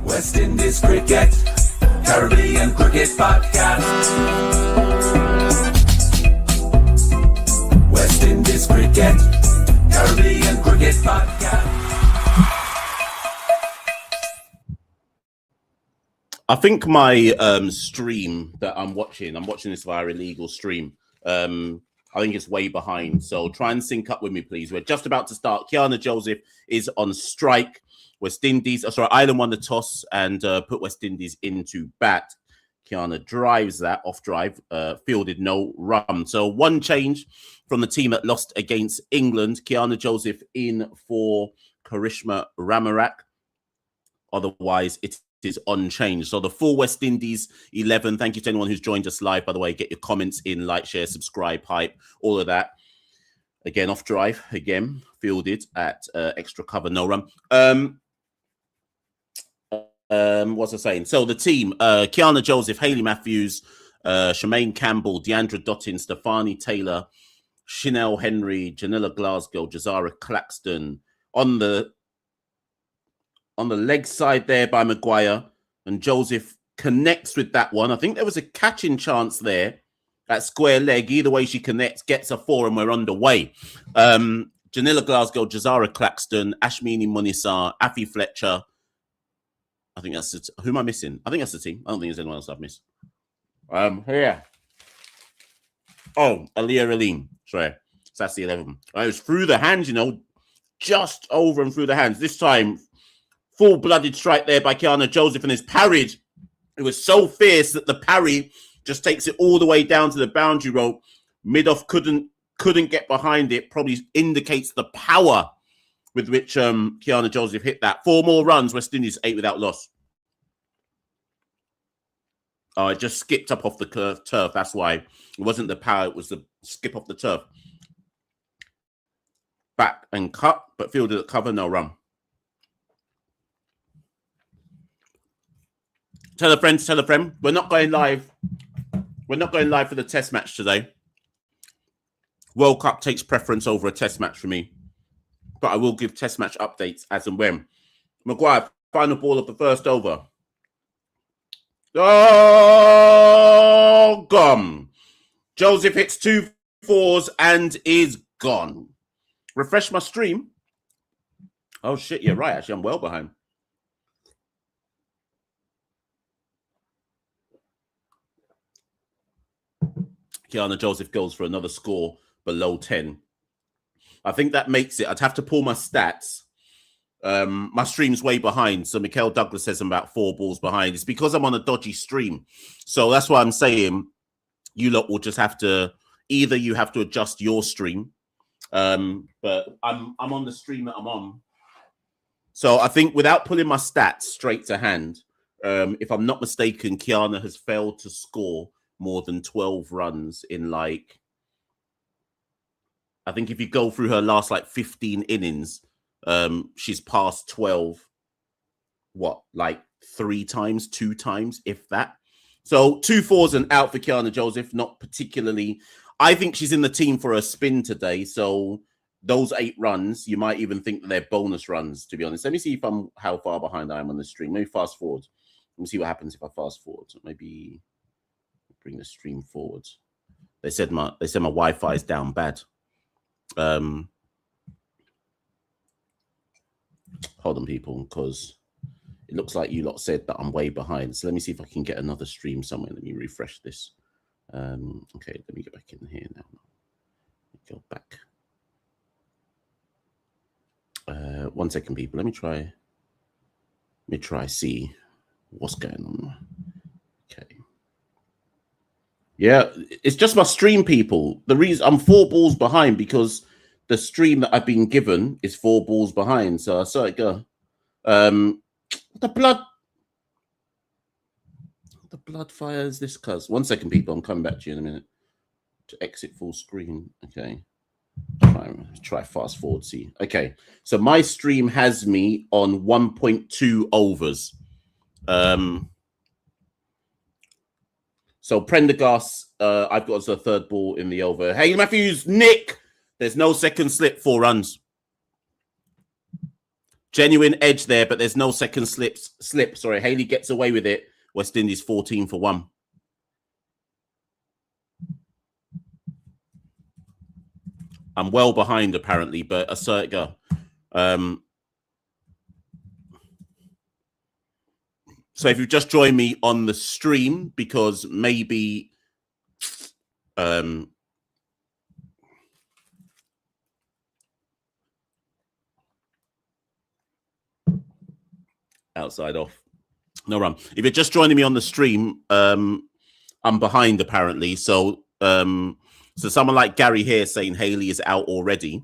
West Indies Cricket, Caribbean Cricket Podcast. West Indies Cricket, Caribbean Cricket Podcast. I think my stream that I'm watching this via illegal stream. I think it's way behind. So try and sync up with me, please. We're just about to start. Kiana Joseph is on strike. West Indies, Ireland won the toss and put West Indies into bat. Kiana drives that off drive, fielded no run. So one change from the team that lost against England. Kiana Joseph in for Karishma Ramarak. Otherwise, it is unchanged. So the full West Indies 11. Thank you to anyone who's joined us live. By the way, get your comments in, like, share, subscribe, hype, all of that. Again, off drive, again, fielded at extra cover, no run. What's I saying? So the team, Kiana Joseph, Hayley Matthews, Shemaine Campbell, Deandra Dottin, Stefani Taylor, Chanel Henry, Janilla Glasgow, Jazara Claxton. On the leg side there by Maguire, and Joseph connects with that one. I think there was a catching chance there at square leg. Either way she connects, gets a 4, and we're underway. Janilla Glasgow, Jazara Claxton, Ashmini Munisa, Afi Fletcher. I think that's it. Who am I missing? I think that's the team. I don't think there's anyone else I've missed. Yeah. Oh, Aliyah Alim. Sorry. So that's the 11. It was through the hands, just over and through the hands. This time, full-blooded strike there by Kiana Joseph, and his parried. It was so fierce that the parry just takes it all the way down to the boundary rope. Midoff couldn't get behind it. Probably indicates the power with which Kiana Joseph hit that. 4 more runs, West Indies 8 without loss. Oh, it just skipped up off the turf. That's why. It wasn't the power, it was the skip off the turf. Back and cut, but fielded at cover, no run. Tell a friend. We're not going live. We're not going live for the test match today. World Cup takes preference over a test match for me. But I will give test match updates as and when. Maguire, final ball of the first over. Oh, gone. Joseph hits 2 4s and is gone. Refresh my stream. Oh, shit, you're right. Actually, I'm well behind. Kiana Joseph goes for another score below 10. I think that makes it. I'd have to pull my stats. My stream's way behind. So Machel Douglas says I'm about 4 balls behind. It's because I'm on a dodgy stream. So that's why I'm saying you lot will just have to, either you have to adjust your stream. But I'm on the stream that I'm on. So I think without pulling my stats straight to hand, if I'm not mistaken, Kiana has failed to score more than 12 runs in I think if you go through her last 15 innings, she's passed 12, 3 times, 2 times, if that. So 2 4s and out for Kiana Joseph, not particularly. I think she's in the team for a spin today. So those 8 runs, you might even think that they're bonus runs, to be honest. Let me see how far behind I am on the stream. Maybe fast forward. Let me see what happens if I fast forward. Maybe bring the stream forward. They said my Wi-Fi is down bad. Hold on, people, because it looks like you lot said that I'm way behind. So let me see if I can get another stream somewhere. Let me refresh this. Okay, let me get back in here now. Go back. 1 second, people. Let me try see what's going on. Okay. Yeah, it's just my stream, people. The reason I'm 4 balls behind because the stream that I've been given is 4 balls behind. So I saw it go. The blood fire is this, cuz. 1 second, people. I'm coming back to you in a minute. To exit full screen. Okay. Try fast forward. See. Okay. So my stream has me on 1.2 overs. So Prendergast, I've got as a 3rd ball in the over. Hey, Matthews, Nick. There's no second slip, 4 runs. Genuine edge there, but there's no second slip. Sorry, Haley gets away with it. West Indies 14 for 1. I'm well behind apparently, but assert go. So if you've just joined me on the stream, because maybe outside off. No run. If you're just joining me on the stream, I'm behind apparently. So someone like Gary here saying Haley is out already.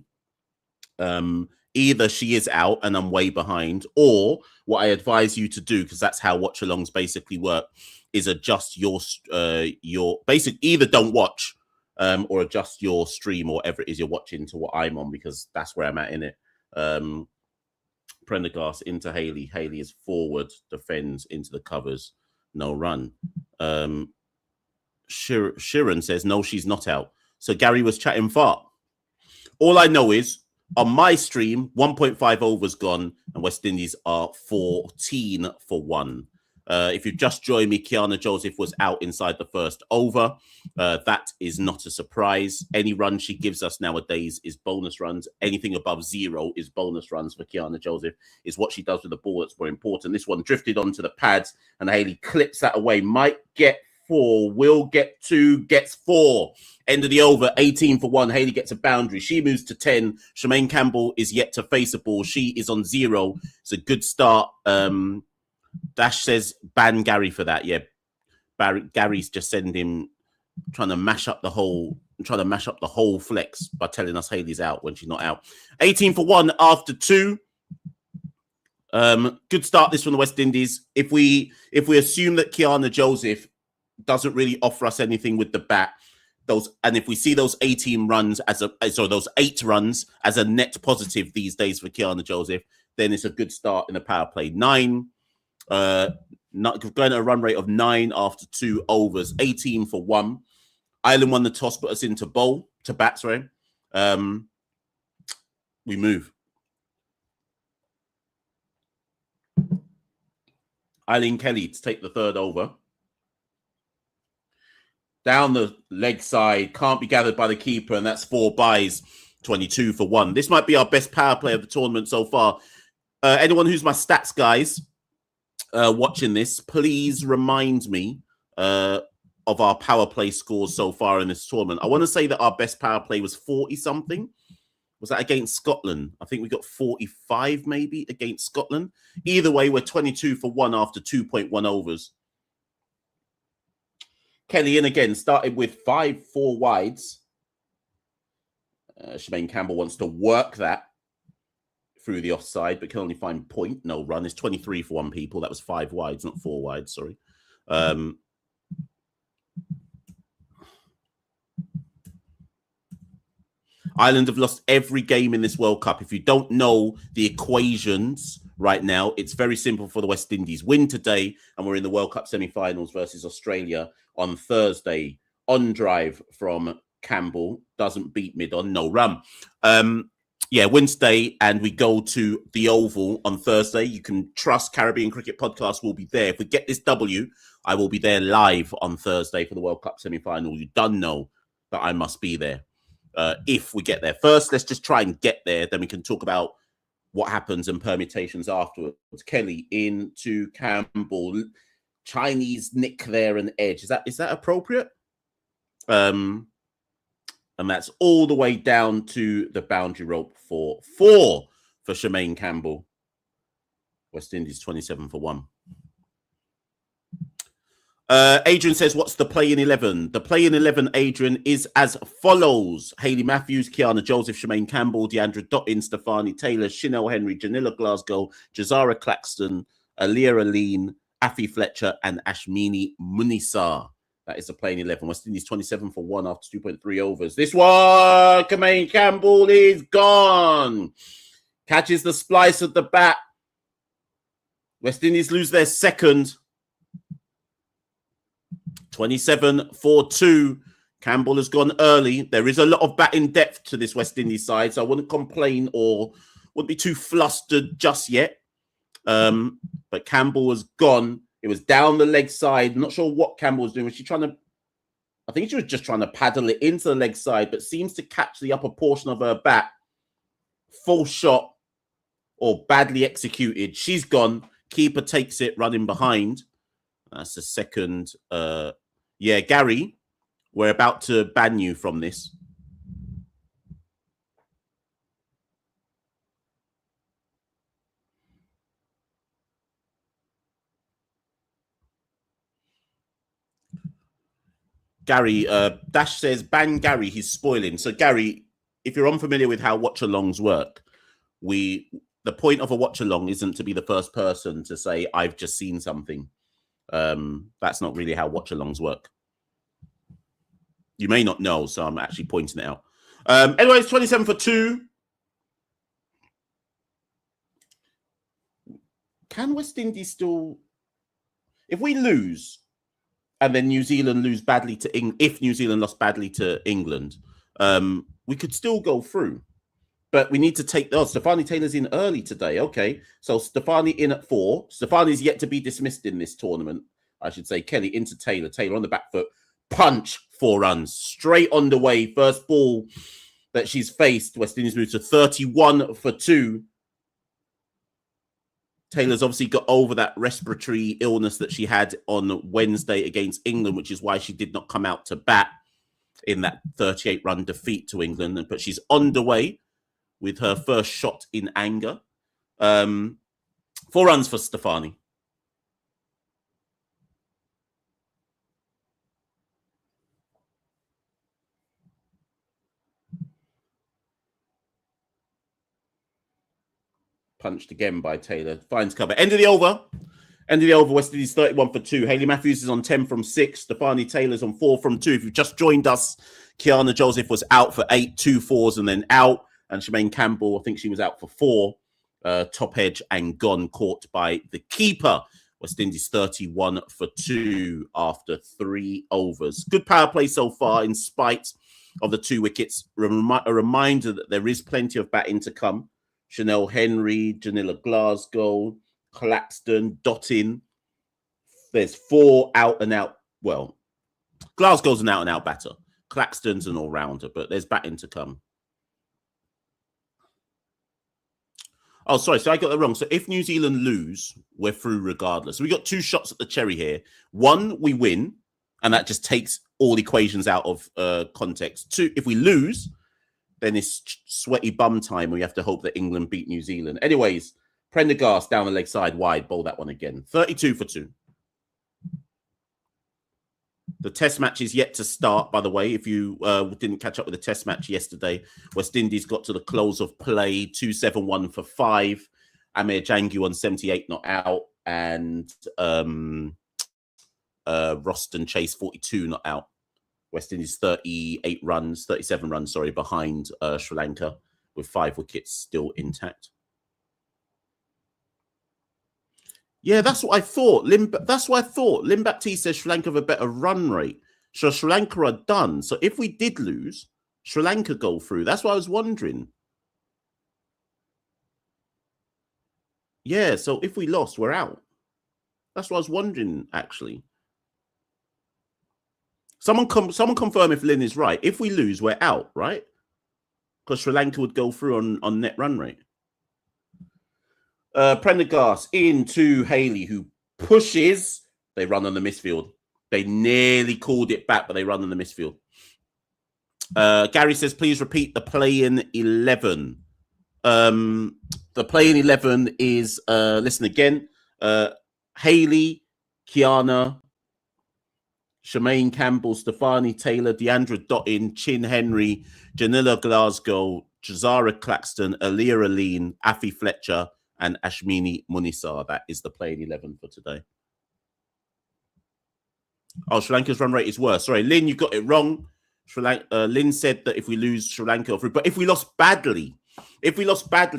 Either she is out and I'm way behind, or what I advise you to do, because that's how watch-alongs basically work, is adjust your basic. Either don't watch or adjust your stream or whatever it is you're watching to what I'm on, because that's where I'm at in it. Prendergast into Haley. Haley is forward, defends into the covers. No run. Sharon says, no, she's not out. So Gary was chatting far. All I know is, on my stream, 1.5 overs gone, and West Indies are 14 for 1. If you've just joined me, Kiana Joseph was out inside the first over. That is not a surprise. Any run she gives us nowadays is bonus runs. Anything above 0 is bonus runs for Kiana Joseph. Is what she does with the ball that's more important. This one drifted onto the pads, and Haley clips that away. Might get 4, will get 2, gets 4. End of the over, 18 for 1. Haley gets a boundary. She moves to 10. Shemaine Campbell is yet to face a ball. She is on 0. It's a good start. Dash says ban Gary for that. Yeah, Gary's just sending him, trying to mash up the whole flex by telling us Haley's out when she's not out. 18 for 1 after 2. Good start this from the West Indies. If we assume that Kiana Joseph doesn't really offer us anything with the bat, and if we see those 18 runs those 8 runs as a net positive these days for Kiana Joseph, then it's a good start in the power play. 9, not going at a run rate of 9 after 2 overs, 18 for 1. Ireland won the toss, put us into bat. Sorry, we move. Eileen Kelly to take the third over. Down the leg side, can't be gathered by the keeper, and that's 4 byes, 22 for 1. This might be our best power play of the tournament so far. Anyone who's my stats guys watching this, please remind me of our power play scores so far in this tournament. I want to say that our best power play was 40-something. Was that against Scotland? I think we got 45 maybe against Scotland. Either way, we're 22 for 1 after 2.1 overs. Kelly in again, started with 5 4 wides. Shemaine Campbell wants to work that through the offside, but can only find point. No run. It's 23 for 1 people. That was 5 wides, not 4 wides. Sorry. Ireland have lost every game in this World Cup. If you don't know the equations right now, it's very simple for the West Indies. Win today, and we're in the World Cup semi-finals versus Australia on Thursday. On drive from Campbell, doesn't beat mid-on, no run. Win today, and we go to the Oval on Thursday. You can trust Caribbean Cricket Podcast will be there. If we get this W, I will be there live on Thursday for the World Cup semi-final. You don't know that I must be there. If we get there first, let's just try and get there. Then we can talk about what happens and permutations afterwards. Kelly into Campbell, Chinese nick there and edge. Is that appropriate? And that's all the way down to the boundary rope for 4 for Shemaine Campbell. West Indies 27 for 1. Adrian says, what's the play in 11? The play in 11, Adrian, is as follows. Hayley Matthews, Kiana Joseph, Shemaine Campbell, Deandra Dottin, Stefani Taylor, Chanel Henry, Janilla Glasgow, Jazara Claxton, Aliyah Aline, Afi Fletcher, and Ashmini Munisa. That is the play in 11. West Indies 27 for 1 after 2.3 overs. This one, Shemaine Campbell is gone. Catches the splice of the bat. West Indies lose their second. 27 for 2. Campbell has gone early. There is a lot of batting depth to this West Indies side, so I wouldn't complain or wouldn't be too flustered just yet. But Campbell was gone. It was down the leg side. Not sure what Campbell was doing. Was she trying to? I think she was just trying to paddle it into the leg side, but seems to catch the upper portion of her bat. Full shot or badly executed. She's gone. Keeper takes it, running behind. That's the second. Yeah, Gary, we're about to ban you from this. Gary, Dash says, ban Gary, he's spoiling. So, Gary, if you're unfamiliar with how watch-alongs work, the point of a watch-along isn't to be the first person to say, I've just seen something. That's not really how watch-alongs work. You may not know, so I'm actually pointing it out. Anyways, 27 for 2. Can West Indies still... If we lose, and then New Zealand lose badly to England, if New Zealand lost badly to England, we could still go through. But we need to take... Oh, Stefani Taylor's in early today. Okay, so Stefani in at 4. Stefani's yet to be dismissed in this tournament, I should say. Kelly into Taylor. Taylor on the back foot. Punch, 4 runs. Straight on the way. First ball that she's faced. West Indies moves to 31 for 2. Taylor's obviously got over that respiratory illness that she had on Wednesday against England, which is why she did not come out to bat in that 38-run defeat to England. But she's underway with her first shot in anger. 4 runs for Stefani. Punched again by Taylor. Finds cover. End of the over. End of the over. West Indies 31 for 2. Hayley Matthews is on 10 from 6. Stefani Taylor's on 4 from 2. If you've just joined us, Kiana Joseph was out for 8, 2 4s, and then out. And Shemaine Campbell, I think she was out for 4. Top edge and gone, caught by the keeper. West Indies 31 for 2 after 3 overs. Good power play so far in spite of the 2 wickets. A reminder that there is plenty of batting to come. Chanel Henry, Janilla Glasgow, Claxton, Dottin. There's 4 out and out. Well, Glasgow's an out and out batter. Claxton's an all-rounder, but there's batting to come. Oh, sorry. So I got that wrong. So if New Zealand lose, we're through regardless. So we got 2 shots at the cherry here. 1, we win, and that just takes all equations out of context. 2, if we lose, then it's sweaty bum time. We have to hope that England beat New Zealand. Anyways, Prendergast down the leg side wide. Bowl that one again. 32 for 2. The test match is yet to start, by the way. If you didn't catch up with the test match yesterday, West Indies got to the close of play. 2-7-1 for 5. Amir Jangu on 78 not out. And Roston Chase 42 not out. West Indies 37 runs, behind Sri Lanka with 5 wickets still intact. Yeah, that's what I thought. That's what I thought. Lim Baptiste says Sri Lanka have a better run rate. So Sri Lanka are done. So if we did lose, Sri Lanka go through. That's what I was wondering. Yeah, so if we lost, we're out. That's what I was wondering, actually. Someone confirm if Lynn is right. If we lose, we're out, right? Because Sri Lanka would go through on net run rate. Prendergast into Hayley, who pushes. They run on the misfield. They nearly called it back, but they run on the misfield. Gary says, please repeat the play-in 11. The play-in 11 is, listen again, Hayley, Kiana, Shemaine Campbell, Stefani Taylor, Deandra Dottin, Chin Henry, Janilla Glasgow, Jazara Claxton, Aliyah Aline, Afi Fletcher, and Ashmini Munisar. That is the play-in 11 for today. Oh, Sri Lanka's run rate is worse. Sorry, Lynn, you got it wrong. Lynn said that if we lose Sri Lanka, but if we lost badly,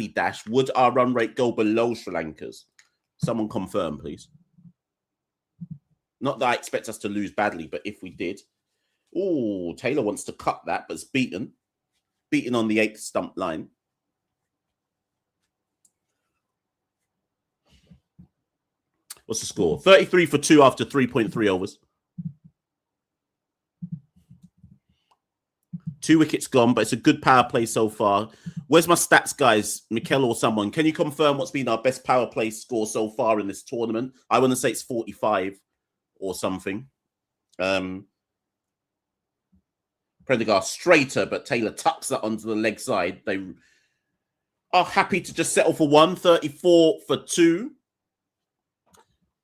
Dash, would our run rate go below Sri Lanka's? Someone confirm, please. Not that I expect us to lose badly, but if we did. Oh, Taylor wants to cut that, but it's beaten. Beaten on the 8th stump line. What's the score? 33 for 2 after 3.3 overs. 2 wickets gone, but it's a good power play so far. Where's my stats, guys? Machel or someone. Can you confirm what's been our best power play score so far in this tournament? I want to say it's 45 or something. Prendergast straighter, but Taylor tucks that onto the leg side. They are happy to just settle for 1. 34 for 2.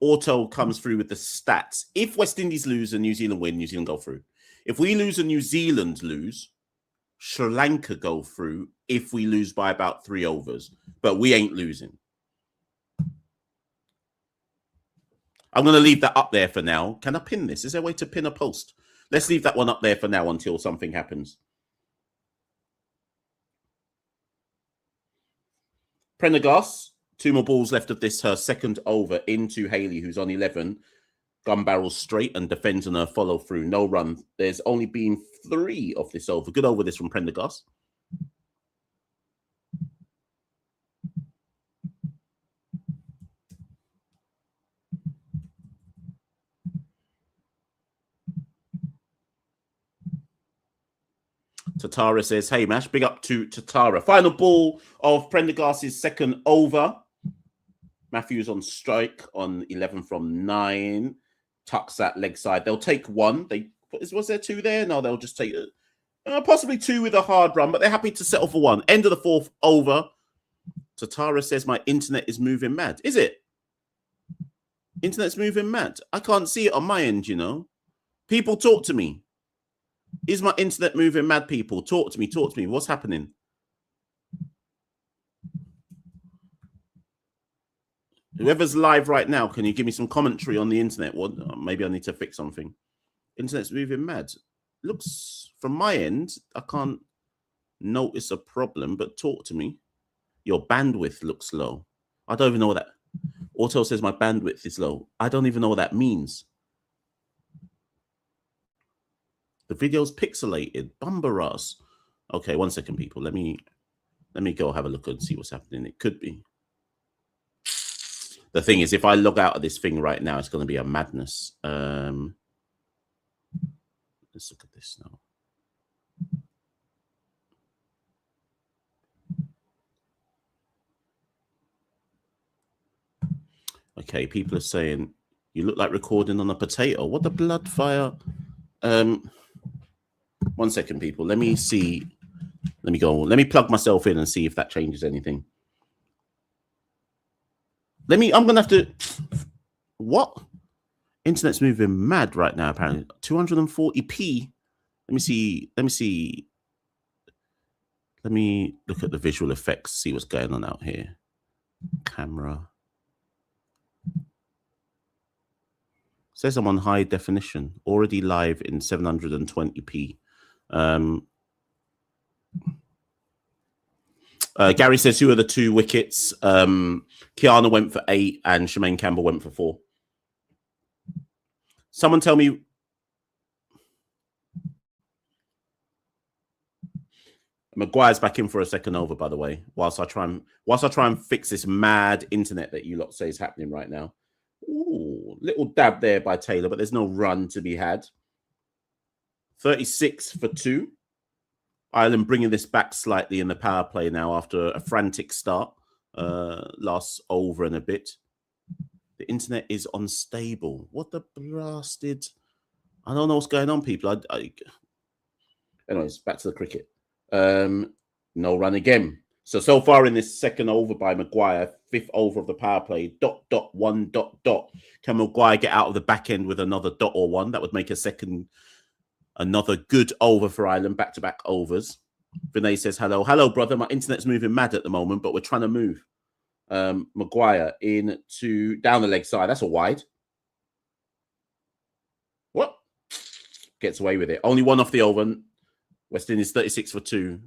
Auto comes through with the stats. If West Indies lose and New Zealand win, New Zealand go through. If we lose and New Zealand lose, Sri Lanka go through if we lose by about 3 overs. But we ain't losing. I'm going to leave that up there for now. Can I pin this? Is there a way to pin a post? Let's leave that one up there for now until something happens. Prendergast, 2 more balls left of this, her second over into Haley, who's on 11. Gun barrels straight and defends on her follow through. No run. There's only been 3 of this over. Good over this from Prendergast. Tatara says, hey, Mash, big up to Tatara. Final ball of Prendergast's second over. Matthews on strike on 11 from 9. Tucks that leg side. They'll take 1. Was there 2 there? No, they'll just take possibly 2 with a hard run, but they're happy to settle for 1. End of the 4th over. Tatara says, my internet is moving mad. Is it? Internet's moving mad. I can't see it on my end, you know. People, talk to me. Is my internet moving mad, people? Talk to me, talk to me. What's happening? Whoever's live right now, can you give me some commentary on the internet? Well, maybe I need to fix something. Internet's moving mad. Looks, from my end, I can't notice a problem, but talk to me. Your bandwidth looks low. I don't even know what that... Auto says my bandwidth is low. I don't even know what that means. The video's pixelated. Bumbaras. Okay, 1 second, people. Let me go have a look and see what's happening. It could be. The thing is, if I log out of this thing right now, it's going to be a madness. Let's look at this now. Okay, people are saying, you look like recording on a potato. What the blood fire? 1 second, people. Let me see. Let me go. Let me plug myself in and see if that changes anything. I'm going to have to... What? Internet's moving mad right now, apparently. 240p. Let me see. Let me look at the visual effects, see what's going on out here. Camera. Says I'm on high definition. Already live in 720p. Gary says, who are the 2 wickets? Kiana went for 8 and Shemaine Campbell went for 4. Someone tell me. Maguire's back in for a second over, by the way, whilst I try and fix this mad internet that you lot say is happening right now. Ooh, little dab there by Taylor, but there's no run to be had. 36 for 2. Ireland bringing this back slightly in the power play now after a frantic start. Last over and a bit. The internet is unstable. What the blasted... I don't know what's going on, people. Anyways, back to the cricket. No run again. So far in this second over by Maguire, 5th over of the power play, ... 1... Can Maguire get out of the back end with another dot or 1? That would make another good over for Ireland, back-to-back overs. Vinay says, hello. Hello, brother. My internet's moving mad at the moment, but we're trying to move. Maguire down the leg side. That's a wide. What? Gets away with it. Only 1 off the over. West Indies 36 for 2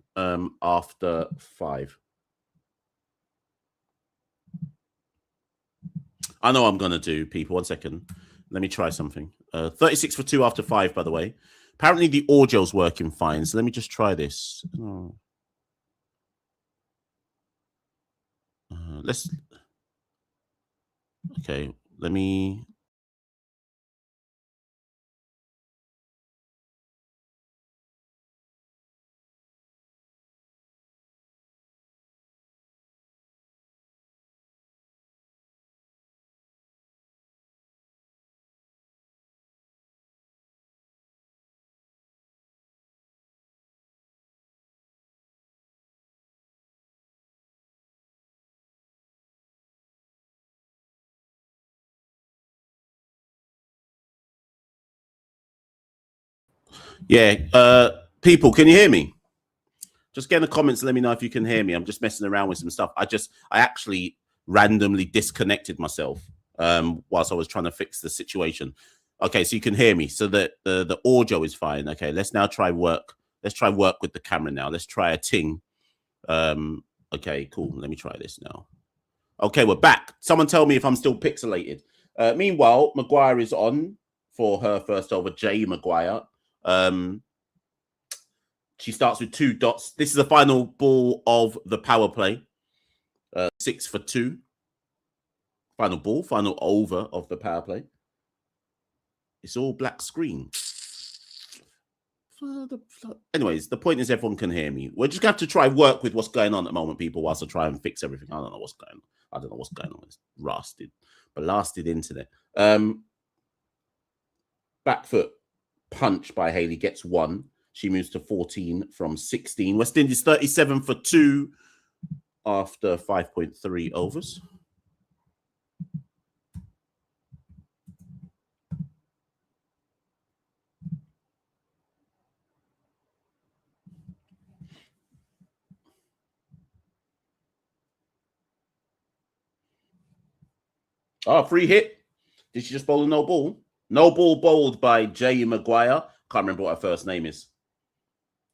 after 5. I know what I'm going to do, people. 1 second. Let me try something. 36 for 2 after 5, by the way. Apparently the audio's working fine, so let me just try this. Oh. Okay, Let me. Yeah, people, can you hear me? Just get in the comments and let me know if you can hear me. I'm just messing around with some stuff. I actually randomly disconnected myself whilst I was trying to fix the situation. Okay, so you can hear me. So the audio is fine. Okay, let's now try work. Let's try work with the camera now. Let's try a ting. Okay, cool. Let me try this now. Okay, we're back. Someone tell me if I'm still pixelated. Meanwhile, Maguire is on for her first over, Jay Maguire. She starts with 2 dots. This is the final ball of the power play. 6 for 2. Final ball, final over of the power play. It's all black screen. Anyways, the point is everyone can hear me. We're just going to have to try work with what's going on at the moment, people, whilst I try and fix everything. I don't know what's going on. I don't know what's going on with this blasted internet. Back foot punch by Haley gets 1. She moves to 14 from 16. West Indies 37 for 2 after 5.3 overs. Oh, free hit. Did she just bowl a no ball? No ball bowled by Jay Maguire. Can't remember what her first name is.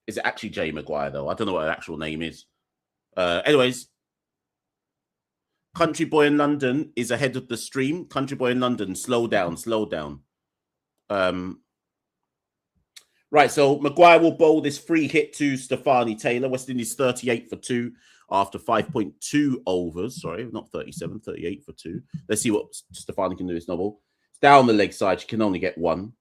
Is it actually Jay Maguire, though? I don't know what her actual name is. Anyways, Country Boy in London is ahead of the stream. Country Boy in London, slow down, slow down. Right, so Maguire will bowl this free hit to Stefani Taylor. West Indies 38 for 2 after 5.2 overs. Sorry, not 37, 38 for 2. Let's see what Stefani can do this no ball. It's down the leg side. She can only get 1.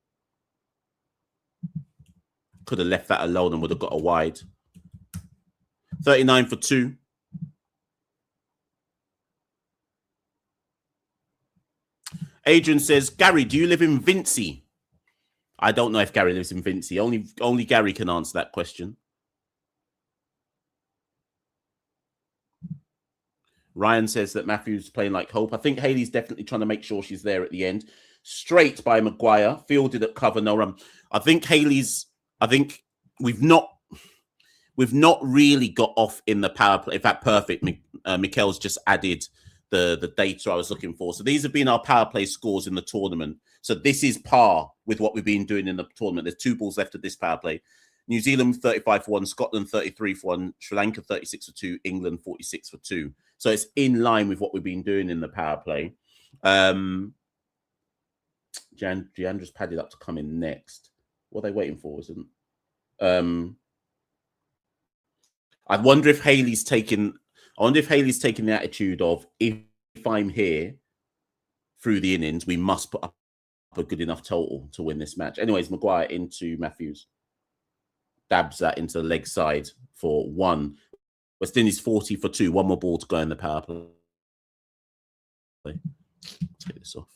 Could have left that alone and would have got a wide. 39 for 2. Adrian says, Gary, do you live in Vincy? I don't know if Gary lives in Vincy. Only Gary can answer that question. Ryan says that Matthews playing like hope. I think Haley's definitely trying to make sure she's there at the end. Straight by Maguire, fielded at cover, no run. I think we've not really got off in the power play. In fact, perfect. Michel's just added the data I was looking for. So these have been our power play scores in the tournament. So this is par with what we've been doing in the tournament. There's 2 balls left of this power play. New Zealand 35 for 1, Scotland 33 for 1, Sri Lanka 36 for 2, England 46 for 2. So it's in line with what we've been doing in the power play. Jan just padded up to come in next. What are they waiting for, isn't it? I wonder if Haley's taking the attitude of, if I'm here through the innings, we must put up a good enough total to win this match. Anyways, Maguire into Matthews. Dabs that into the leg side for 1. West Indies 40 for 2. 1 more ball to go in the power play. Let's get this off.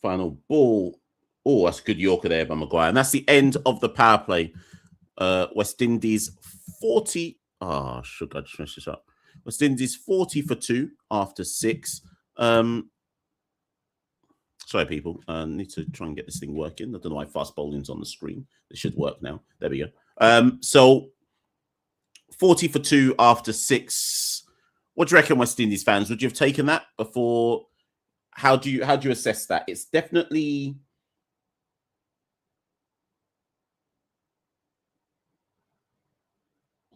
Final ball. Oh, that's a good Yorker there by Maguire. And that's the end of the power play. West Indies 40. Oh, should I just mess this up? West Indies 40 for 2 after 6. Sorry, people. I need to try and get this thing working. I don't know why fast bowling's on the screen. It should work now. There we go. So 40 for 2 after 6. What do you reckon, West Indies fans? Would you have taken that before how do you assess that? It's definitely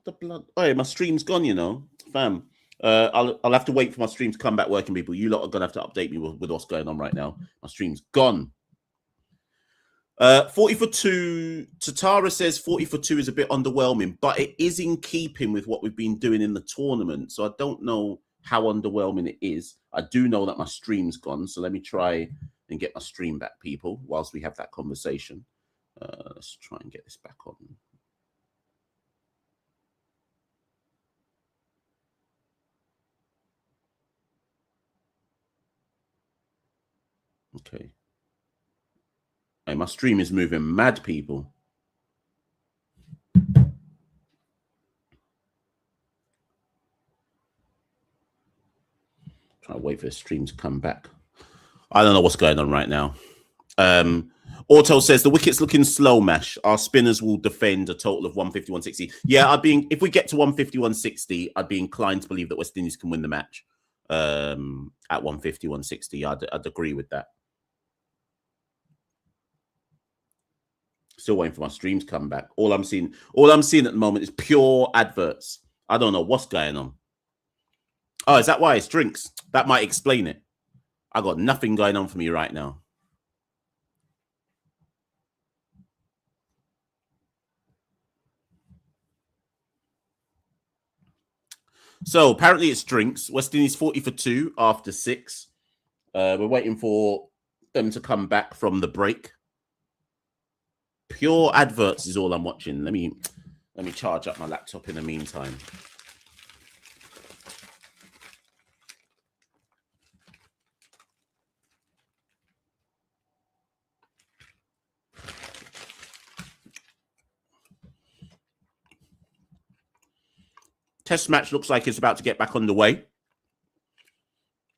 the blood. Oh, yeah, my stream's gone, you know, fam. I'll have to wait for my stream to come back working, people. You lot are gonna have to update me with what's going on right now. My stream's gone. 40 for 2. Tatara says 40 for 2 is a bit underwhelming, but it is in keeping with what we've been doing in the tournament. So I don't know how underwhelming it is. I do know that my stream's gone. So let me try and get my stream back, people, whilst we have that conversation. Let's try and get this back on. Okay. Hey, my stream is moving mad, people. Try to wait for the stream to come back. I don't know what's going on right now. Auto says the wicket's looking slow, Mash. Our spinners will defend a total of 150, 160. Yeah, if we get to 150, 160, I'd be inclined to believe that West Indies can win the match. At 150, 160, I'd agree with that. Still waiting for my streams to come back. All I'm seeing at the moment is pure adverts. I don't know what's going on. Oh, is that why it's drinks? That might explain it. I got nothing going on for me right now. So apparently it's drinks. West Indies 40 for 2 after 6. We're waiting for them to come back from the break. Pure adverts is all I'm watching. Let me charge up my laptop in the meantime. Test match looks like it's about to get back underway.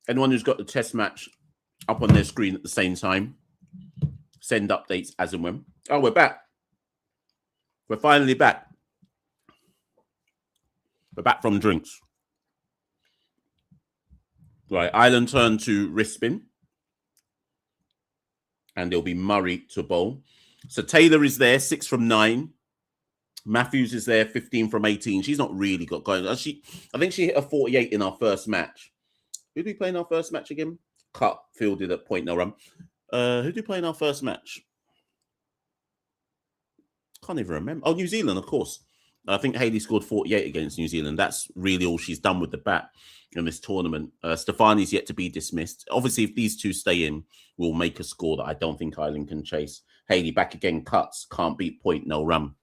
Anyone who's got the test match up on their screen at the same time, send updates as and when. Oh, we're back. We're finally back. We're back from drinks. Right, Ireland turn to wrist spin. And there'll be Murray to bowl. So Taylor is there, 6 from 9. Matthews is there, 15 from 18. She's not really got going. I think she hit a 48 in our first match. Who did we play in our first match again? Cut, fielded at point no run. Who did we play in our first match? Can't even remember. Oh, New Zealand, of course. I think Hayley scored 48 against New Zealand. That's really all she's done with the bat in this tournament. Stefani's yet to be dismissed. Obviously, if these two stay in, we'll make a score that I don't think Ireland can chase. Hayley back again, cuts, can't beat point, no run.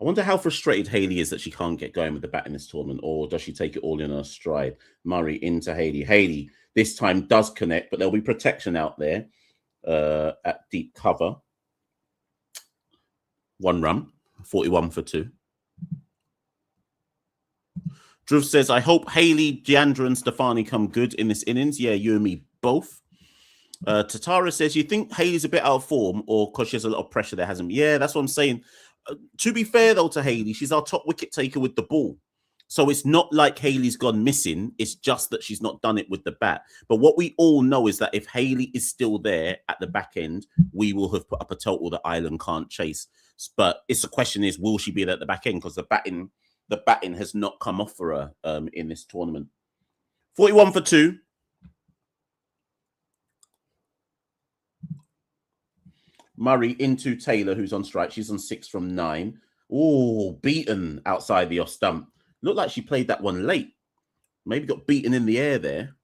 I wonder how frustrated Hayley is that she can't get going with the bat in this tournament, or does she take it all in her stride? Murray into Hayley. Hayley this time does connect, but there'll be protection out there at deep cover. 1 run, 41 for 2. Drew says, I hope Hayley, Deandra, and Stefani come good in this innings. Yeah, you and me both. Tatara says, you think Hayley's a bit out of form, or because she has a lot of pressure there hasn't? Yeah, that's what I'm saying. To be fair, though, to Hayley, she's our top wicket taker with the ball. So it's not like Hayley's gone missing. It's just that she's not done it with the bat. But what we all know is that if Hayley is still there at the back end, we will have put up a total that Ireland can't chase. But the question is, will she be there at the back end? Because the batting has not come off for her in this tournament. 41 for 2. Murray into Taylor, who's on strike. She's on 6 from 9. Oh, beaten outside the off stump. Looked like she played that one late. Maybe got beaten in the air there.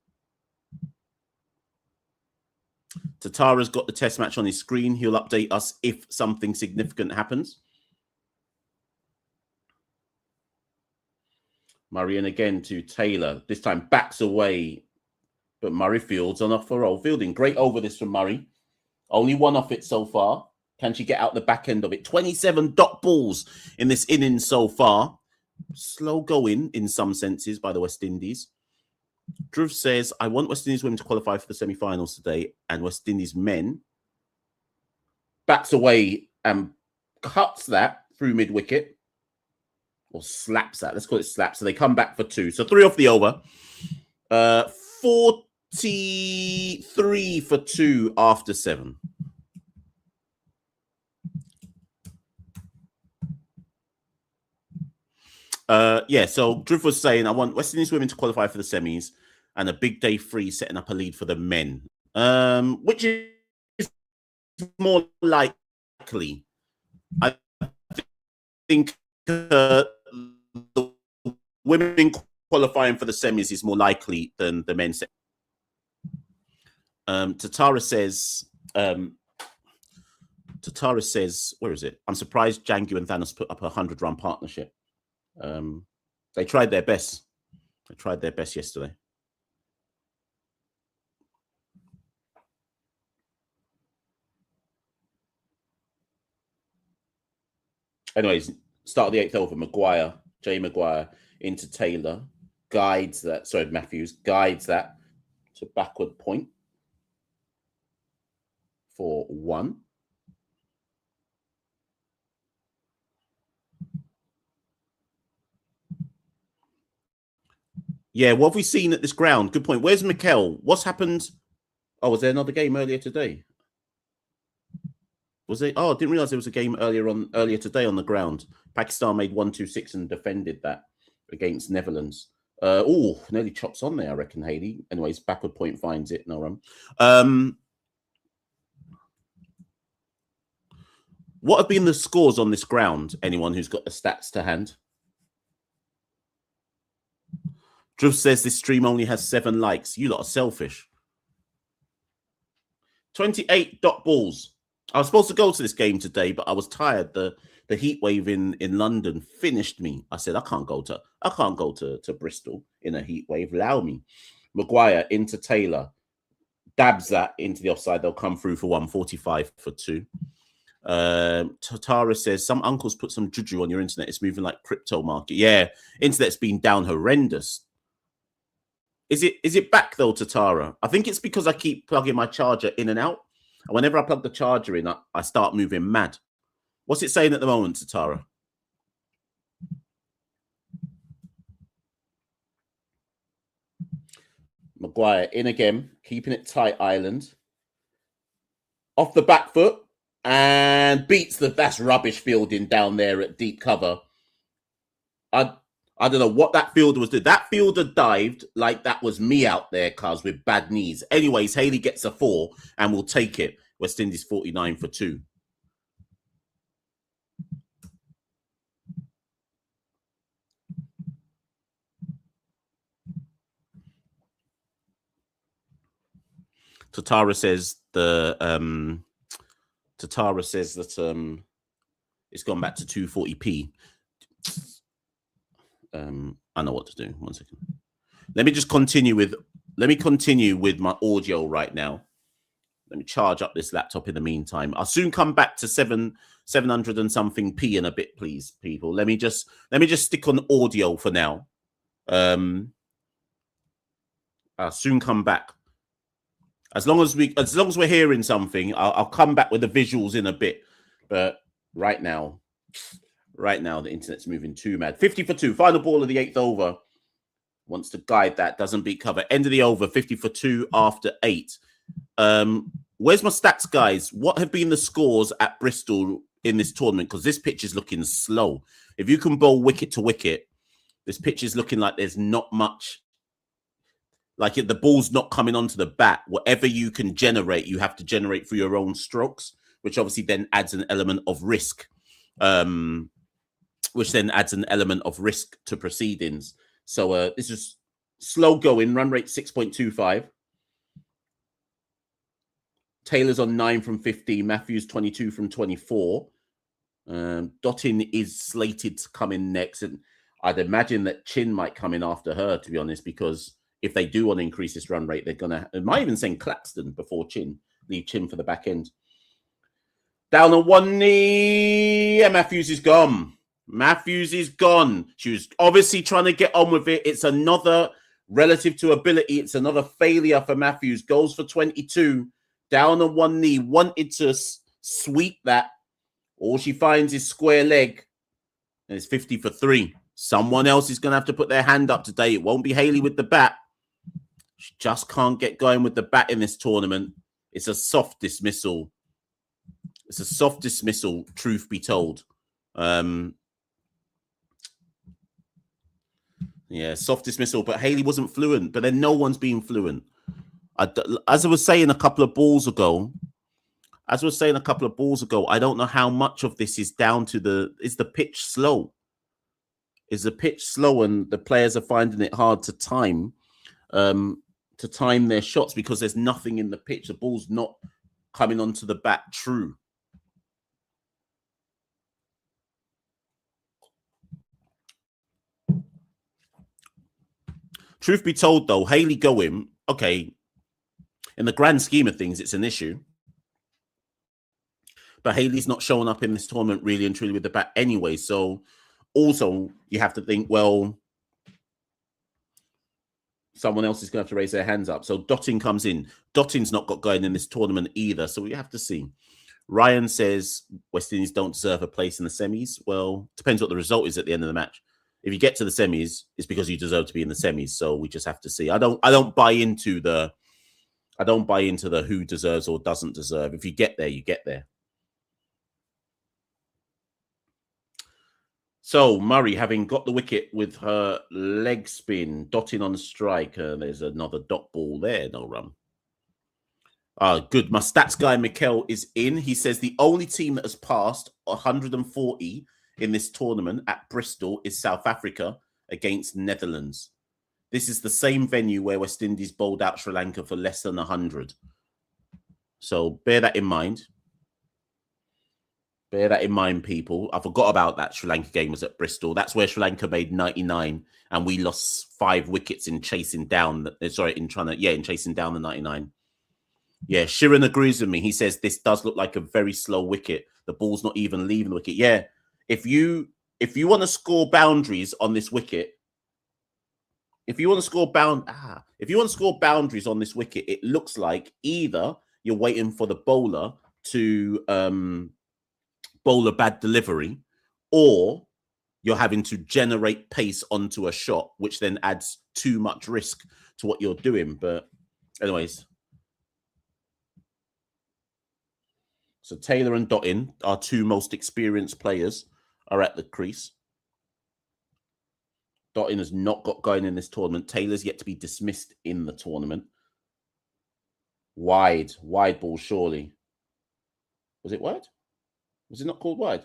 Tatara's got the test match on his screen. He'll update us if something significant happens. Murray in again to Taylor. This time backs away. But Murray fields on off for roll. Fielding. Great over this from Murray. Only 1 off it so far. Can she get out the back end of it? 27 dot balls in this innings so far. Slow going in some senses by the West Indies. Drew says, I want West Indies women to qualify for the semi-finals today and West Indies men backs away and cuts that through mid-wicket. Or slaps that. Let's call it slaps. So they come back for 2. So 3 off the over. 43 for 2 after 7. Yeah, so Drift was saying, I want West Indies women to qualify for the semis and a big day 3 setting up a lead for the men. Which is more likely. I think the women qualifying for the semis is more likely than the men. Tatara says, where is it? I'm surprised Jangu and Thanos put up a 100-run partnership. They tried their best. They tried their best yesterday. Anyways, start of the 8th over. Jay Maguire into Taylor. Guides that. Sorry, Matthews. Guides that to backward point for 1. Yeah, what have we seen at this ground? Good point. Where's Machel? What's happened? Oh, was there another game earlier today? Was it? Oh, I didn't realize there was a game earlier today on the ground. Pakistan made 1-2-6 and defended that against Netherlands. Oh, nearly chops on there, I reckon, Haley. Anyways, backward point finds it. No run. What have been the scores on this ground? Anyone who's got the stats to hand? Drew says this stream only has 7 likes. You lot are selfish. 28 dot balls. I was supposed to go to this game today, but I was tired. The heat wave in London finished me. I said I can't go to Bristol in a heat wave. Allow me. Maguire into Taylor, dabs that into the offside. They'll come through for 145 for 2. Tatara says some uncles put some juju on your internet. It's moving like crypto market. Yeah, internet's been down horrendous. Is it back though, Tatara? I think it's because I keep plugging my charger in and out. And whenever I plug the charger in, I start moving mad. What's it saying at the moment, Tatara? Maguire in again, keeping it tight, Ireland. Off the back foot and beats that's rubbish fielding down there at deep cover. I don't know what that fielder was doing. That fielder dived like that was me out there, cuz, with bad knees. Anyways, Haley gets a 4 and we'll take it. West Indies 49 for 2. Tatara says that it's gone back to 240p. I know what to do. 1 second. Let me continue with my audio right now. Let me charge up this laptop in the meantime. I'll soon come back to 700 and something p in a bit, please, people. Let me just stick on audio for now. I'll soon come back. As long as we're hearing something, I'll come back with the visuals in a bit. But right now, the internet's moving too mad. 50 for 2. Final ball of the 8th over. Wants to guide that. Doesn't beat cover. End of the over. 50 for 2 after 8. Where's my stats, guys? What have been the scores at Bristol in this tournament? Because this pitch is looking slow. If you can bowl wicket to wicket, this pitch is looking like there's not much. Like the ball's not coming onto the bat. Whatever you can generate, you have to generate for your own strokes, which obviously then adds an element of risk. Which then adds an element of risk to proceedings. So this is slow going. Run rate 6.25. Taylor's on 9 from 15. Matthews 22 from 24. Dottin is slated to come in next, and I'd imagine that Chin might come in after her, to be honest, because if they do want to increase this run rate, they're gonna. I might even send Claxton before Chin. Leave Chin for the back end. Down on 1 knee. Yeah, Matthews is gone. Matthews is gone. She was obviously trying to get on with it. It's another, relative to ability, it's another failure for Matthews. Goes for 22. Down on 1 knee. Wanted to sweep that. All she finds is square leg, and it's 50 for 3. Someone else is going to have to put their hand up today. It won't be Hayley with the bat. She just can't get going with the bat in this tournament. It's a soft dismissal. It's a soft dismissal, truth be told. Yeah, soft dismissal. But Hayley wasn't fluent. But then no one's being fluent. As I was saying a couple of balls ago, I don't know how much of this is down to is the pitch slow? Is the pitch slow and the players are finding it hard to time their shots because there's nothing in the pitch. The ball's not coming onto the bat true. Truth be told, though, Hayley going, okay, in the grand scheme of things, it's an issue. But Hayley's not showing up in this tournament really and truly with the bat anyway. So also you have to think, well, someone else is going to have to raise their hands up. So Dottin comes in. Dottin's not got going in this tournament either. So we have to see. Ryan says West Indies don't deserve a place in the semis. Well, depends what the result is at the end of the match. If you get to the semis, it's because you deserve to be in the semis. So we just have to see. I don't buy into the who deserves or doesn't deserve. If you get there, you get there. So Murray, having got the wicket with her leg spin, Dotting on the strike. There's another dot ball there. No run. Good. My stats guy, Machel, is in. He says the only team that has passed 140 in this tournament at Bristol is South Africa against Netherlands. This is the same venue where West Indies bowled out Sri Lanka for less than 100. So bear that in mind. Bear that in mind, people. I forgot about that Sri Lanka game was at Bristol. That's where Sri Lanka made 99 and we lost 5 wickets in chasing down. In chasing down the 99. Yeah, Shirin agrees with me. He says this does look like a very slow wicket. The ball's not even leaving the wicket. Yeah, if you want to score boundaries on this wicket, if you want to score boundaries on this wicket, it looks like either you're waiting for the bowler to bowl a bad delivery, or you're having to generate pace onto a shot, which then adds too much risk to what you're doing. But anyways, so Taylor and Dottin, our 2 most experienced players, are at the crease. Dottin has not got going in this tournament. Taylor's yet to be dismissed in the tournament. Wide ball, surely. Was it wide? Was it not called wide?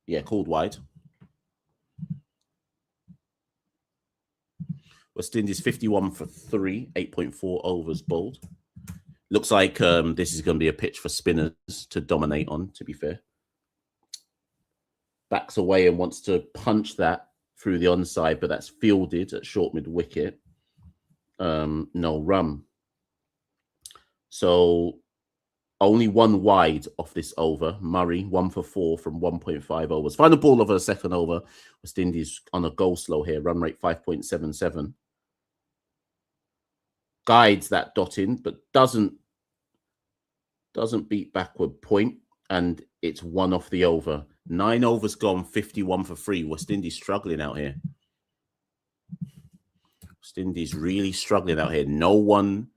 Yeah, called wide. West Indies 51 for 3, 8.4 overs bowled. Looks like this is going to be a pitch for spinners to dominate on, to be fair. Backs away and wants to punch that through the onside, but that's fielded at short mid-wicket. No run. So only 1 wide off this over. Murray, 1 for 4 from 1.5 overs. Final ball of her second over. West Indies on a goal slow here. Run rate 5.77. Guides that Dottin, but doesn't beat backward point, and it's 1 off the over. 9 overs gone, 51 for 3. West Indies struggling out here. West Indies really struggling out here. No one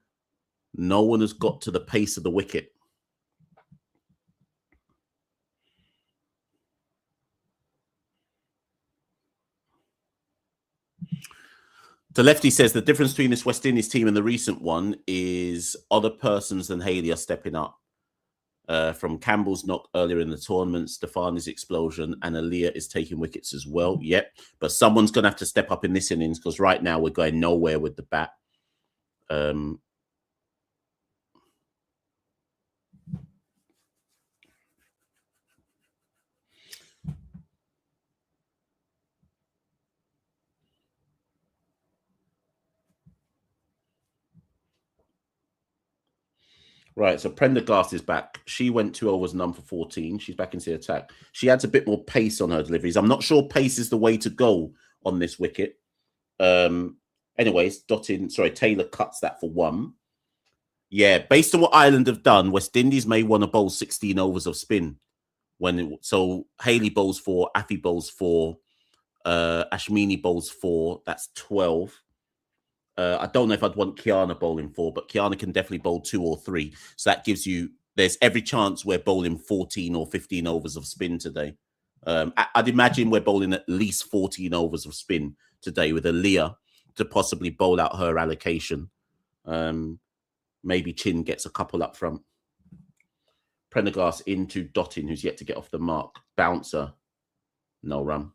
has got to the pace of the wicket. The lefty says the difference between this West Indies team and the recent one is other persons than Hayley are stepping up. From Campbell's knock earlier in the tournament, Stefani's explosion, and Aaliyah is taking wickets as well. Yep. But someone's going to have to step up in this innings because right now we're going nowhere with the bat. Right, so Prendergast is back. She went 2 overs, none for 14. She's back into the attack. She adds a bit more pace on her deliveries. I'm not sure pace is the way to go on this wicket. Anyways, Taylor cuts that for 1. Yeah, based on what Ireland have done, West Indies may want to bowl 16 overs of spin. So Haley bowls 4, Afi bowls 4, Ashmini bowls 4. That's 12. I don't know if I'd want Kiana bowling 4, but Kiana can definitely bowl 2 or 3. So that gives you, there's every chance we're bowling 14 or 15 overs of spin today. I'd imagine we're bowling at least 14 overs of spin today with Aaliyah to possibly bowl out her allocation. Maybe Chin gets a couple up front. Prendergast into Dottin, who's yet to get off the mark. Bouncer, no run.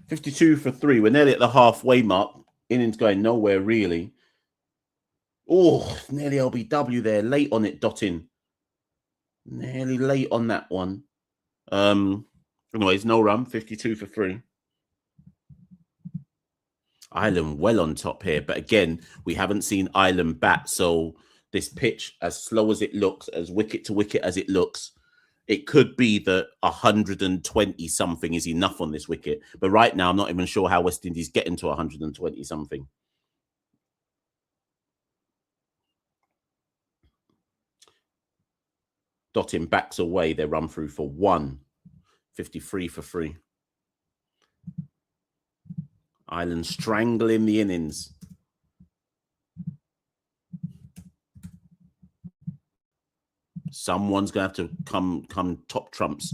$52 for 3. We're nearly at the halfway mark. Innings going nowhere, really. Oh, nearly LBW there. Late on it, Dottin. Nearly late on that one. Anyways, no run. 52 for 3. Ireland well on top here. But again, we haven't seen Ireland bat. So this pitch, as slow as it looks, as wicket to wicket as it looks, it could be that 120 something is enough on this wicket. But right now, I'm not even sure how West Indies get into 120 something. Dottin backs away. They run through for 1. 53 for 3. Ireland strangling the innings. Someone's going to have to come top trumps.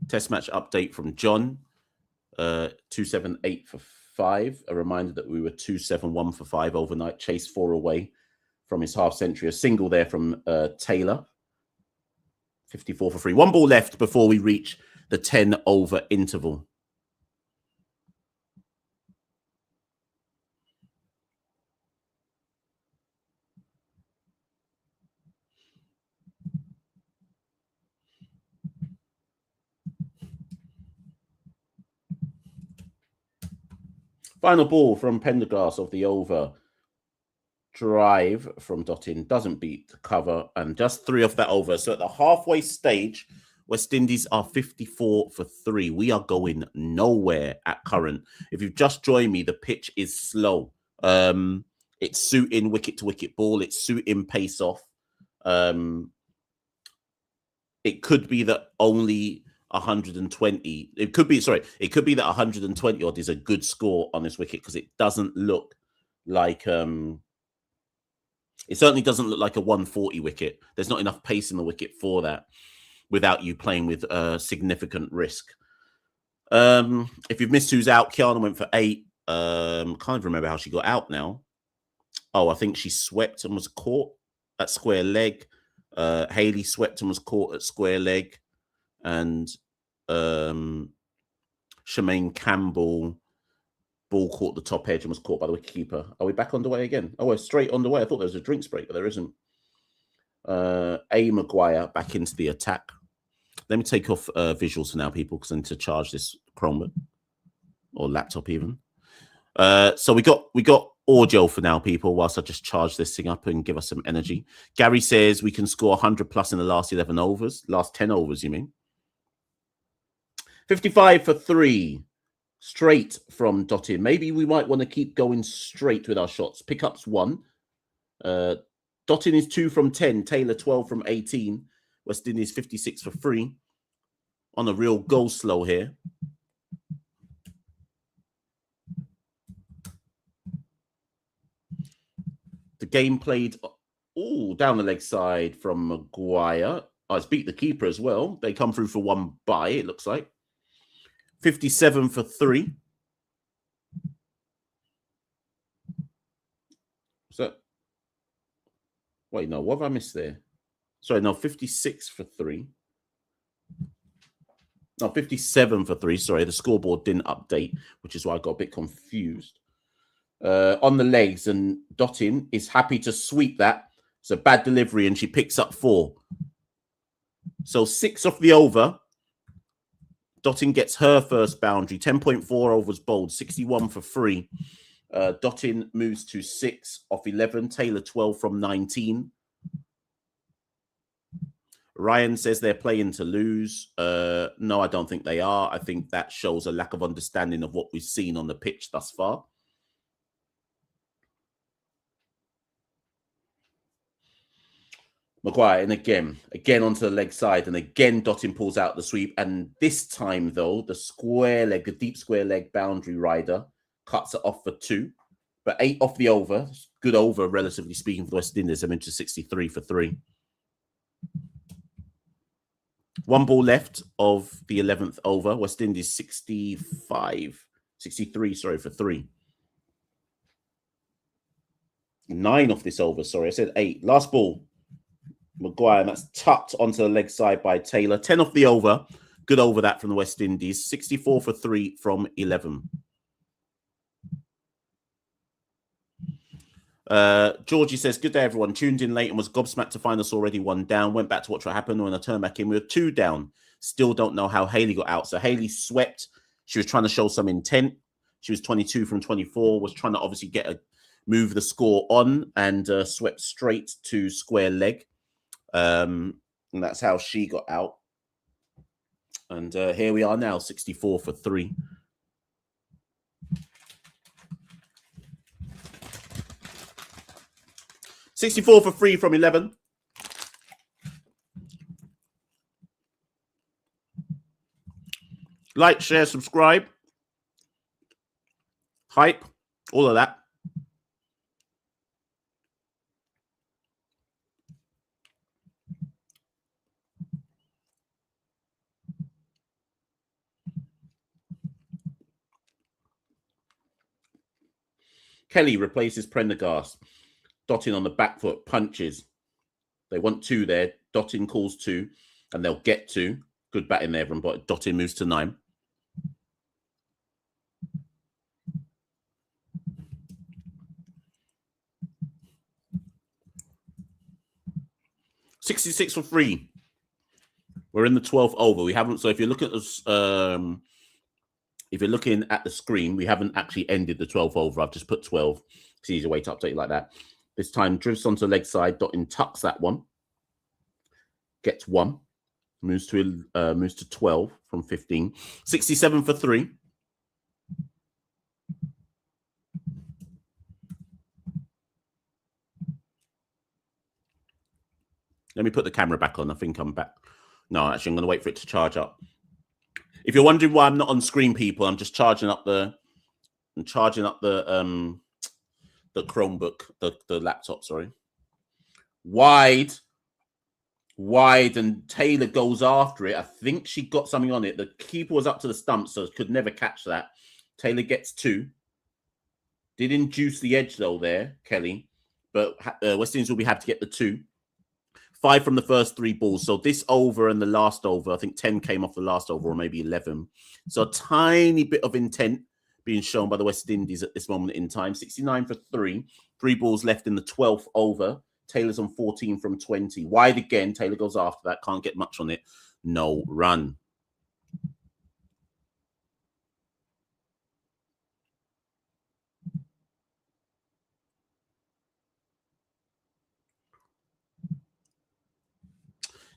Test match update from John. 278 for 5. A reminder that we were 271 for 5 overnight. Chase 4 away from his half century. A single there from Taylor. 54 for 3. 1 ball left before we reach the 10 over interval. Final ball from Pendergrass of the over. Drive from Dottin doesn't beat the cover, and just 3 off that over. So at the halfway stage, West Indies are 54 for 3. We are going nowhere at current. If you've just joined me, the pitch is slow. It's suiting wicket to wicket ball. It's suiting pace off. It could be that only 120. It could be that 120 odd is a good score on this wicket, because it doesn't look like it certainly doesn't look like a 140 wicket. There's not enough pace in the wicket for that without you playing with significant risk. If you've missed who's out, Kiana went for 8. Can't remember how she got out now. Oh, I think she swept and was caught at square leg. Haley swept and was caught at square leg. And Shemaine Campbell, ball caught the top edge and was caught by the wicketkeeper. Are we back on the way again? Oh, we're straight on the way. I thought there was a drinks break, but there isn't. A. Maguire back into the attack. Let me take off visuals for now, people, because I need to charge this Chromebook or laptop even. So we got audio for now, people, whilst I just charge this thing up and give us some energy. Gary says we can score 100 plus in the last 11 overs. Last 10 overs, you mean? 55 for 3. Straight from Dottin. Maybe we might want to keep going straight with our shots. Pickups 1. Dottin is 2 from 10. Taylor 12 from 18. West Indies 56 for 3. On a real go slow here. The game played down the leg side from Maguire. Oh, it's beat the keeper as well. They come through for 1 bye, it looks like. 57 for 3. So, wait, no, what have I missed there? Sorry, no, 56 for 3. No, 57 for 3. Sorry, the scoreboard didn't update, which is why I got a bit confused. On the legs, and Dottin is happy to sweep that. It's a bad delivery, and she picks up 4. So 6 off the over. Dottin gets her first boundary. 10.4 overs bowled, 61 for 3. Dottin moves to 6 off 11. Taylor 12 from 19. Ryan says they're playing to lose. No, I don't think they are. I think that shows a lack of understanding of what we've seen on the pitch thus far. Maguire, and again onto the leg side, and again Dottin pulls out the sweep. And this time, though, the square leg, the deep square leg boundary rider cuts it off for 2. But 8 off the over. Good over, relatively speaking, for the West Indies. I'm into 63 for 3. 1 ball left of the 11th over. West Indies 63, for 3. 9 off this over. Sorry, I said 8. Last ball. Maguire, and that's tucked onto the leg side by Taylor. 10 off the over. Good over that from the West Indies. 64 for 3 from 11. Georgie says, good day, everyone. Tuned in late and was gobsmacked to find us already 1 down. Went back to watch what happened. When I turned back in, we were 2 down. Still don't know how Hayley got out. So Hayley swept. She was trying to show some intent. She was 22 from 24. Was trying to obviously move the score on, and swept straight to square leg. And that's how she got out. And here we are now, 64 for 3. $64 for 3 from 11. Like, share, subscribe. Hype. All of that. Kelly replaces Prendergast. Dottin on the back foot, punches. They want 2 there. Dottin calls 2, and they'll get 2. Good batting there, everyone, but Dottin moves to 9. $66 for 3. We're in the 12th over. We haven't. So if you look at this, if you're looking at the screen, we haven't actually ended the 12th over. I've just put 12. It's easier way to update like that. This time, drifts onto the leg side. Dottin tucks that one. Gets 1. Moves to 12 from 15. 67 for 3. Let me put the camera back on. I think I'm back. No, actually, I'm going to wait for it to charge up. If you're wondering why I'm not on screen, people, I'm just charging up the Chromebook, the laptop, sorry. Wide, and Taylor goes after it. I think she got something on it. The keeper was up to the stump, so could never catch that. Taylor gets 2. Did induce the edge, though, there, Kelly. But West Indies will be happy to get the 2. 5 from the first 3 balls. So this over and the last over, I think 10 came off the last over, or maybe 11. So a tiny bit of intent being shown by the West Indies at this moment in time. 69 for 3. 3 balls left in the 12th over. Taylor's on 14 from 20. Wide again. Taylor goes after that. Can't get much on it. No run.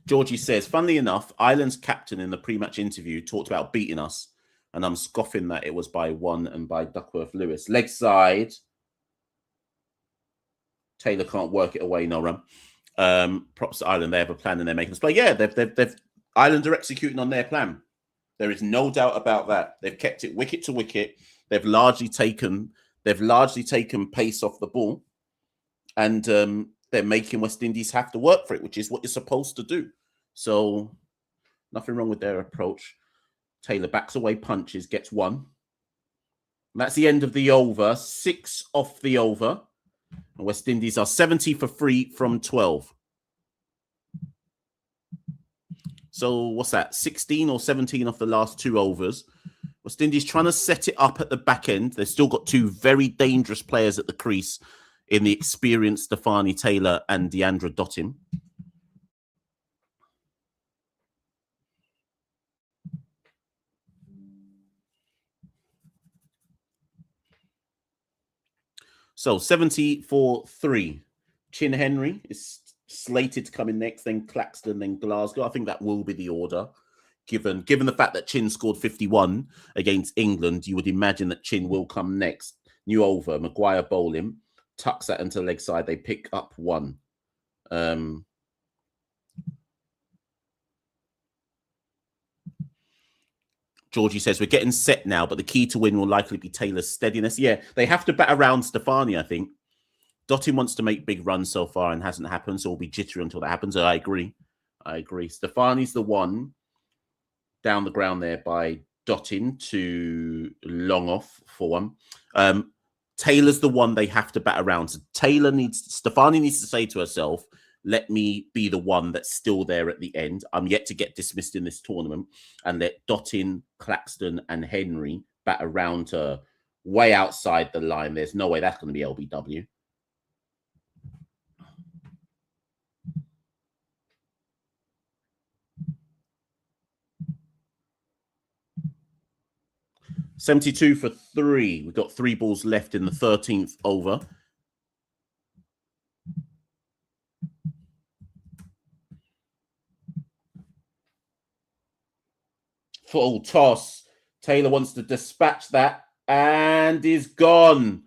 Georgie says, funnily enough, Ireland's captain in the pre-match interview talked about beating us, and I'm scoffing that it was by 1 and by Duckworth Lewis. Leg side. Taylor can't work it away, no run. Props to Ireland. They have a plan and they're making us play. Yeah, they've Ireland are executing on their plan. There is no doubt about that. They've kept it wicket to wicket. They've largely taken pace off the ball, and they're making West Indies have to work for it, which is what you're supposed to do. So nothing wrong with their approach. Taylor backs away, punches, gets 1. And that's the end of the over. 6 off the over. And West Indies are 70 for 3 from 12. So what's that? 16 or 17 off the last 2 overs. West Indies trying to set it up at the back end. They've still got 2 very dangerous players at the crease in the experienced Stefani Taylor and Deandra Dottin. So 74-3. Chin Henry is slated to come in next, then Claxton, then Glasgow. I think that will be the order. Given the fact that Chin scored 51 against England, you would imagine that Chin will come next. New over, Maguire bowling, tucks that into the leg side. They pick up one. Georgie says, we're getting set now, but the key to win will likely be Taylor's steadiness. Yeah, they have to bat around Stefani, I think. Dottin wants to make big runs so far and hasn't happened, so we'll be jittery until that happens. I agree. Stefani's the one down the ground there by Dottin to long off for one. Taylor's the one they have to bat around. So Stefani needs to say to herself, let me be the one that's still there at the end. I'm yet to get dismissed in this tournament, and let Dottin, Claxton, and Henry bat around her way outside the line. There's no way that's going to be LBW. (72-3). We've got 3 balls left in the 13th over. Full toss. Taylor wants to dispatch that and is gone.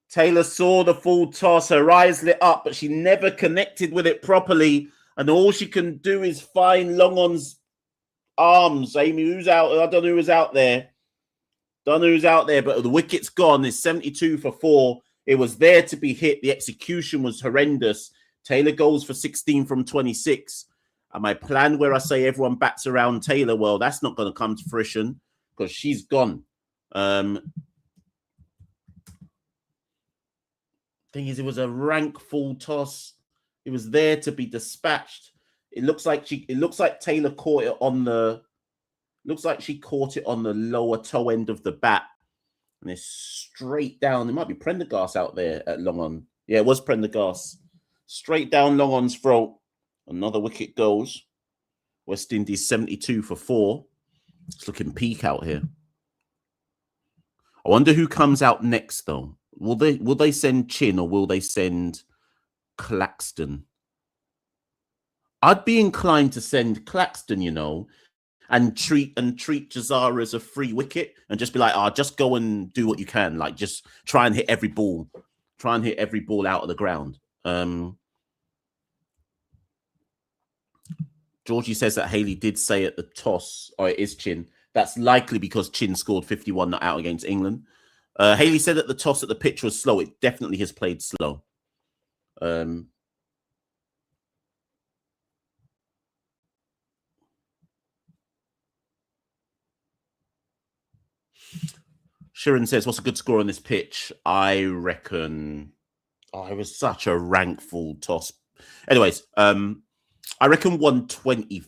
Taylor saw the full toss. Her eyes lit up, but she never connected with it properly. And all she can do is find Longon's arms. Amy, who's out? I don't know who's out there. But the wicket's gone. It's 72-4. It was there to be hit. The execution was horrendous. Taylor goes for 16 from 26. And my plan where I say everyone bats around Taylor, well, that's not going to come to fruition because she's gone. Thing is, it was a rank full toss. It was there to be dispatched. It looks like Taylor caught it on the. Looks like she caught it on the lower toe end of the bat, and it's straight down. It might be Prendergast out there at long on. Yeah, it was Prendergast. Straight down long on's throat. Another wicket goes. West Indies 72-4. It's looking peak out here. I wonder who comes out next though. Will they send Chin or will they send Claxton? I'd be inclined to send Claxton, you know, and treat Jazara as a free wicket and just be like, just go and do what you can. Like, just try and hit every ball. Try and hit every ball out of the ground. Georgie says that Haley did say at the toss, it is Chin. That's likely because Chin scored 51 not out against England. Haley said that the toss at the pitch was slow. It definitely has played slow. Sharon says, what's a good score on this pitch? I reckon... it was such a rank full toss. Anyways, I reckon 120.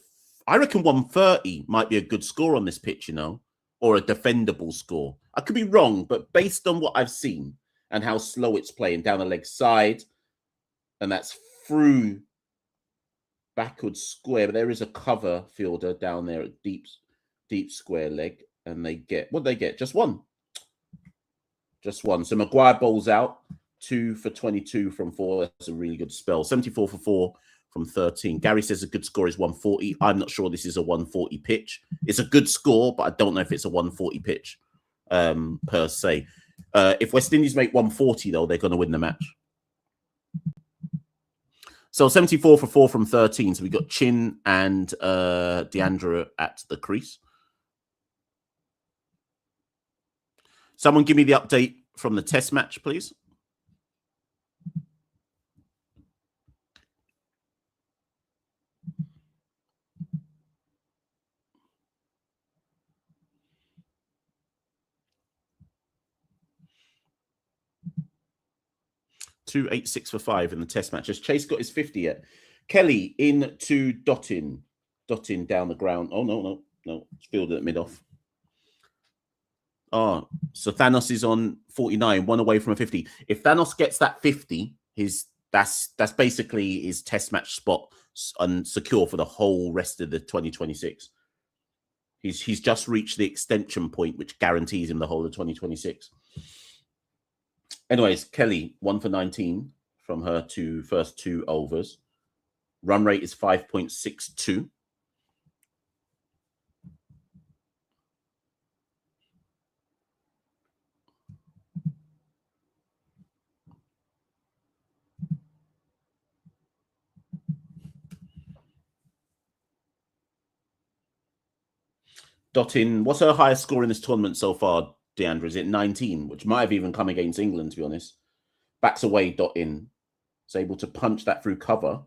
I reckon 130 might be a good score on this pitch, you know, or a defendable score. I could be wrong, but based on what I've seen and how slow it's playing down the leg side, and that's through backward square, but there is a cover fielder down there at deep square leg, and they get, what they get? Just one. So Maguire bowls out, 2 for 22 from 4. That's a really good spell. 74-4 from 13. Gary says a good score is 140. I'm not sure this is a 140 pitch. It's a good score, but I don't know if it's a 140 pitch per se. If West Indies make 140, though, they're going to win the match. So 74-4 from 13. So we got Chin and Deandra at the crease. Someone give me the update from the test match, please. .286 for 5 in the test match. Has Chase got his 50 yet? Kelly into Dottin. Dottin down the ground. Oh, no. It's fielded at mid-off. Oh, so Thanos is on 49, one away from a 50. If Thanos gets that 50, that's basically his test match spot and secure for the whole rest of the 2026. He's just reached the extension point, which guarantees him the whole of 2026. Anyways, Kelly, 1 for 19 from her first two overs. Run rate is 5.62. Dottin, what's her highest score in this tournament so far, Deandra? Is it 19, which might have even come against England, to be honest? Backs away, Dottin. Is able to punch that through cover.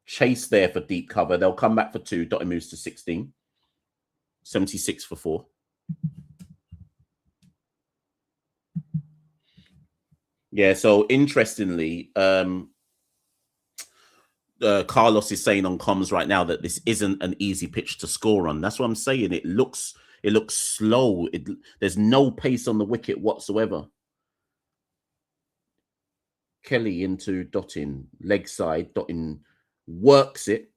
Chase there for deep cover. They'll come back for 2. Dottin moves to 16. 76 for 4. Yeah, so interestingly, Carlos is saying on comms right now that this isn't an easy pitch to score on. That's what I'm saying. It looks slow. There's no pace on the wicket whatsoever. Kelly into Dottin, leg side. Dottin works it,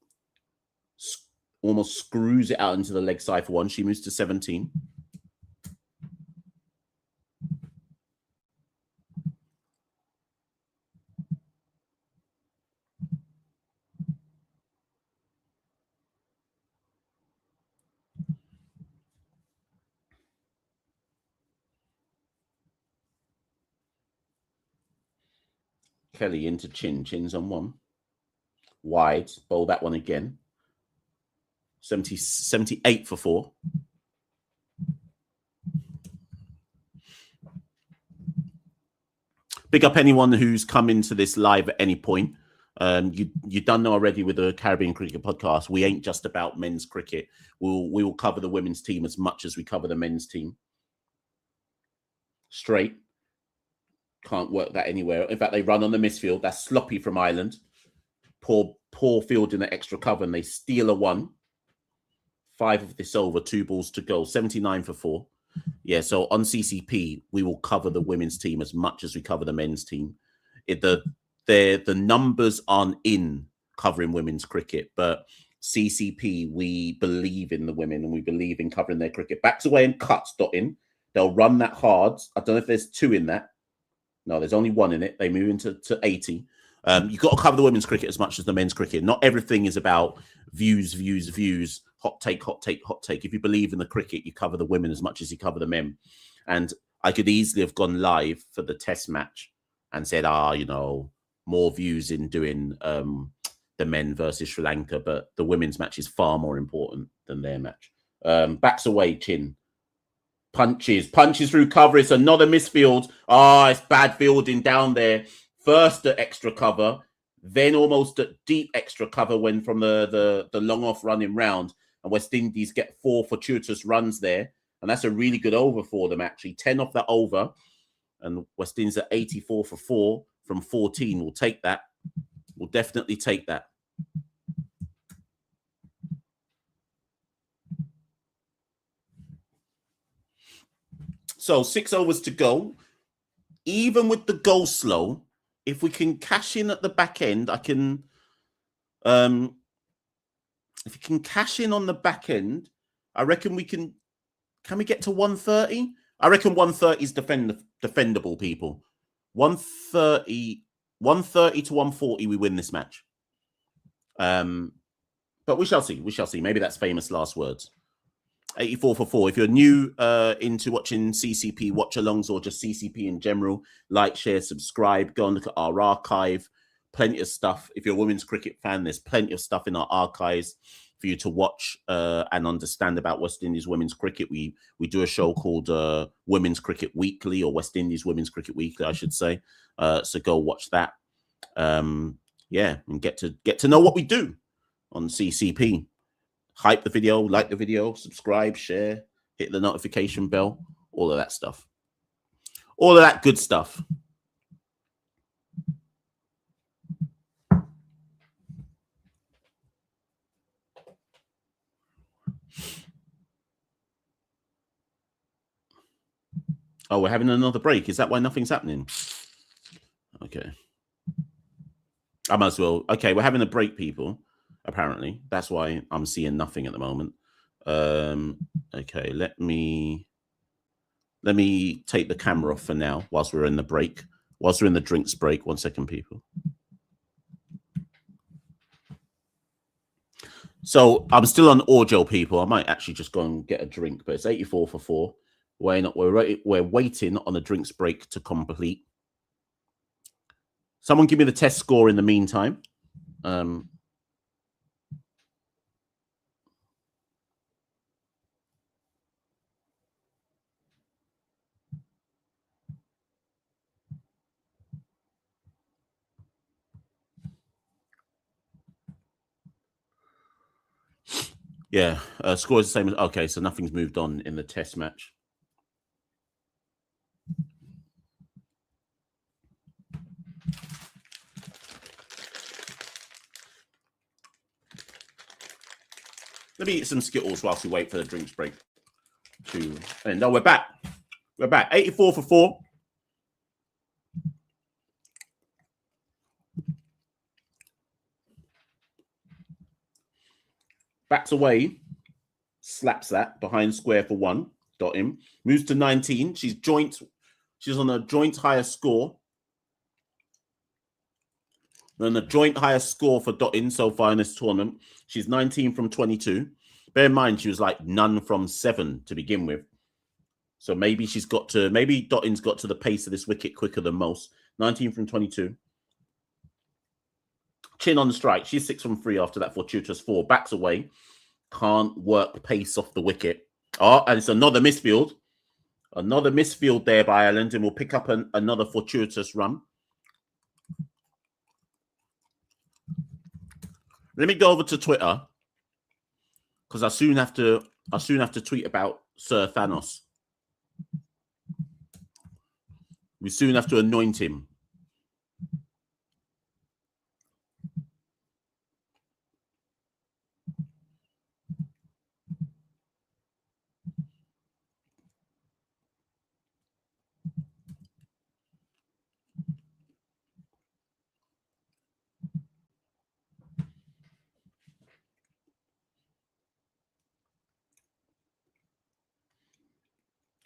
almost screws it out into the leg side for 1. She moves to 17. Kelly into Chin. Chin's on 1. Wide. Bowl that one again. 78 for 4. Big up anyone who's come into this live at any point. You done know already with the Caribbean Cricket Podcast, we ain't just about men's cricket. We will cover the women's team as much as we cover the men's team. Straight. Can't work that anywhere. In fact, they run on the misfield. That's sloppy from Ireland. Poor field in the extra cover, and they steal a 1. 5 of this over, 2 balls to go. 79 for 4. Yeah, so on CCP, we will cover the women's team as much as we cover the men's team. The numbers aren't in covering women's cricket, but CCP, we believe in the women and we believe in covering their cricket. Backs away and cuts, Dottin. They'll run that hard. I don't know if there's 2 in that. No, there's only 1 in it. They move into 80. You've got to cover the women's cricket as much as the men's cricket. Not everything is about views, hot take. If you believe in the cricket, you cover the women as much as you cover the men. And I could easily have gone live for the test match and said, more views in doing the men versus Sri Lanka, but the women's match is far more important than their match. Backs away, Chin. Punches through cover. It's another misfield. It's bad fielding down there. First at extra cover, then almost at deep extra cover when from the long off running round. And West Indies get 4 fortuitous runs there. And that's a really good over for them, actually. 10 off that over. And West Indies at 84 for 4 from 14. We'll take that. We'll definitely take that. So 6 overs to go. Even with the go slow, if we can cash in at the back end, I can. If you can cash in on the back end, I reckon we can. Can we get to 130? I reckon 130 is defendable, people. 130 to 140, we win this match. But we shall see. We shall see. Maybe that's famous last words. 84 for 4. If you're new into watching CCP watch-alongs or just CCP in general, like, share, subscribe, go and look at our archive. Plenty of stuff. If you're a women's cricket fan, there's plenty of stuff in our archives for you to watch and understand about West Indies women's cricket. We do a show called Women's Cricket Weekly, or West Indies Women's Cricket Weekly, I should say. So go watch that. And get to know what we do on CCP. Hype the video, like the video, subscribe, share, hit the notification bell, all of that stuff. All of that good stuff. Oh, we're having another break. Is that why nothing's happening? Okay. I might as well. Okay, we're having a break, people. Apparently, that's why I'm seeing nothing at the moment. Okay, let me take the camera off for now whilst we're in the break. Whilst we're in the drinks break. 1 second, people. So I'm still on audio, people. I might actually just go and get a drink, but it's 84 for 4. We're waiting on the drinks break to complete. Someone give me the test score in the meantime. Yeah, score is the same as okay, so nothing's moved on in the test match. Let me eat some Skittles whilst we wait for the drinks break. And no, we're back. We're back. 84 for 4. Backs away. Slaps that behind square for 1. Dot him. Moves to 19. She's on a joint higher score. Then the joint highest score for Dottin so far in this tournament. She's 19 from 22. Bear in mind, she was like none from 7 to begin with. So maybe maybe Dottin's got to the pace of this wicket quicker than most. 19 from 22. Chin on the strike. She's 6 from 3 after that fortuitous 4. Backs away. Can't work pace off the wicket. Oh, and it's another misfield. Another misfield there by Ireland, and we'll pick up another fortuitous run. Let me go over to Twitter because I soon have to tweet about Sir Thanos. We soon have to anoint him.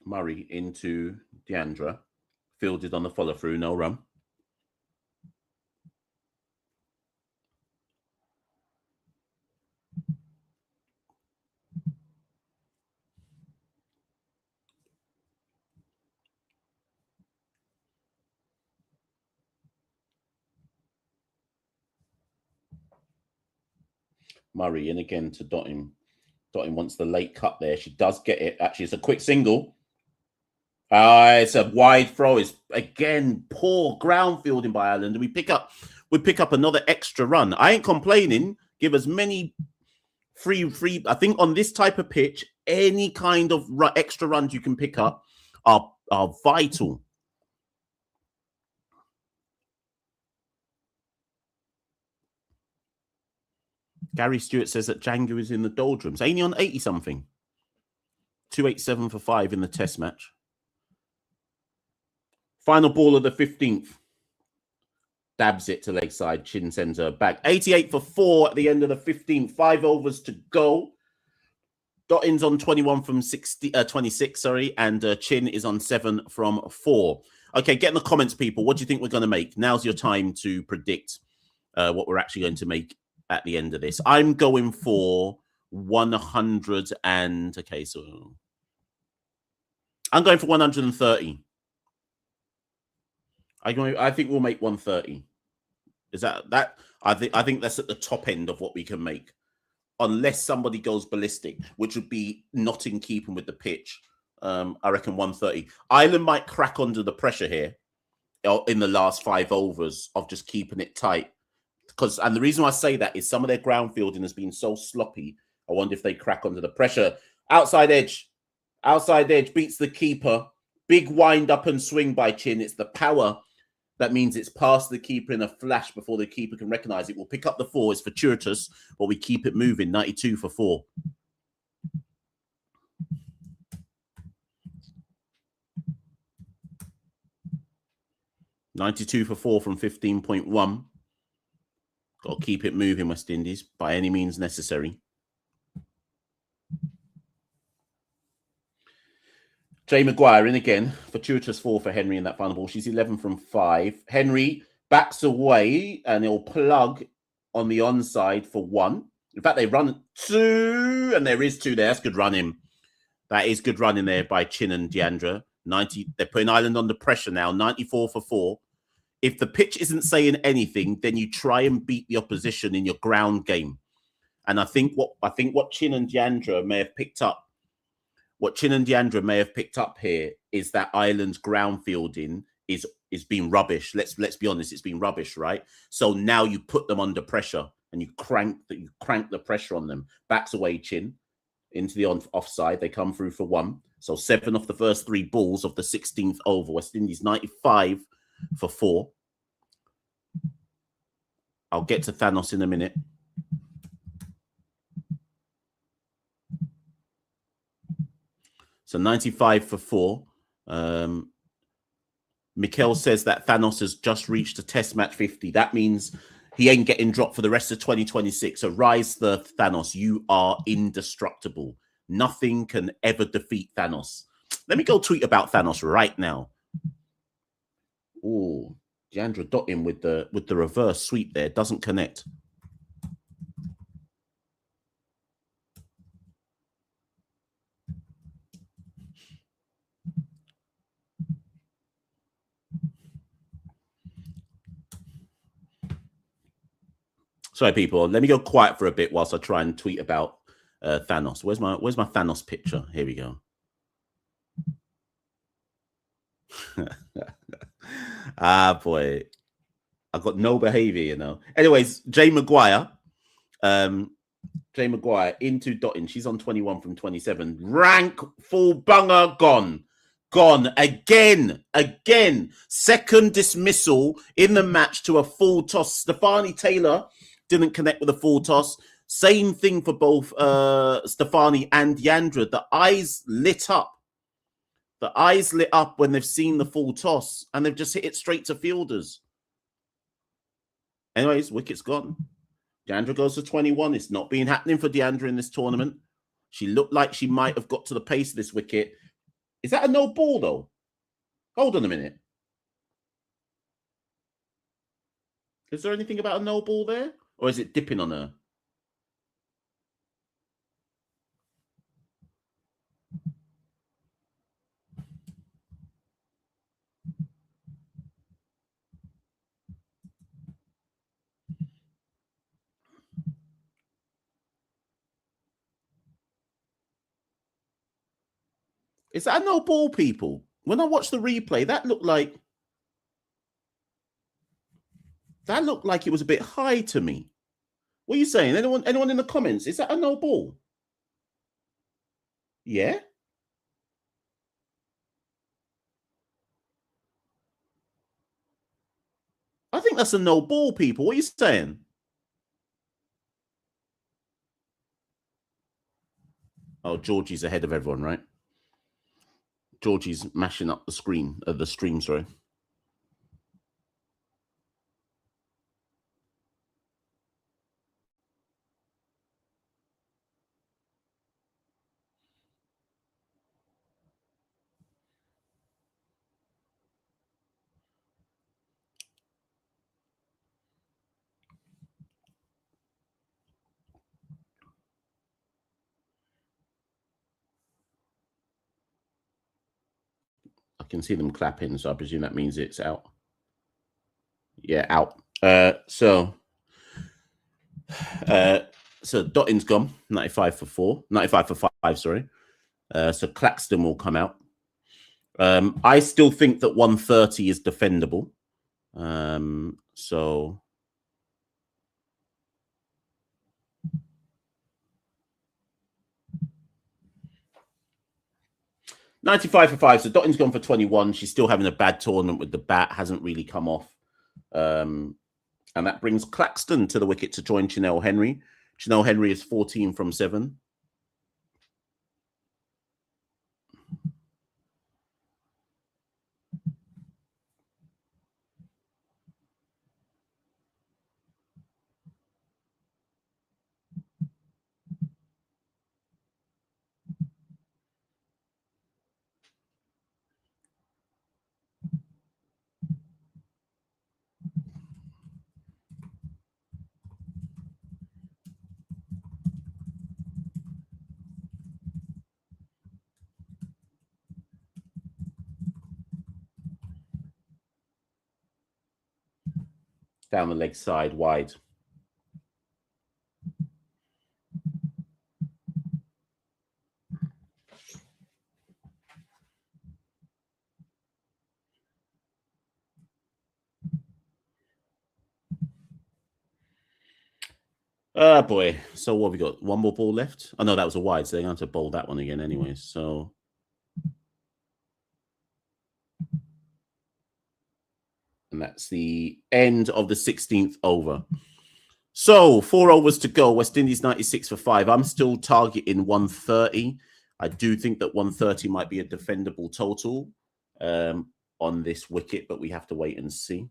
Murray into Deandra. Fielded on the follow through, no run. Murray in again to Dottin. Dottin wants the late cut there. She does get it. Actually, it's a quick single. It's a wide throw. It's again poor ground fielding by Ireland, and we pick up another extra run. I ain't complaining. Give as many free. I think on this type of pitch, any kind of extra runs you can pick up are vital. Gary Stewart says that Django is in the doldrums. Ain't he on 80 something? 287 for 5 in the test match. Final ball of the 15th. Dabs it to leg side. Chin sends her back. 88 for 4 at the end of the 15th. 5 overs to go. Dottin's on 21 from 26, and Chin is on 7 from 4. Okay, get in the comments, people. What do you think we're going to make? Now's your time to predict what we're actually going to make at the end of this. I'm going for 100 and... Okay, so... I'm going for 130. I think we'll make 130. Is that? I think that's at the top end of what we can make, unless somebody goes ballistic, which would be not in keeping with the pitch. I reckon 130. Ireland might crack under the pressure here in the last 5 overs of just keeping it tight. And the reason why I say that is some of their ground fielding has been so sloppy. I wonder if they crack under the pressure. Outside edge beats the keeper. Big wind up and swing by Chin. It's the power. That means it's past the keeper in a flash before the keeper can recognize it. We'll pick up the 4. It's fortuitous, but we keep it moving. 92 for 4. 92 for 4 from 15.1. Got to keep it moving, West Indies, by any means necessary. Jay Maguire in again. Fortuitous 4 for Henry in that final ball. She's 11 from 5. Henry backs away and he'll plug on the onside for 1. In fact, they run 2, and there is 2 there. That's good running. That is good running there by Chin and Deandra. 90. They're putting Ireland under pressure now. 94 for 4. If the pitch isn't saying anything, then you try and beat the opposition in your ground game. And I think what Chin and Deandra may have picked up, here is that Ireland's ground fielding is being rubbish. Let's be honest, it's been rubbish, right? So now you put them under pressure and you crank the pressure on them. Backs away, Chin into the offside. They come through for 1. So 7 off the first 3 balls of the 16th over. West Indies 95 for 4. I'll get to Thanos in a minute. So 95 for 4. Machel says that Thanos has just reached a test match 50. That means he ain't getting dropped for the rest of 2026. So rise the Thanos. You are indestructible. Nothing can ever defeat Thanos. Let me go tweet about Thanos right now. Oh, Deandra Dottin with the reverse sweep there. Doesn't connect. Sorry, people. Let me go quiet for a bit whilst I try and tweet about Thanos. Where's my Thanos picture? Here we go. Boy, I've got no behavior, you know. Anyways, Jay Maguire into Dottin. She's on 21 from 27. Rank full bunger gone again. Second dismissal in the match to a full toss. Stefani Taylor didn't connect with a full toss. Same thing for both Stefani and Deandra. The eyes lit up when they've seen the full toss, and they've just hit it straight to fielders. Anyways, wicket's gone. Deandra goes to 21. It's not been happening for Deandra in this tournament. She looked like she might have got to the pace of this wicket. Is that a no ball, though? Hold on a minute. Is there anything about a no ball there? Or is it dipping on her? Is that a no ball, people? When I watched the replay, that looked like it was a bit high to me. What are you saying? Anyone in the comments? Is that a no ball? Yeah? I think that's a no ball, people. What are you saying? Oh, Georgie's ahead of everyone, right? Georgie's mashing up the stream, sorry. I can see them clapping, so I presume that means it's out. Yeah, out. So Dottin's gone, 95 for 5, sorry. So Claxton will come out. I still think that 130 is defendable. So 95 for 5. So Dottin's gone for 21. She's still having a bad tournament with the bat. Hasn't really come off. And that brings Claxton to the wicket to join Chanel Henry. Chanel Henry is 14 from 7. Down the leg side, wide. Oh boy. So what have we got? One more ball left? Oh no, that was a wide, so they're going to bowl that one again anyway. So and that's the end of the 16th over. So 4 overs to go. West Indies 96 for 5. I'm still targeting 130. I do think that 130 might be a defendable total on this wicket, but we have to wait and see.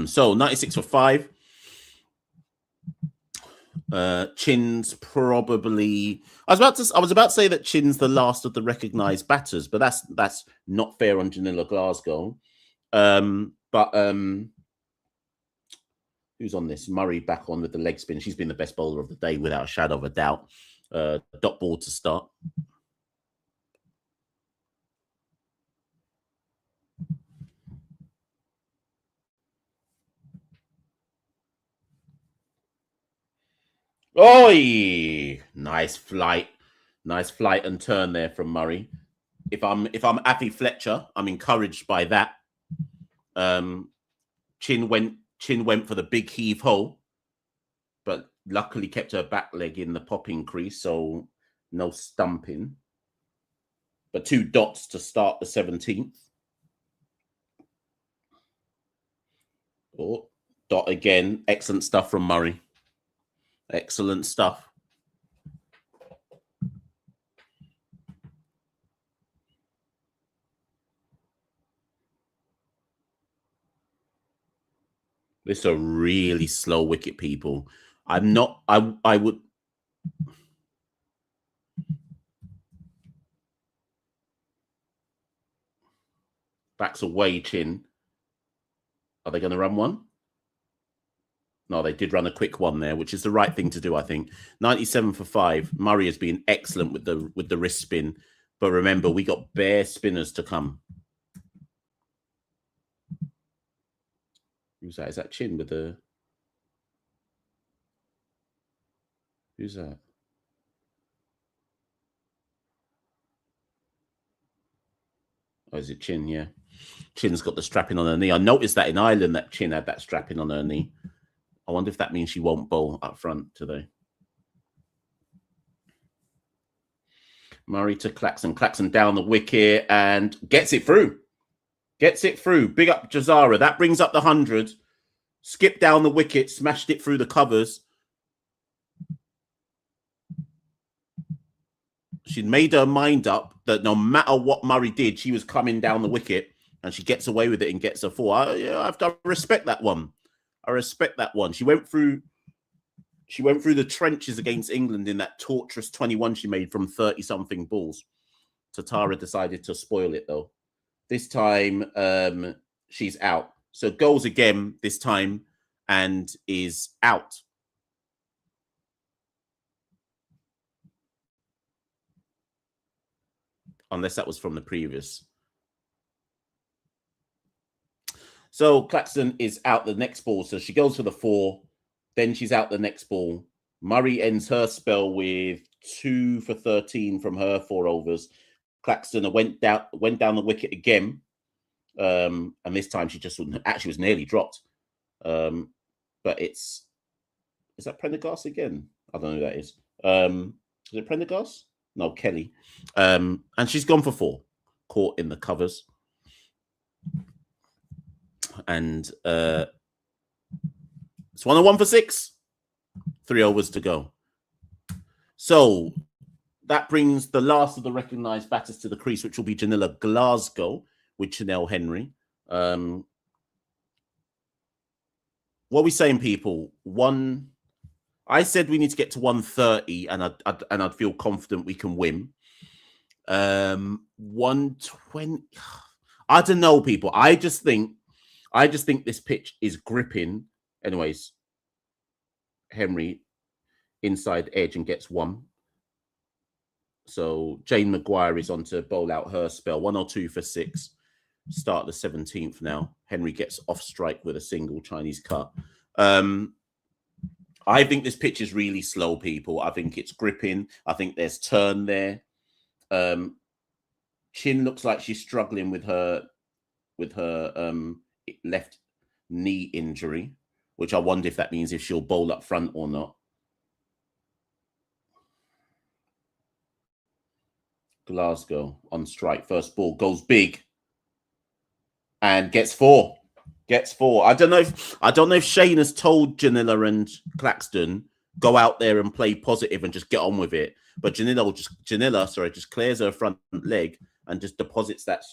So 96 for 5. Chin's probably. I was about to say that Chin's the last of the recognised batters, but that's not fair on Janilla Glasgow. But who's on this? Murray back on with the leg spin. She's been the best bowler of the day without a shadow of a doubt. Dot ball to start. Oi! Nice flight and turn there from Murray. If I'm Afi Fletcher, I'm encouraged by that. Chin went for the big heave ho, but luckily kept her back leg in the popping crease, so no stumping. But 2 dots to start the 17th. Oh, dot again. Excellent stuff from Murray. Excellent stuff. This is a really slow wicket, people. I'm not. I would. Backs away, Chin. Are they going to run one? No, they did run a quick one there, which is the right thing to do, I think. 97 for 5. Murray has been excellent with the wrist spin. But remember, we got bare spinners to come. Who's that? Is that Chin with the... Who's that? Oh, is it Chin? Yeah. Chin's got the strapping on her knee. I noticed that in Ireland that Chin had that strapping on her knee. I wonder if that means she won't bowl up front today. Murray to Claxon. Claxon down the wicket and gets it through. Gets it through. Big up Jazara. That brings up the 100. Skipped down the wicket, smashed it through the covers. She'd made her mind up that no matter what Murray did, she was coming down the wicket, and she gets away with it and gets a 4. I have to respect that one. I respect that one. She went through the trenches against England in that torturous 21 she made from 30-something balls. Tatara decided to spoil it, though. This time, she's out. So goes again this time and is out. Unless that was from the previous. So Claxton is out the next ball. So she goes for the 4. Then she's out the next ball. Murray ends her spell with 2 for 13 from her 4 overs. Claxton went down the wicket again. And this time she just actually was nearly dropped. But is that Prendergast again? I don't know who that is. Is it Prendergast? No, Kelly. And she's gone for 4. Caught in the covers. And it's 1-1 for 6. 3 overs to go. So that brings the last of the recognised batters to the crease, which will be Janilla Glasgow with Chanel Henry. What are we saying, people? I said we need to get to 130, and I'd feel confident we can win. 120. I don't know, people. I just think this pitch is gripping. Anyways, Henry inside edge and gets one. So Jane Maguire is on to bowl out her spell. 102 for 6. Start the 17th now. Henry gets off strike with a single Chinese cut. I think this pitch is really slow, people. I think it's gripping. I think there's turn there. Chin looks like she's struggling with her left knee injury, which I wonder if that means if she'll bowl up front or not. Glasgow on strike. First ball goes big and gets 4. Gets 4. I don't know if Shane has told Janilla and Claxton go out there and play positive and just get on with it. But Janilla just clears her front leg and just deposits that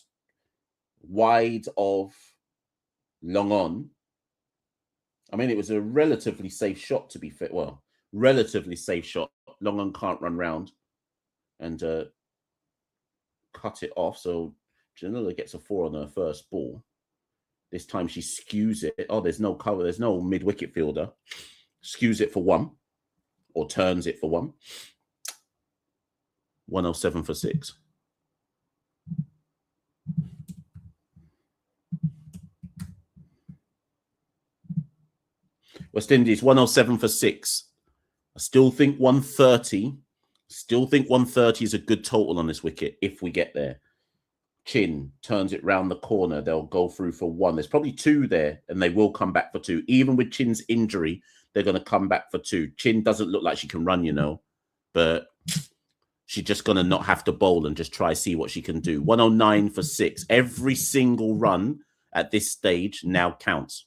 wide of long on. I mean, it was a relatively safe shot, to be fair. Well, relatively safe shot. Long on can't run round and cut it off. So Janilla gets a 4 on her first ball. This time she skews it. Oh, there's no cover. There's no mid-wicket fielder. Skews it for 1 or turns it for 1. 107 for 6. West Indies, 107 for 6. I still think 130. Still think 130 is a good total on this wicket if we get there. Chin turns it round the corner. They'll go through for 1. There's probably 2 there, and they will come back for 2. Even with Chin's injury, they're going to come back for 2. Chin doesn't look like she can run, you know, but she's just going to not have to bowl and just try see what she can do. 109 for 6. Every single run at this stage now counts.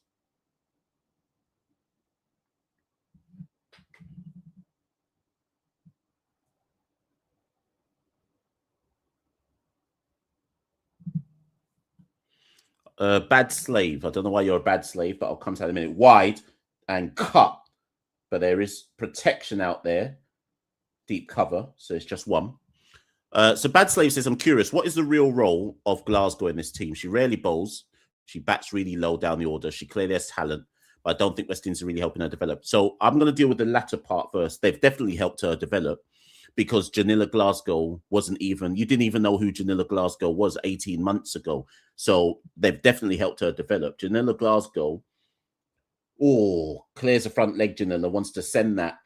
Bad slave. I don't know why you're a bad slave, but I'll come to that in a minute. Wide and cut. But there is protection out there. Deep cover. So it's just 1. So Bad Slave says, I'm curious, what is the real role of Glasgow in this team? She rarely bowls. She bats really low down the order. She clearly has talent, but I don't think West Indies are really helping her develop. So I'm going to deal with the latter part first. They've definitely helped her develop because Janilla Glasgow wasn't even, you didn't even know who Janilla Glasgow was 18 months ago. So they've definitely helped her develop. Janilla Glasgow, clears the front leg. Janilla wants to send that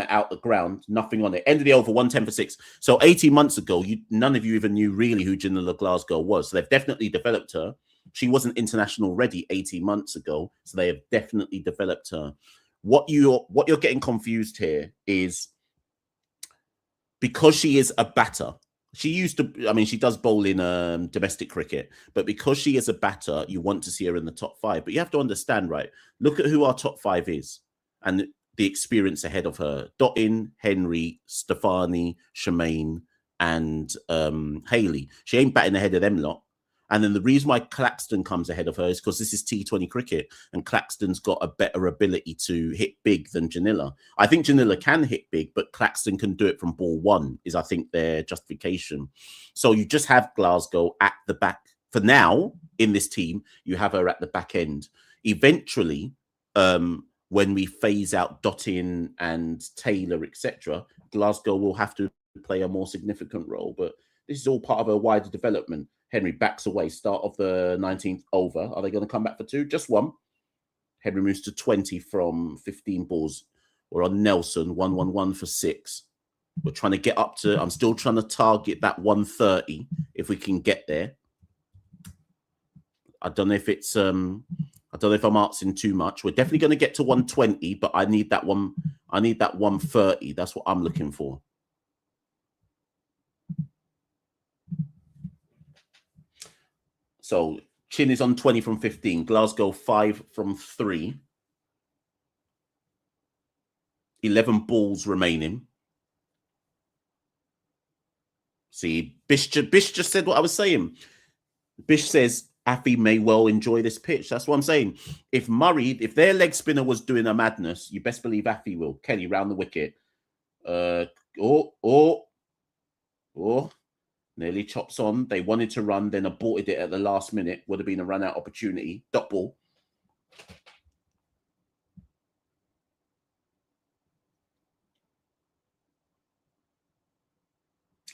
out the ground. Nothing on it. End of the over, 110 for 6. So 18 months ago, none of you even knew really who Janilla Glasgow was. So they've definitely developed her. She wasn't international ready 18 months ago. So they have definitely developed her. What you're getting confused here is because she is a batter. She used to, I mean, she does bowl in domestic cricket, but because she is a batter, you want to see her in the top 5. But you have to understand, right? Look at who our top 5 is and the experience ahead of her. Dottin, Henry, Stefani, Shemaine, and Haley. She ain't batting ahead of them lot. And then the reason why Claxton comes ahead of her is because this is T20 cricket and Claxton's got a better ability to hit big than Janilla. I think Janilla can hit big, but Claxton can do it from ball 1 is, I think, their justification. So you just have Glasgow at the back. For now, in this team, you have her at the back end. Eventually, when we phase out Dottin and Taylor, etc., Glasgow will have to play a more significant role. But this is all part of a wider development. Henry backs away, start of the 19th over. Are they going to come back for 2? Just 1. Henry moves to 20 from 15 balls. We're on Nelson, 111 for 6. We're trying to get up to, I'm still trying to target that 130 if we can get there. I don't know if it's, I don't know if I'm asking too much. We're definitely going to get to 120, but I need that 130. That's what I'm looking for. So Chin is on 20 from 15. Glasgow 5 from 3. 11 balls remaining. See, Bish just said what I was saying. Bish says Affy may well enjoy this pitch. That's what I'm saying. If their leg spinner was doing a madness, you best believe Affy will. Kelly round the wicket. Nearly chops on. They wanted to run, then aborted it at the last minute. Would have been a run-out opportunity. Dot ball.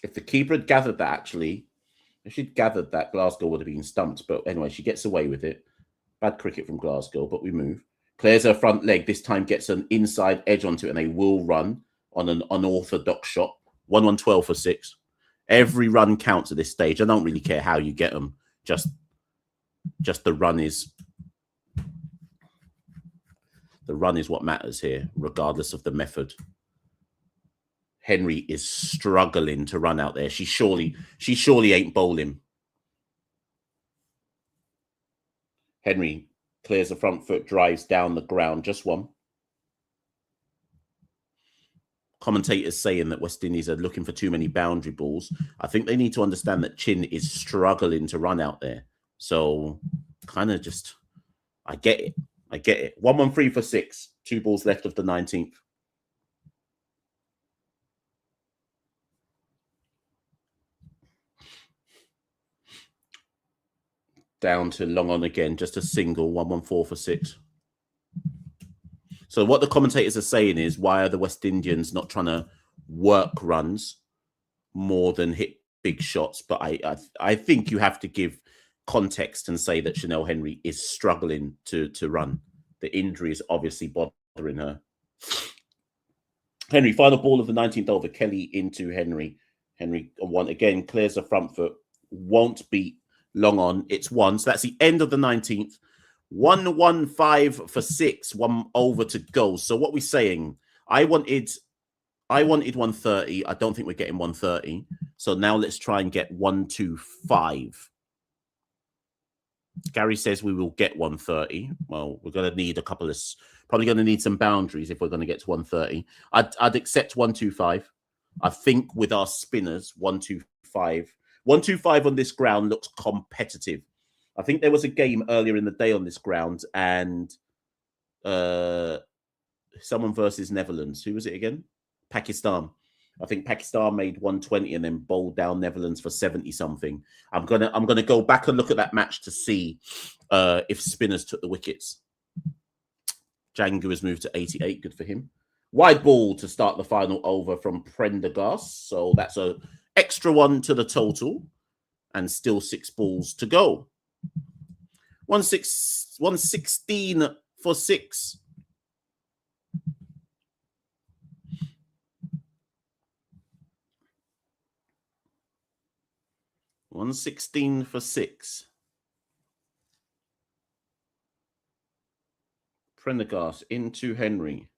If the keeper had gathered that, actually, if she'd gathered that, Glasgow would have been stumped. But anyway, she gets away with it. Bad cricket from Glasgow, but we move. Clears her front leg. This time gets an inside edge onto it, and they will run on an unorthodox shot. 1-1-12 for 6. Every run counts at this stage. I don't really care how you get them. Just the run is what matters here, regardless of the method. Henry is struggling to run out there. She surely ain't bowling. Henry clears the front foot, drives down the ground. Just one. Commentators saying that West Indies are looking for too many boundary balls. I think they need to understand that Chin is struggling to run out there. So kind of just, I get it. 1-1-3 for 6. 2 balls left of the 19th. Down to long on again, just a single. 1-1-4 for 6. So what the commentators are saying is, why are the West Indians not trying to work runs more than hit big shots? But I think you have to give context and say that Chanel Henry is struggling to run. The injury is obviously bothering her. Henry, final ball of the 19th over. Kelly into Henry. Henry one again, clears the front foot. Won't beat long on. It's 1. So that's the end of the 19th. 1-1-5 for 6. 1 over to go. So what we're saying, I wanted 130. I don't think we're getting 130. So now let's try and get 125. Gary says we will get 130. Well, we're going to need probably going to need some boundaries if we're going to get to 130. I'd accept 125. I think with our spinners, 125. 125 on this ground looks competitive. I think there was a game earlier in the day on this ground and someone versus Netherlands. Who was it again? Pakistan. I think Pakistan made 120 and then bowled down Netherlands for 70 something. I'm gonna go back and look at that match to see if spinners took the wickets. Django has moved to 88. Good for him. Wide ball to start the final over from Prendergast. So that's a extra 1 to the total, and still 6 balls to go. 116 for 6. $116 for 6. Prendergast into Henry.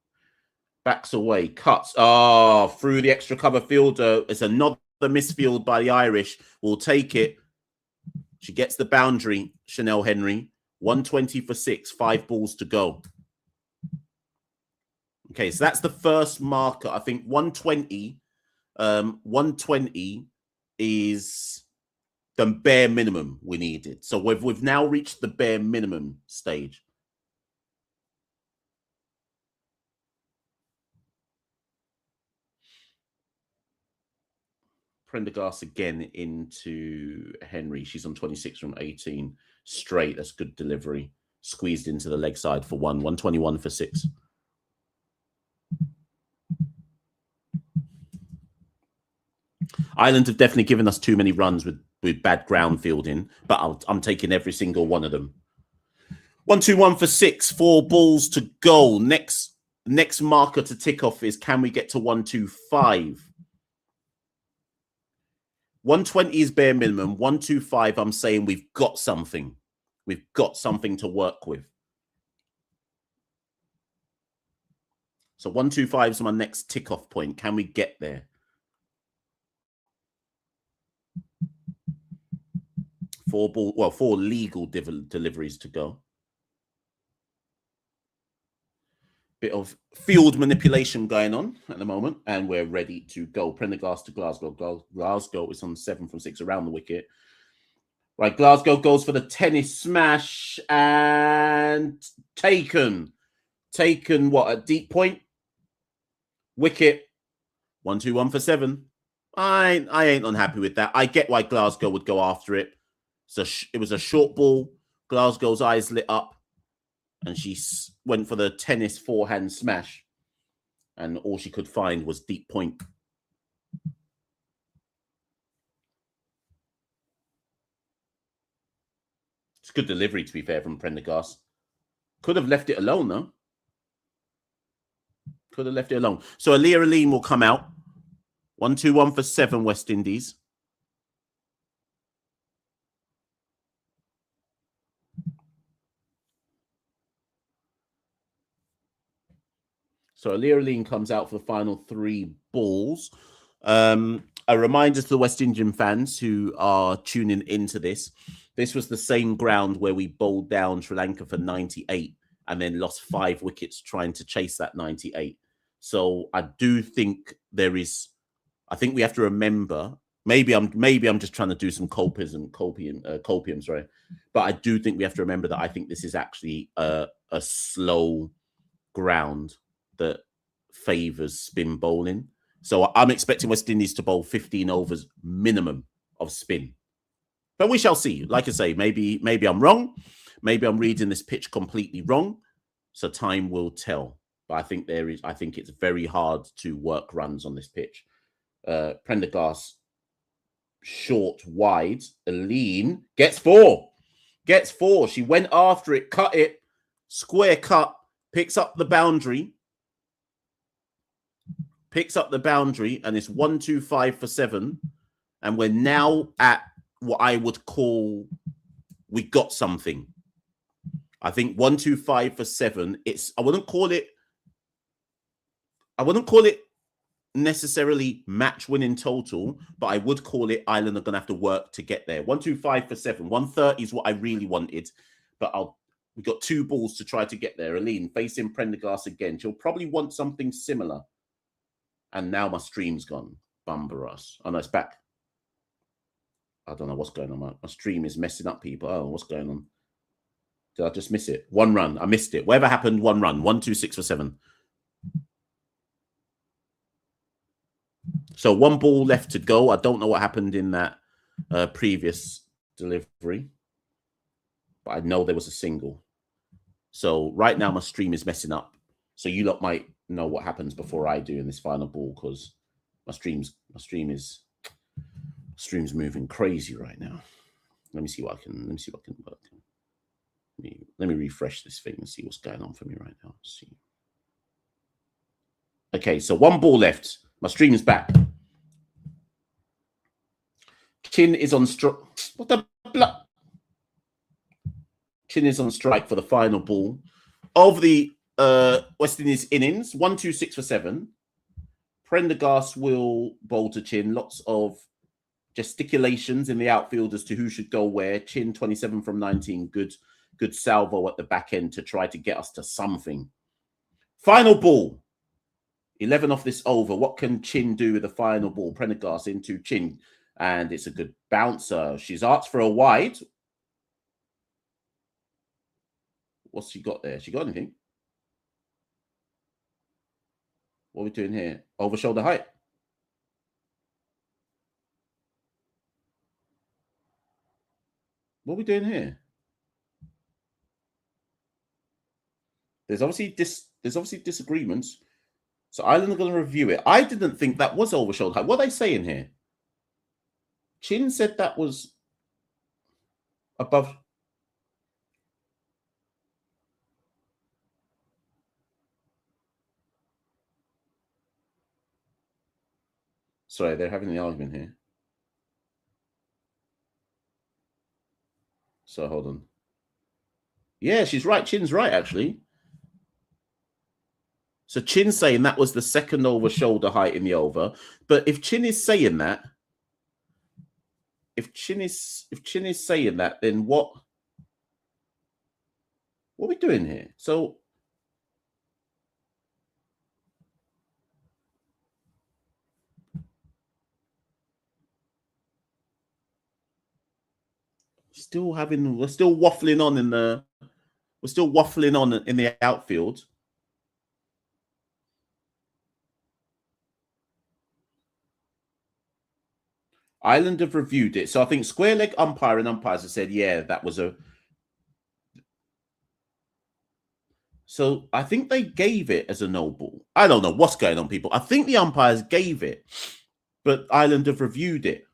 Backs away, cuts. Oh, through the extra cover fielder. It's another misfield by the Irish. We'll take it. She gets the boundary, Chanel Henry. 120 for 6. 5 balls to go. Okay, so that's the first marker. I think 120. 120 is the bare minimum we needed. So we've now reached the bare minimum stage. Prendergast again into Henry. She's on 26 from 18. Straight. That's good delivery. Squeezed into the leg side for 1. 121 for 6. Ireland have definitely given us too many runs with bad ground fielding, but I'm taking every single one of them. 121 for 6. 4 balls to go. Next marker to tick off is, can we get to 125? 120 is bare minimum. 125, I'm saying we've got something. We've got something to work with. So 125 is my next tick off point. Can we get there? 4 legal deliveries to go. Bit of field manipulation going on at the moment, and we're ready to go. Prendergast to Glasgow. Glasgow is on 7 from 6 around the wicket. Right, Glasgow goes for the tennis smash and taken. Taken what, at deep point? Wicket. 121 for 7. I ain't unhappy with that. I get why Glasgow would go after it. So it was a short ball. Glasgow's eyes lit up, and she went for the tennis forehand smash. And all she could find was deep point. It's good delivery, to be fair, from Prendergast. Could have left it alone, though. Could have left it alone. So Aliyah Aline will come out. 1-2-1 for 7 West Indies. So Aliyah Aline comes out for the final 3 balls. A reminder to the West Indian fans who are tuning into this. This was the same ground where we bowled down Sri Lanka for 98 and then lost 5 wickets trying to chase that 98. So I do think there is, I think we have to remember, maybe I'm just trying to do some copium, sorry. But I do think we have to remember that I think this is actually a slow ground that favors spin bowling. So I'm expecting West Indies to bowl 15 overs minimum of spin. But we shall see. Like I say, maybe I'm wrong. Maybe I'm reading this pitch completely wrong. So time will tell. But I think it's very hard to work runs on this pitch. Prendergast short wide. Aline gets 4. Gets 4. She went after it, cut it, square cut, picks up the boundary. And it's 1-2-5 for 7. And we're now at what I would call, we got something. I think 1-2-5 for 7. I wouldn't call it necessarily match winning total, but I would call it Ireland are going to have to work to get there. 1-2-5 for 7. 130 is what I really wanted, but we've got 2 balls to try to get there. Aline facing Prendergast again. She'll probably want something similar. And now my stream's gone. Bumber us. Oh, no, it's back. I don't know what's going on. My stream is messing up, people. Oh, what's going on? Did I just miss it? 1 run. I missed it. Whatever happened, 1 run. 1-2-6 for 7. So 1 ball left to go. I don't know what happened in that previous delivery, but I know there was a single. So right now my stream is messing up. So you lot might know what happens before I do in this final ball, because my stream's moving crazy right now. Let me see what I can work. Let me refresh this thing and see what's going on for me right now. Let's see. Okay, so 1 ball left. My stream is back. Chin is on strike. What the blood? Chin is on strike for the final ball of the West Indies innings. 1-2-6 for 7. Prendergast will bowl to Chin. Lots of gesticulations in the outfield as to who should go where. Chin 27 from 19. Good salvo at the back end to try to get us to something. Final ball. 11 off this over. What can Chin do with the final ball? Prendergast into Chin. And it's a good bouncer. She's asked for a wide. What's she got there? She got anything? What are we doing here? Over shoulder height. What are we doing here? There's obviously disagreements. So Ireland are going to review it. I didn't think that was over shoulder height. What are they saying here? Chin said that was above. Sorry, they're having the argument here. So hold on. Yeah, she's right. Chin's right, actually. So Chin's saying that was the second over shoulder height in the over. But if Chin is saying that, if Chin is saying that, then what are we doing here? So we're still waffling on in the outfield. Ireland have reviewed it. So I think square leg umpire and umpires have said, yeah, that was a. So I think they gave it as a no ball. I don't know what's going on, people. I think the umpires gave it, but Ireland have reviewed it.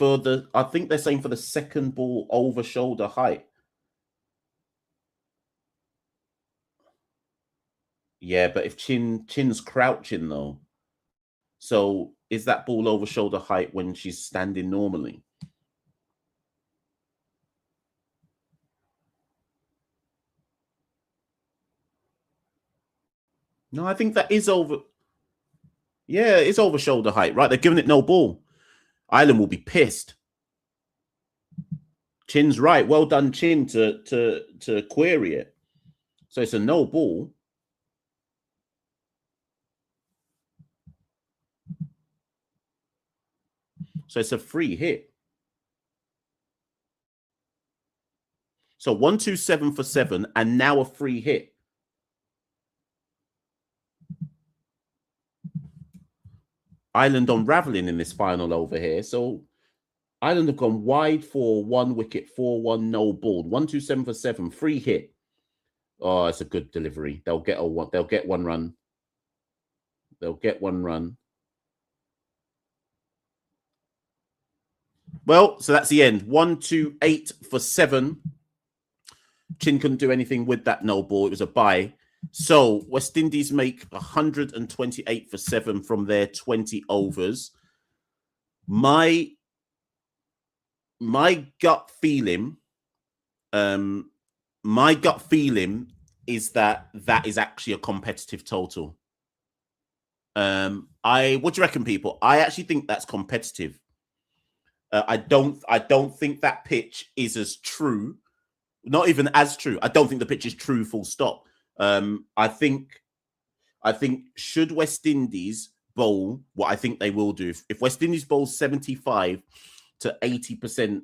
I think they're saying for the second ball over shoulder height. Yeah, but if Chin's crouching though, so is that ball over shoulder height when she's standing normally? No, I think that is over. Yeah, it's over shoulder height, right? They're giving it no ball. Ireland will be pissed. Chin's right. Well done, Chin, to query it. So it's a no ball. So it's a free hit. So 127 for 7, and now a free hit. Ireland unraveling in this final over here. So Ireland have gone wide for 1 wicket, 4-1, no ball. 127 for 7, free hit. Oh, it's a good delivery. They'll get one run. They'll get 1 run. Well, so that's the end. 128 for 7. Chin couldn't do anything with that no ball. It was a bye. So West Indies make 128 for 7 from their 20 overs. My gut feeling, is that is actually a competitive total. What do you reckon, people? I actually think that's competitive. I don't think that pitch is as true. Not even as true. I don't think the pitch is true. Full stop. I think should West Indies bowl what I think they will do, if West Indies bowl 75 to 80%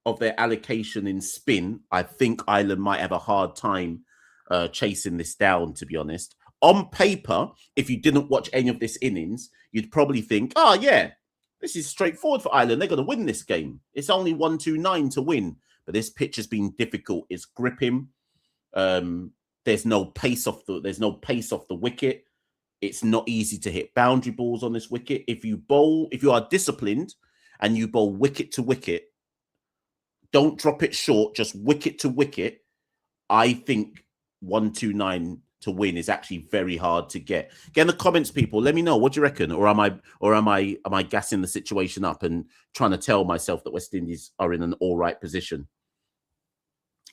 of their allocation in spin, I think Ireland might have a hard time chasing this down, to be honest. On paper, if you didn't watch any of this innings, you'd probably think, oh, yeah, this is straightforward for Ireland. They're going to win this game. It's only 129 to win. But this pitch has been difficult. It's gripping. There's no pace off the wicket. It's not easy to hit boundary balls on this wicket. If you are disciplined and you bowl wicket to wicket, don't drop it short, just wicket to wicket. I think 129 to win is actually very hard to get. Get in the comments, people. Let me know. What do you reckon? Or am I gassing the situation up and trying to tell myself that West Indies are in an all right position?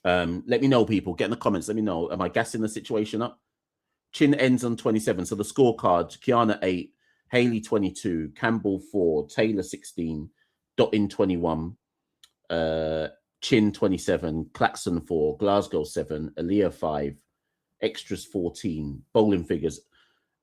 Let me know, people. Get in the comments. Let me know. Am I gassing the situation up? Chin ends on 27. So the scorecard: Kiana 8, Haley 22, Campbell 4, Taylor 16, Dottin 21, Chin 27, Claxon 4, Glasgow 7, Aaliyah 5, extras 14, bowling figures: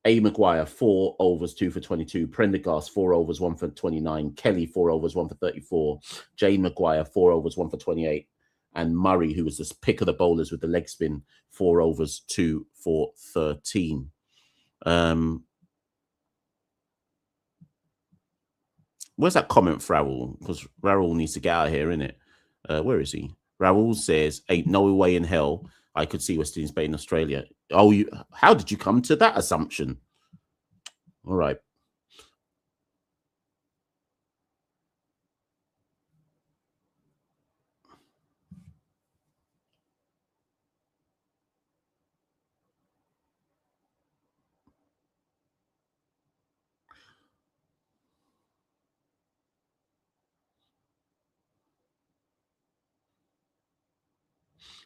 A. Maguire 4 overs 2 for 22, Prendergast 4 overs 1 for 29, Kelly 4 overs 1 for 34, Jane Maguire 4 overs 1 for 28, and Murray, who was the pick of the bowlers with the leg spin, 4 overs 2 for 13. Where's that comment, Raoul? Because Raoul needs to get out of here, innit? Where is he? Raoul says, ain't no way in hell I could see West Indies beating Australia. Oh, how did you come to that assumption? All right.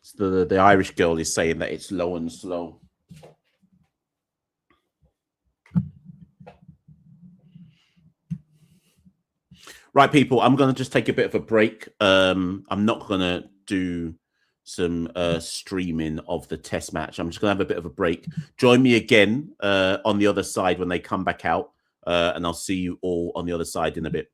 So the Irish girl is saying that it's low and slow. Right, people, I'm going to just take a bit of a break. I'm not going to do some streaming of the test match. I'm just going to have a bit of a break. Join me again on the other side when they come back out, and I'll see you all on the other side in a bit.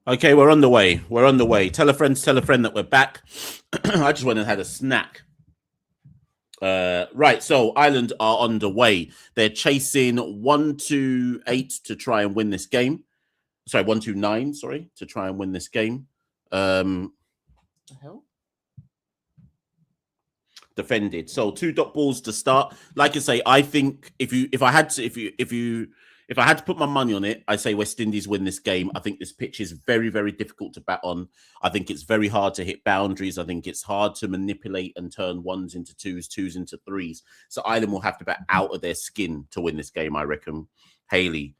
Okay, we're on the way. We're on the way. Tell a friend that we're back. I just went and had a snack. Right, so Ireland are underway. They're chasing 1-2-8 to try and win this game. Sorry, 1-2-9, sorry, to try and win this game. What the hell? Defended. So 2 dot balls to start. Like I say, I think if I had to put my money on it, I say West Indies win this game. I think this pitch is very, very difficult to bat on. I think it's very hard to hit boundaries. I think it's hard to manipulate and turn 1s into 2s, 2s into 3s. So Ireland will have to bat out of their skin to win this game, I reckon. Haley,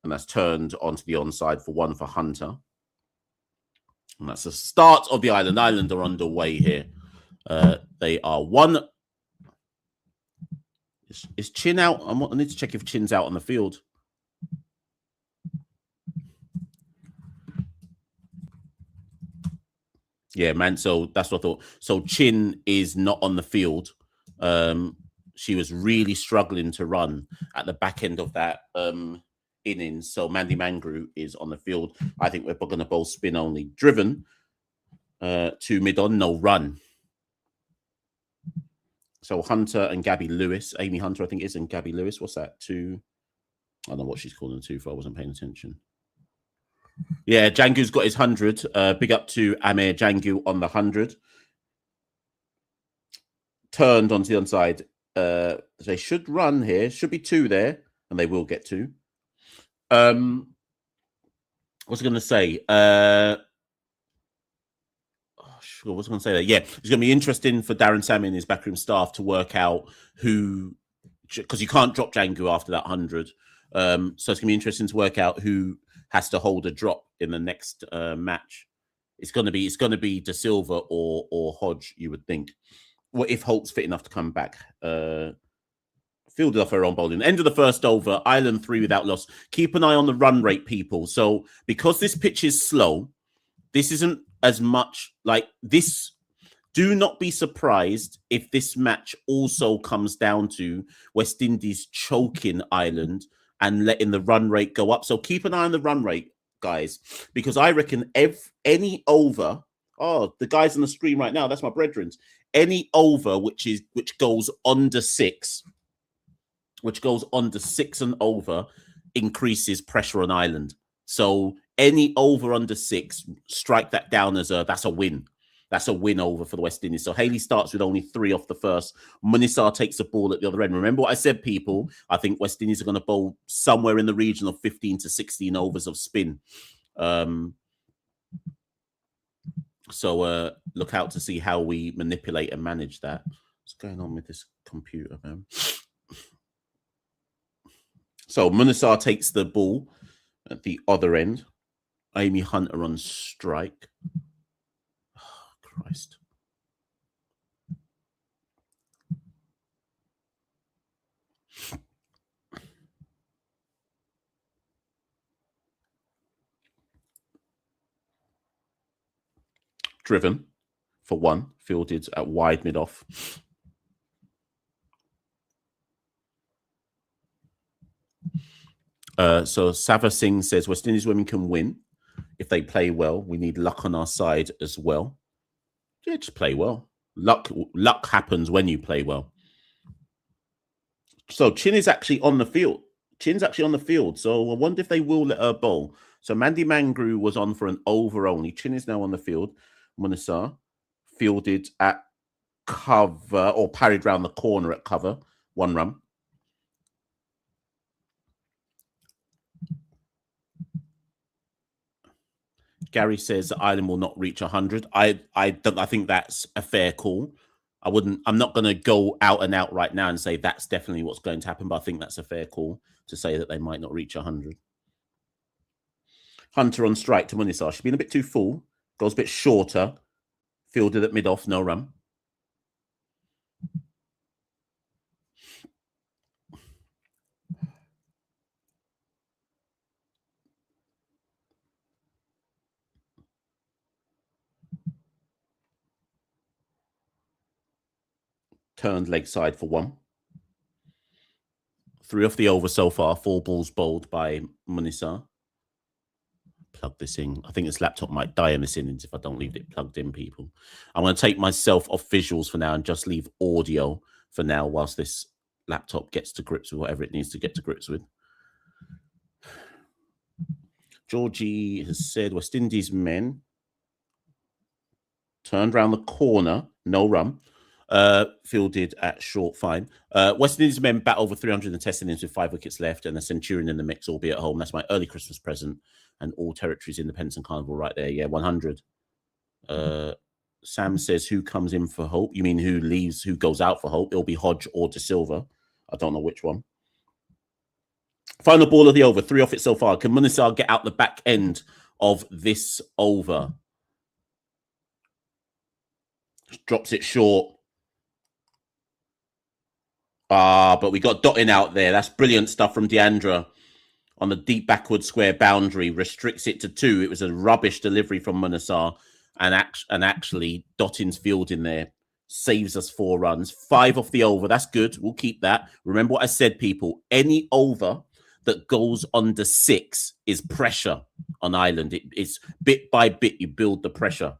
and that's turned onto the onside for 1 for Hunter. And that's the start of the Ireland. Ireland are underway here. They are 1. Is Chin out? I need to check if Chin's out on the field. Yeah, man. So that's what I thought. So Chin is not on the field. She was really struggling to run at the back end of that innings. So Mandy Mangru is on the field. I think we're going to bowl spin only. Driven to mid on, no run. So Hunter and Gabby Lewis, Amy Hunter, I think is, and Gabby Lewis. What's that? 2. I don't know what she's calling 2 for. I wasn't paying attention. Yeah, Django's got his 100. Big up to Amir Django on the 100. Turned onto the onside. They should run here. Should be 2 there, and they will get 2. What was I going to say? What was I going to say there? Yeah, it's going to be interesting for Darren Sammy and his backroom staff to work out who, because you can't drop Django after that 100. So it's going to be interesting to work out who has to hold a drop in the next match. It's going to be De Silva or Hodge, you would think. What if Holt's fit enough to come back? Fielded off her own bowling. End of the first over. Ireland 3 without loss. Keep an eye on the run rate, people. So because this pitch is slow, this isn't as much like this. Do not be surprised if this match also comes down to West Indies choking Ireland and letting the run rate go up. So keep an eye on the run rate, guys, because I reckon any over. Oh, the guys on the screen right now, that's my brethren's. Any over which goes under 6, and over, increases pressure on Ireland. So any over under 6, strike that down as that's a win. That's a win over for the West Indies. So Haley starts with only 3 off the first. Munisar takes the ball at the other end. Remember what I said, people? I think West Indies are going to bowl somewhere in the region of 15 to 16 overs of spin. So look out to see how we manipulate and manage that. What's going on with this computer, man? So Munisar takes the ball at the other end. Amy Hunter on strike. Oh, Christ. Driven for 1, fielded at wide mid-off. So Sava Singh says West Indies women can win if they play well. We need luck on our side as well. Yeah, just play well. Luck happens when you play well. So Chin is actually on the field. Chin's actually on the field. So I wonder if they will let her bowl. So Mandy Mangru was on for an over only. Chin is now on the field. Munisar fielded at cover, or parried round the corner at cover. 1 run. Gary says that Ireland will not reach 100. I think that's a fair call. I'm not going to go out and out right now and say that's definitely what's going to happen, but I think that's a fair call to say that they might not reach 100. Hunter on strike to Munisar. She's been a bit too full. Goes a bit shorter. Fielded at mid-off, no run. Turned leg side for 1. 3 off the over so far. 4 balls bowled by Munisa. Plug this in. I think this laptop might die in this innings if I don't leave it plugged in, people. I'm going to take myself off visuals for now and just leave audio for now whilst this laptop gets to grips with whatever it needs to get to grips with. Georgie has said West Indies men turned round the corner, no run. Fielded at short, fine. West Indies men bat over 300 in the test innings with 5 wickets left and a centurion in the mix, albeit at home. That's my early Christmas present. And all territories, Independence and Carnival right there. Yeah, 100. Sam says, who comes in for Hope? You mean who leaves, who goes out for Hope? It'll be Hodge or De Silva. I don't know which one. Final ball of the over. 3 off it so far. Can Munisar get out the back end of this over? Drops it short. But we got dotting out there. That's brilliant stuff from Deandra on the deep backward square boundary. Restricts it to 2. It was a rubbish delivery from Munisar. And actually, Dottin's field in there saves us 4 runs. 5 off the over. That's good. We'll keep that. Remember what I said, people. Any over that goes under 6 is pressure on Ireland. It's bit by bit you build the pressure.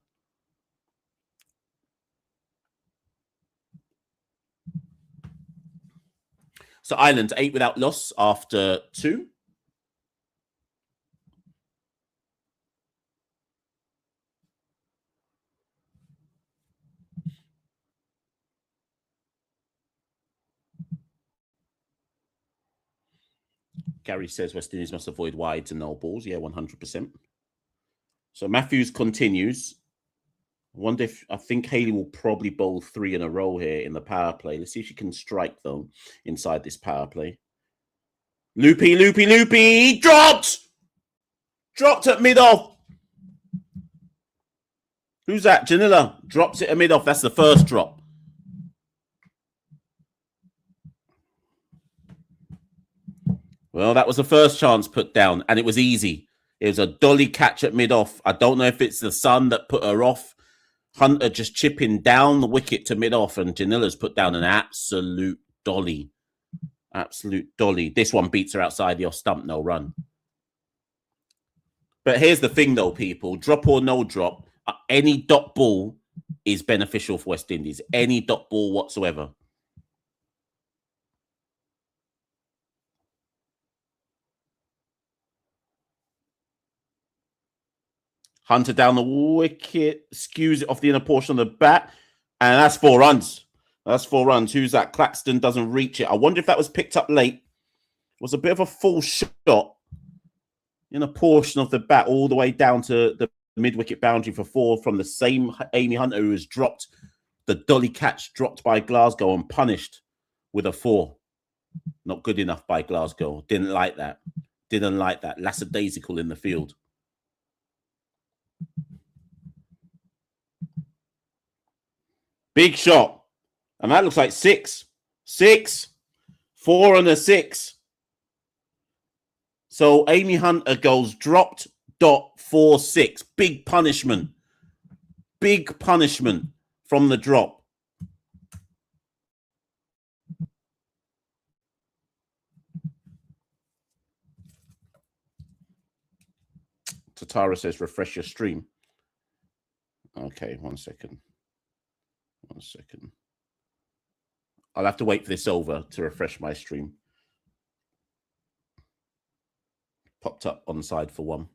So Ireland 8 without loss after 2. Gary says West Indies must avoid wides and no balls. Yeah, 100%. So Matthews continues. I wonder if, I think Haley will probably bowl 3 in a row here in the power play. Let's see if she can strike, though, inside this power play. Loopy, loopy, loopy. Dropped! Dropped at mid-off. Who's that? Janilla drops it at mid-off. That's the first drop. Well, that was the first chance put down, and it was easy. It was a dolly catch at mid-off. I don't know if it's the sun that put her off. Hunter just chipping down the wicket to mid-off, and Janilla's put down an absolute dolly. Absolute dolly. This one beats her outside the off stump, no run. But here's the thing, though, people. Drop or no drop, any dot ball is beneficial for West Indies. Any dot ball whatsoever. Hunter down the wicket, skews it off the inner portion of the bat, and that's 4 runs. That's 4 runs. Who's that? Claxton doesn't reach it. I wonder if that was picked up late. It was a bit of a full shot in a portion of the bat all the way down to the mid-wicket boundary for 4 from the same Amy Hunter who has dropped the dolly catch, dropped by Glasgow and punished with a 4. Not good enough by Glasgow. Didn't like that. Didn't like that. Lackadaisical in the field. Big shot. And that looks like 6. 6. 4 and a 6. So Amy Hunter goes dropped, dot, 4, 6. Big punishment. Big punishment from the drop. Tatara says, refresh your stream. Okay, 1 second. 1 second. I'll have to wait for this over to refresh my stream. Popped up on side for 1.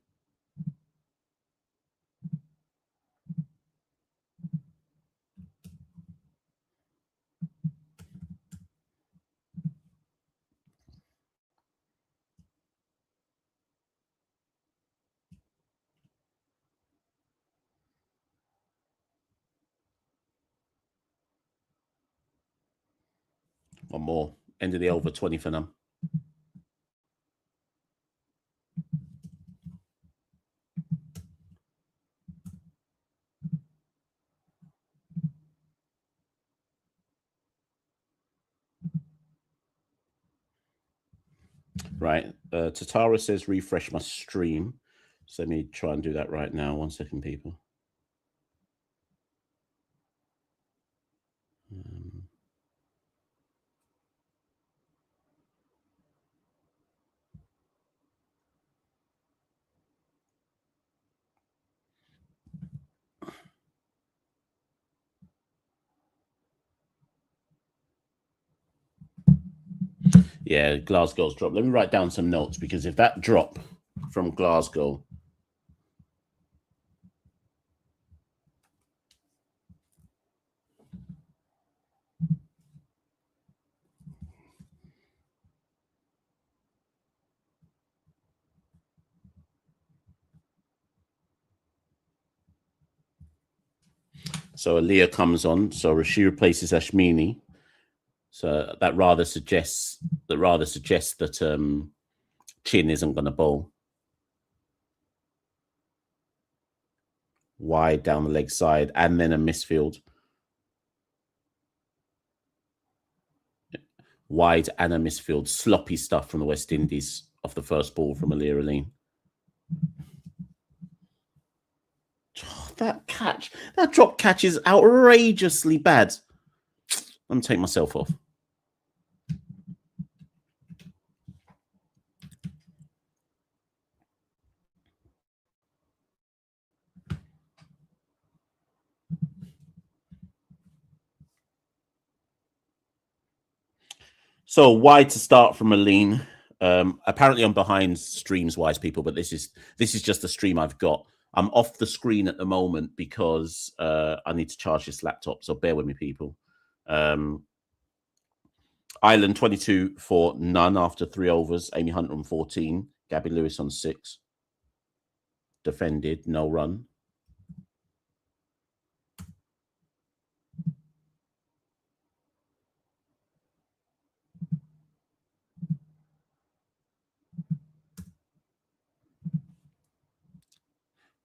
One more. End of the over, 20 for them. Right. Tatara says refresh my stream. So let me try and do that right now. 1 second, people. Yeah, Glasgow's drop. Let me write down some notes, because if that drop from Glasgow... So Aaliyah comes on. So she replaces Ashmini. So that rather suggests that Chin isn't going to bowl. Wide down the leg side, and then a misfield. Wide and a misfield. Sloppy stuff from the West Indies off the first ball from Aaliyah Aline. Oh, that drop catch is outrageously bad. Let me take myself off. So wide to start from Aline. Apparently I'm behind streams wise, people, but this is just the stream I've got. I'm off the screen at the moment because I need to charge this laptop, so bear with me, people. Ireland 22 for none after 3 overs. Amy Hunter on 14. Gabby Lewis on 6. Defended, no run.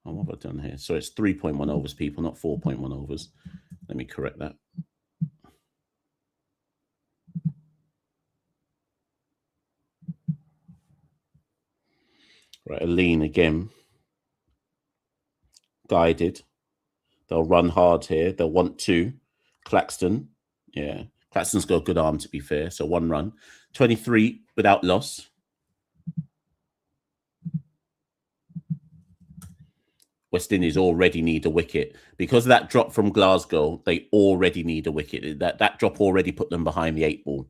Oh, what have I done here? So it's 3.1 overs, people, not 4.1 overs. Let me correct that. Right, Aline again. Guided. They'll run hard here. They'll want 2. Claxton. Yeah. Claxton's got a good arm, to be fair. So 1 run. 23 without loss. West Indies already need a wicket. Because of that drop from Glasgow, they already need a wicket. That drop already put them behind the 8 ball.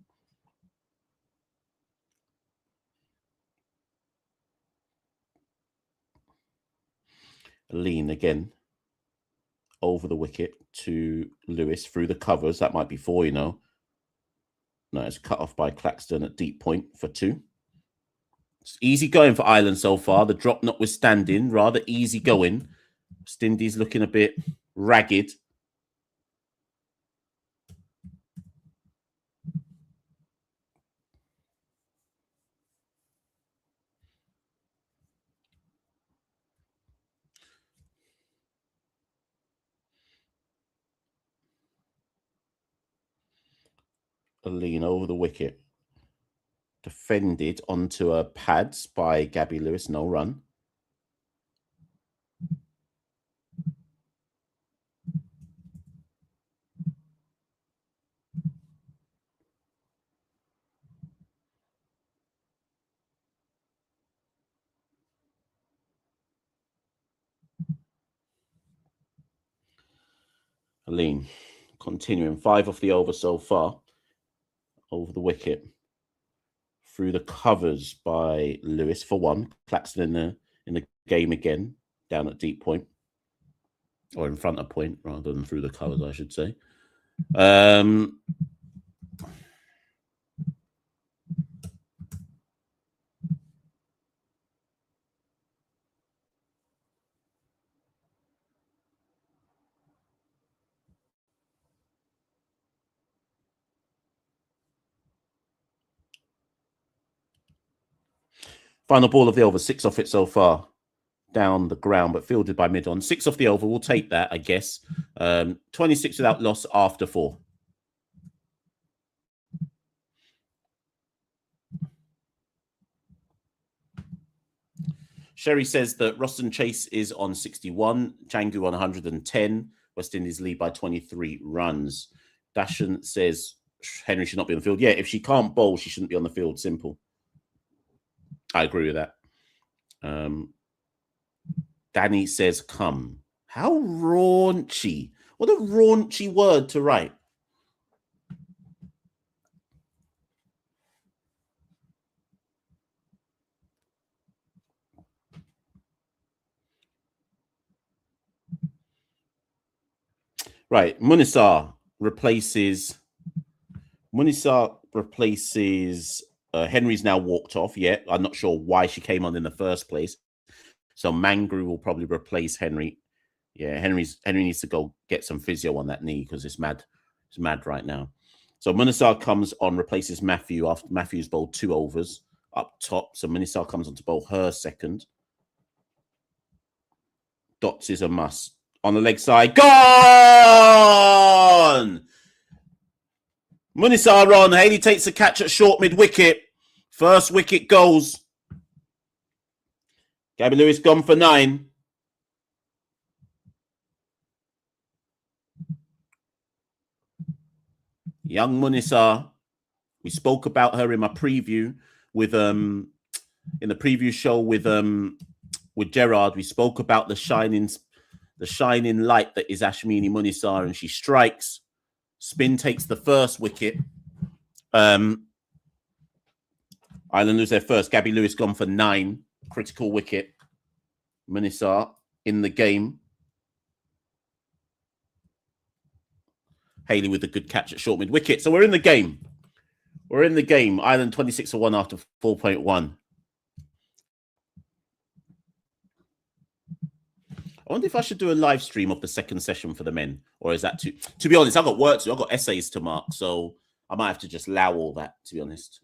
Lean again. Over the wicket to Lewis through the covers. That might be 4, you know. No, it's cut off by Claxton at deep point for 2. It's easy going for Ireland so far. The drop notwithstanding, rather easy going. West Indies looking a bit ragged. A lean over the wicket. Defended onto a pads by Gabby Lewis. No run. Lean. Continuing. 5 off the over so far. Over the wicket. Through the covers by Lewis for 1. Claxton in the game again. Down at deep point. Or in front of point, rather than through the covers, I should say. Final ball of the over. 6 off it so far. Down the ground, but fielded by mid-on. 6 off the over. We'll take that, I guess. 26 without loss after 4. Sherry says that Roston Chase is on 61, Changu on 110. West Indies lead by 23 runs. Dashan says Henry should not be on the field. Yeah, if she can't bowl, she shouldn't be on the field. Simple. I agree with that. Danny says, come. How raunchy. What a raunchy word to write. Right, Munisar replaces. Henry's now walked off. Yeah, I'm not sure why she came on in the first place. So Mangru will probably replace Henry. Yeah, Henry needs to go get some physio on that knee because it's mad. It's mad right now. So Munisar comes on, replaces Matthew after Matthew's bowled 2 overs up top. So Munisar comes on to bowl her second. Dots is a must. On the leg side, gone! Munisar on. Haley takes the catch at short mid-wicket. First wicket goes. Gabby Lewis gone for 9. Young Munisar. We spoke about her in my preview with in the preview show with Gerard. We spoke about the shining light that is Ashmini Munisar, and she strikes. Spin takes the first wicket. Ireland lose their first. Gabby Lewis gone for 9. Critical wicket. Munisar in the game. Haley with a good catch at short mid wicket. So we're in the game. We're in the game. Ireland 26 for 1 after 4.1. I wonder if I should do a live stream of the second session for the men, or is that too? To be honest, I've got work to do. I've got essays to mark, so I might have to just allow all that. To be honest.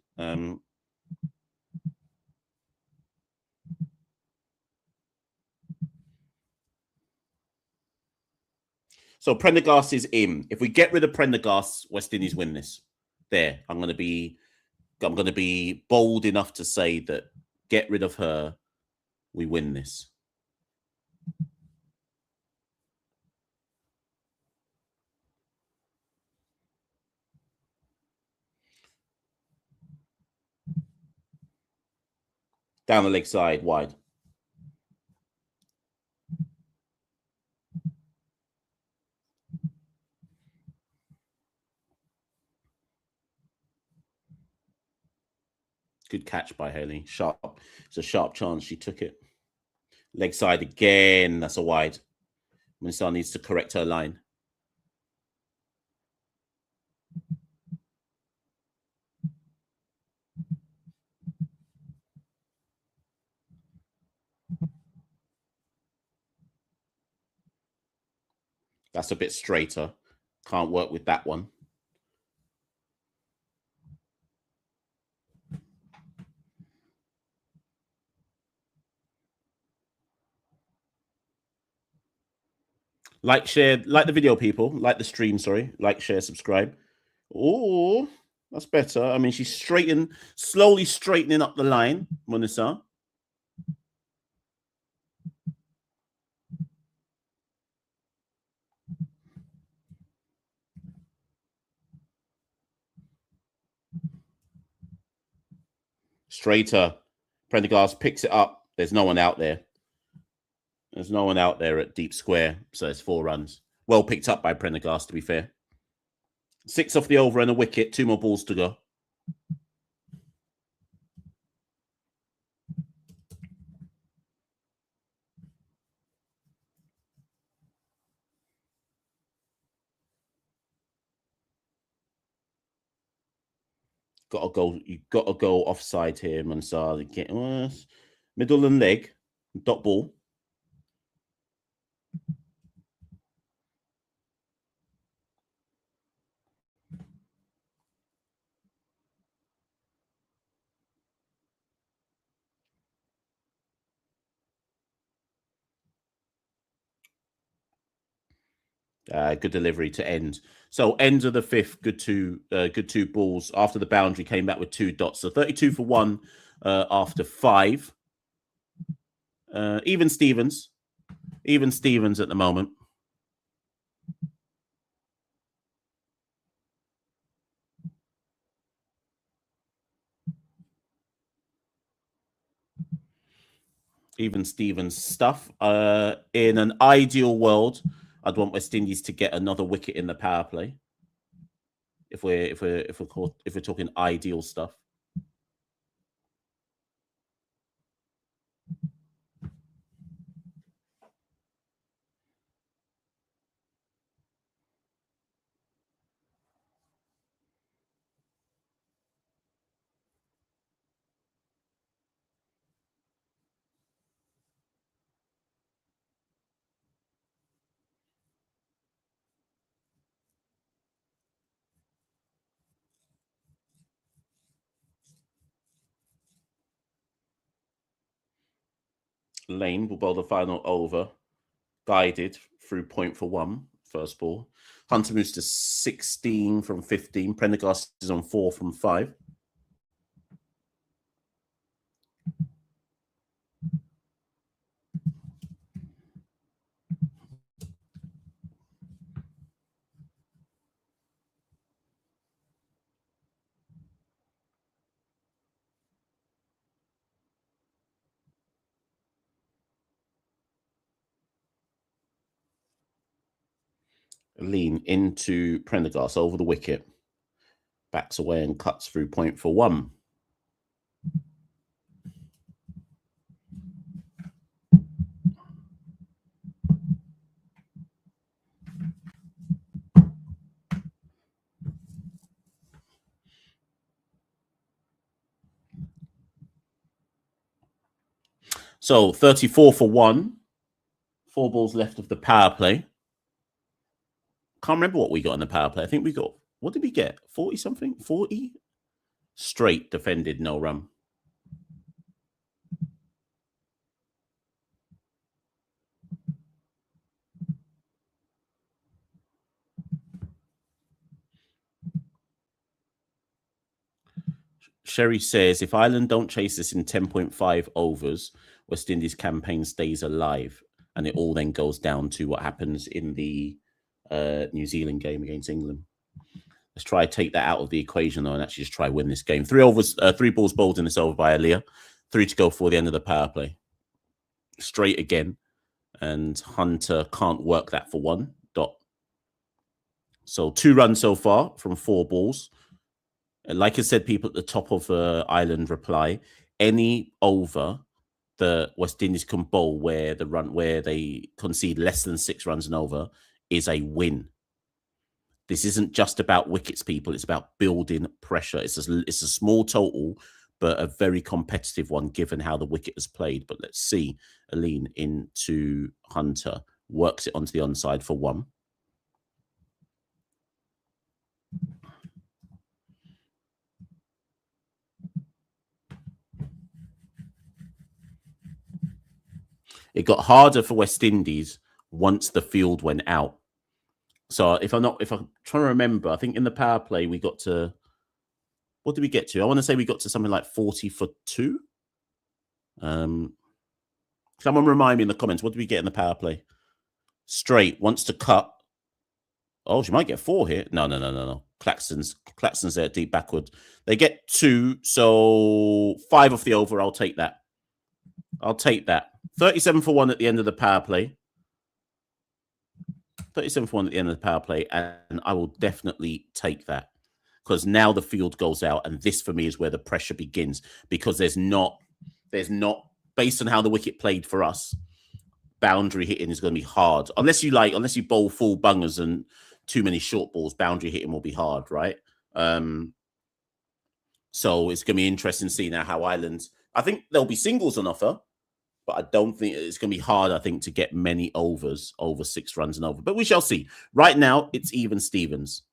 So Prendergast is in. If we get rid of Prendergast, West Indies win this. There, I'm going to be bold enough to say that get rid of her, we win this. Down the leg side, wide. Good catch by Haley. Sharp. It's a sharp chance. She took it. Leg side again. That's a wide. Munisar needs to correct her line. That's a bit straighter. Can't work with that one. Like, share, like the video, people. Like the stream, sorry. Like, share, subscribe. Oh, that's better. I mean, she's slowly straightening up the line, Munisar. Straighter. Prendergast picks it up. There's no one out there. There's no one out there at deep square, so it's 4 runs. Well picked up by Prendergast, to be fair. 6 off the over and a wicket. 2 more balls to go. You got to go offside here, Mansard. Middle and leg, dot ball. Good delivery to end. So end of the 5th, good 2 balls. After the boundary, came back with 2 dots. So 32 for 1 after 5. Even Stevens at the moment. Even Stevens stuff. In an ideal world, I'd want West Indies to get another wicket in the power play. If we're talking ideal stuff. Lane will bowl the final over, guided through point for 1, first ball. Hunter moves to 16 from 15. Prendergast is on 4 from 5. Lean into Prendergast over the wicket. Backs away and cuts through point for 1. So 34 for 1. 4 balls left of the power play. Can't remember what we got in the power play. I think we got, what did we get? 40 something? 40? Straight defended, no run. Sherry says, if Ireland don't chase this in 10.5 overs, West Indies campaign stays alive. And it all then goes down to what happens in the New Zealand game against England. Let's try to take that out of the equation, though, and actually just try win this game. 3 overs, 3 balls bowled in this over by Aaliyah. 3 to go for the end of the power play. Straight again. And Hunter can't work that for 1. Dot. So 2 runs so far from 4 balls. Like I said, people at the top of Ireland reply, any over the West Indies can bowl where they concede less than 6 runs and over is a win. This isn't just about wickets, people. It's about building pressure. It's a small total, but a very competitive one given how the wicket has played. But let's see. Aline into Hunter. Works it onto the onside for 1. It got harder for West Indies once the field went out. So if I'm trying to remember, I think in the power play we got to, what did we get to? I want to say we got to something like 40 for 2. Someone remind me in the comments, what did we get in the power play? Straight wants to cut. Oh, she might get 4 here. No. Claxton's there deep backward. They get 2, so 5 off the over. I'll take that. 37 for 1 at the end of the power play. 37 for 1 at the end of the power play, and I will definitely take that because now the field goes out, and this for me is where the pressure begins because there's not based on how the wicket played for us, boundary hitting is going to be hard unless you bowl full bungers and too many short balls. Boundary hitting will be hard, right? So it's going to be interesting to see now how Ireland. I think there'll be singles on offer. But I don't think it's going to be hard, I think, to get many overs over 6 runs and over. But we shall see. Right now, it's even Stevens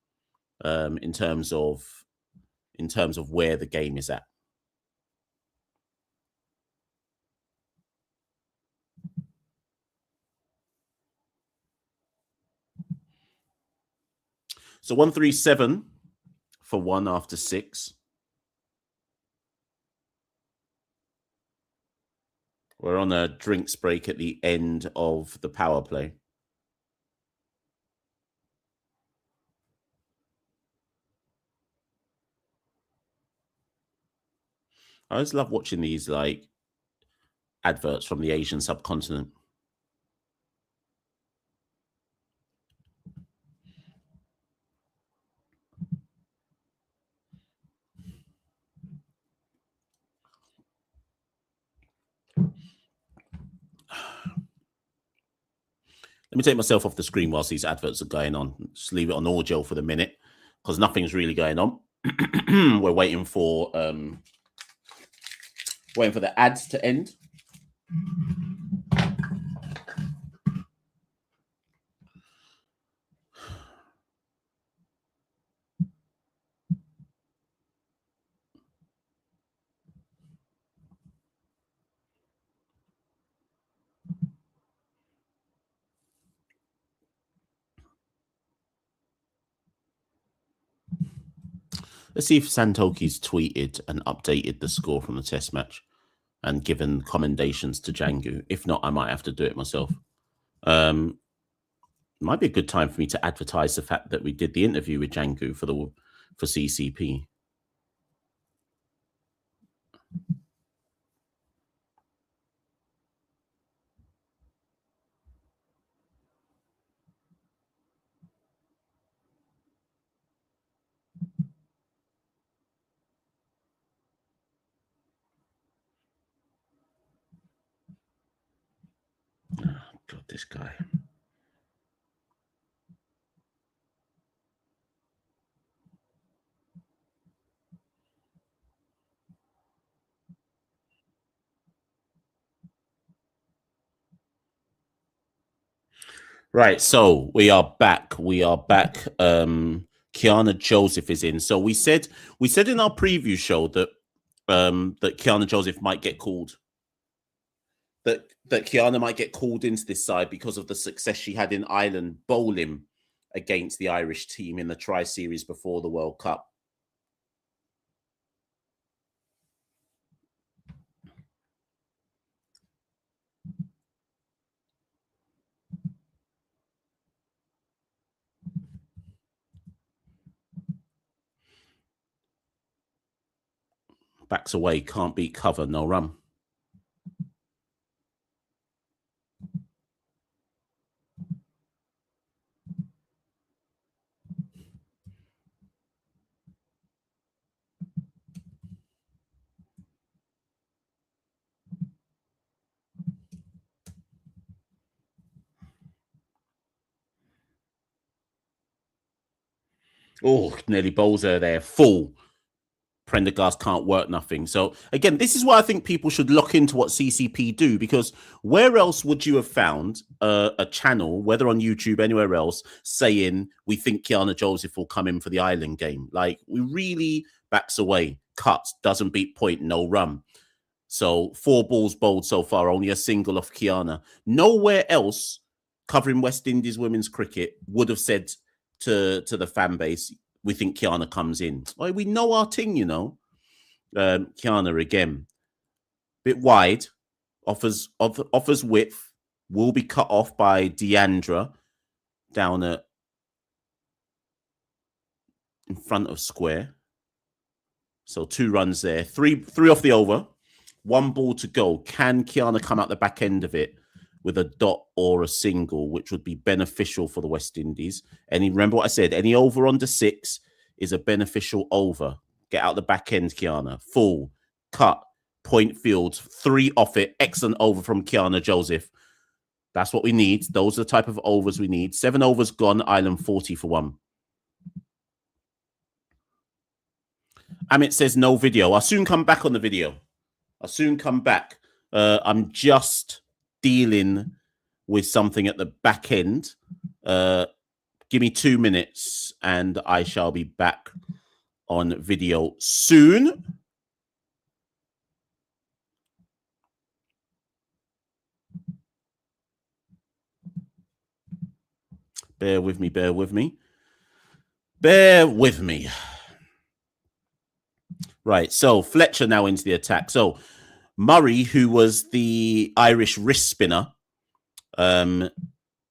in terms of where the game is at. So 137 for 1 after 6. We're on a drinks break at the end of the power play. I always love watching these like adverts from the Asian subcontinent. Let me take myself off the screen whilst these adverts are going on. Just leave it on audio for the minute because nothing's really going on. We're waiting for the ads to end. Let's see if Santoki's tweeted and updated the score from the test match and given commendations to Django. If not, I might have to do it myself. Might be a good time for me to advertise the fact that we did the interview with Django for CCP. God, this guy. Right, so we are back. We are back. Kiana Joseph is in. So we said in our preview show that that Kiana Joseph might get called. That Kiana might get called into this side because of the success she had in Ireland bowling against the Irish team in the Tri-Series before the World Cup. Backs away, can't beat cover, no run. Oh, nearly bowls her there, full. Prendergast can't work nothing. So again, this is why I think people should look into what CCP do, because where else would you have found a channel, whether on YouTube, anywhere else, saying we think Kiana Joseph will come in for the Ireland game? Like, we really backs away, cuts, doesn't beat point, no run. So 4 balls bowled so far, only a single off Kiana. Nowhere else covering West Indies women's cricket would have said to the fan base, we think Kiana comes in. Like, we know our thing, you know. Kiana again, bit wide, offers width, will be cut off by Deandra down in front of square. So 2 runs there, three off the over, 1 ball to go. Can Kiana come out the back end of it with a dot or a single, which would be beneficial for the West Indies? Remember what I said, any over under 6 is a beneficial over. Get out the back end, Kiana. Full, cut, point field, 3 off it. Excellent over from Kiana Joseph. That's what we need. Those are the type of overs we need. 7 overs gone, Ireland 40 for 1. Amit says no video. I'll soon come back on the video. I'll soon come back. I'm just dealing with something at the back end. Give me 2 minutes and I shall be back on video soon. Bear with me, bear with me. Bear with me. Right, so Fletcher now into the attack. So Murray, who was the Irish wrist spinner,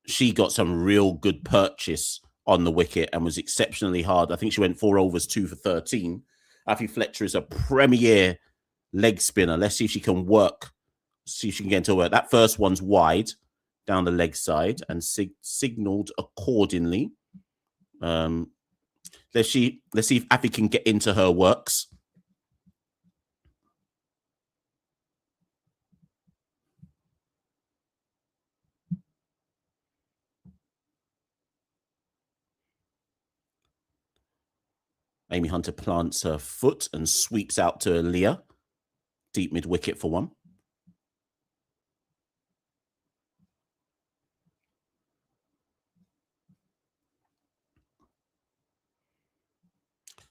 she got some real good purchase on the wicket and was exceptionally hard. I think she went 4 overs, 2 for 13. Afi Fletcher is a premier leg spinner. Let's see if she can work. See if she can get into work. That first one's wide down the leg side and signaled accordingly. Let's see if Afi can get into her works. Amy Hunter plants her foot and sweeps out to Leah. Deep mid wicket for 1.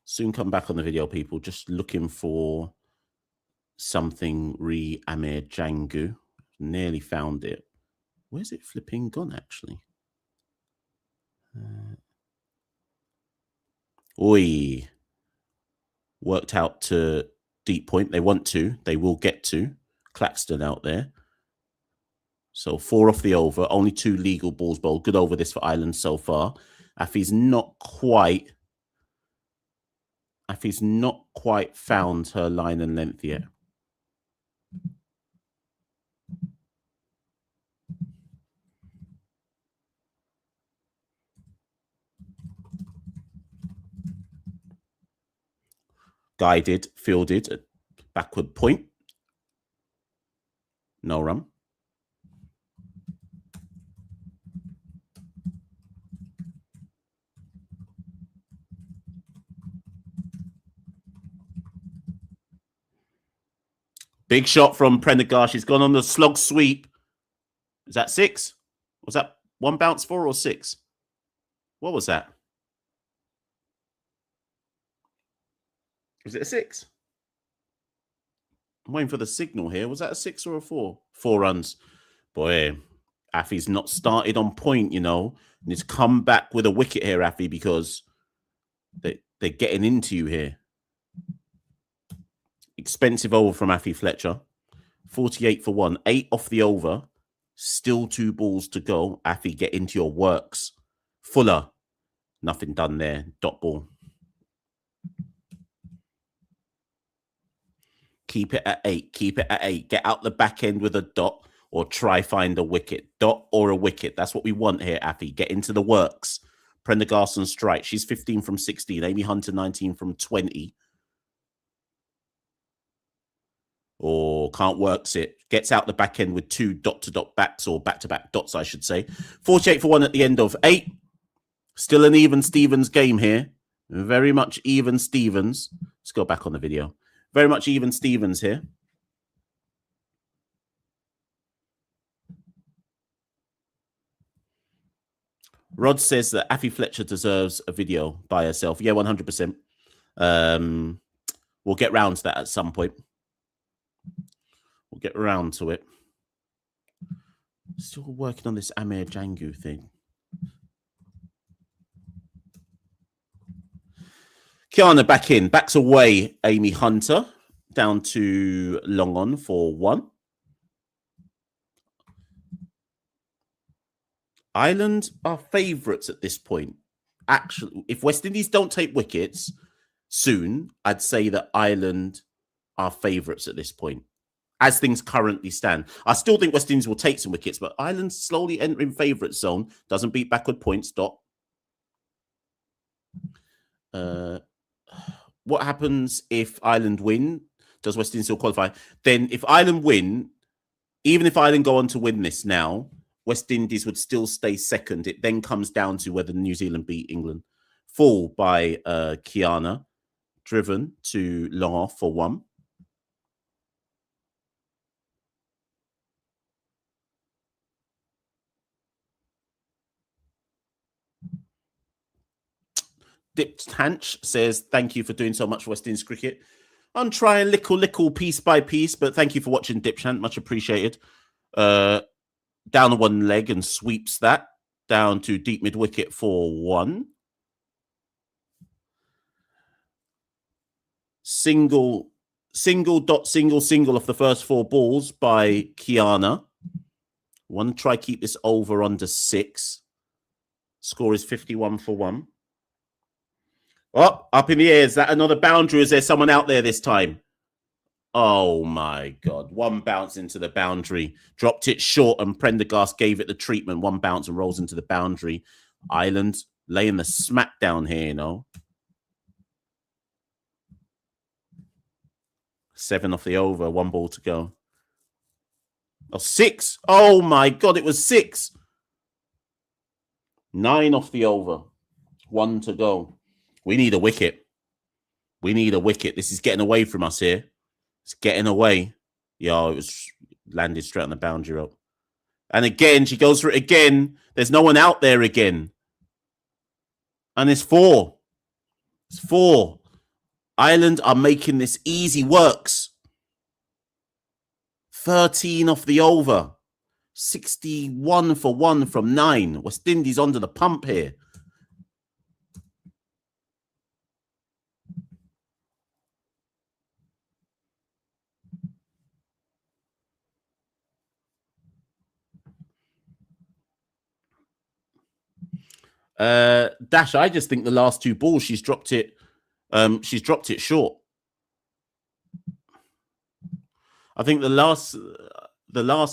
Soon come back on the video, people. Just looking for something Amir Django. Nearly found it. Where's it flipping gone, actually? Oi. Worked out to deep point. They want to. They will get to. Claxton out there. So 4 off the over. Only 2 legal balls bowled. Good over this for Ireland so far. Afi's not quite found her line and length yet. Guided, fielded, at backward point. No run. Big shot from Prendergast. She's gone on the slog sweep. Is that 6? Was that 1 bounce 4 or 6? What was that? Was it a 6? I'm waiting for the signal here. Was that a 6 or a 4? 4 runs. Boy, Afi's not started on point, you know. And he's come back with a wicket here, Afi, because they're getting into you here. Expensive over from Afi Fletcher. 48 for 1. 8 off the over. Still 2 balls to go. Afi, get into your works. Fuller. Nothing done there. Dot ball. Keep it at 8. Keep it at 8. Get out the back end with a dot or try find a wicket. Dot or a wicket. That's what we want here, Afi. Get into the works. Prendergast on strike. She's 15 from 16. Amy Hunter, 19 from 20. Or can't works it. Gets out the back end with 2 dot-to-dot backs or back-to-back dots, I should say. 48 for 1 at the end of 8. Still an even Stevens game here. Very much even Stevens. Let's go back on the video. Very much even Stevens here. Rod says that Afi Fletcher deserves a video by herself. Yeah, 100%. We'll get round to that at some point. We'll get around to it. Still working on this Amir Jangu thing. Kiana back in. Backs away Amy Hunter. Down to long on for 1. Ireland are favourites at this point. Actually, if West Indies don't take wickets soon, I'd say that Ireland are favourites at this point. As things currently stand. I still think West Indies will take some wickets, but Ireland slowly entering favourite zone. Doesn't beat backward points. Dot. What happens if Ireland win? Does West Indies still qualify? Then if Ireland win, even if Ireland go on to win this now, West Indies would still stay second. It then comes down to whether New Zealand beat England. Full by Kiana. Driven to long off for 1. Dipped Hanch says, thank you for doing so much for West Indies cricket. I'm trying little piece by piece, but thank you for watching, Dipchant. Much appreciated. Down on 1 leg and sweeps that down to deep mid wicket for 1. Single dot single off the first 4 balls by Kiana. Want to try keep this over under 6. Score is 51 for 1. Oh, up in the air. Is that another boundary? Is there someone out there this time? Oh, my God. 1 bounce into the boundary. Dropped it short and Prendergast gave it the treatment. 1 bounce and rolls into the boundary. Ireland laying the smack down here, you know. 7 off the over. 1 ball to go. Oh, 6. Oh, my God. It was 6. 9 off the over. 1 to go. We need a wicket. We need a wicket. This is getting away from us here. It's getting away. Yo, it was landed straight on the boundary rope. And again, she goes for it again. There's no one out there again. And it's 4. It's 4. Ireland are making this easy works. 13 off the over. 61 for 1 from 9. West Indies under the pump here. Dash, I just think the last two balls she's dropped it short. I think the last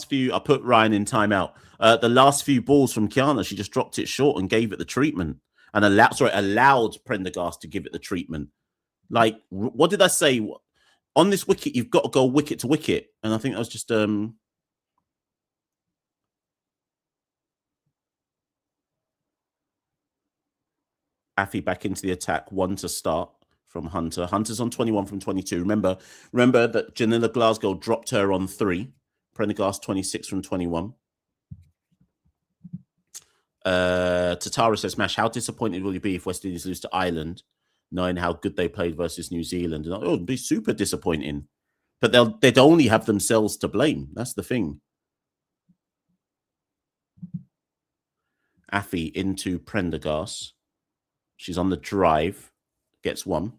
few, I put Ryan in timeout. The last few balls from Kiana, she just dropped it short and gave it the treatment, and allowed Prendergast to give it the treatment. Like, what did I say? On this wicket, you've got to go wicket to wicket, and I think that was just Afi back into the attack. 1 to start from Hunter. Hunter's on 21 from 22. Remember that Janilla Glasgow dropped her on 3. Prendergast 26 from 21. Tatara says, Mash, how disappointed will you be if West Indies lose to Ireland, knowing how good they played versus New Zealand? And, it'd be super disappointing. But they'd only have themselves to blame. That's the thing. Afi into Prendergast. She's on the drive. Gets 1.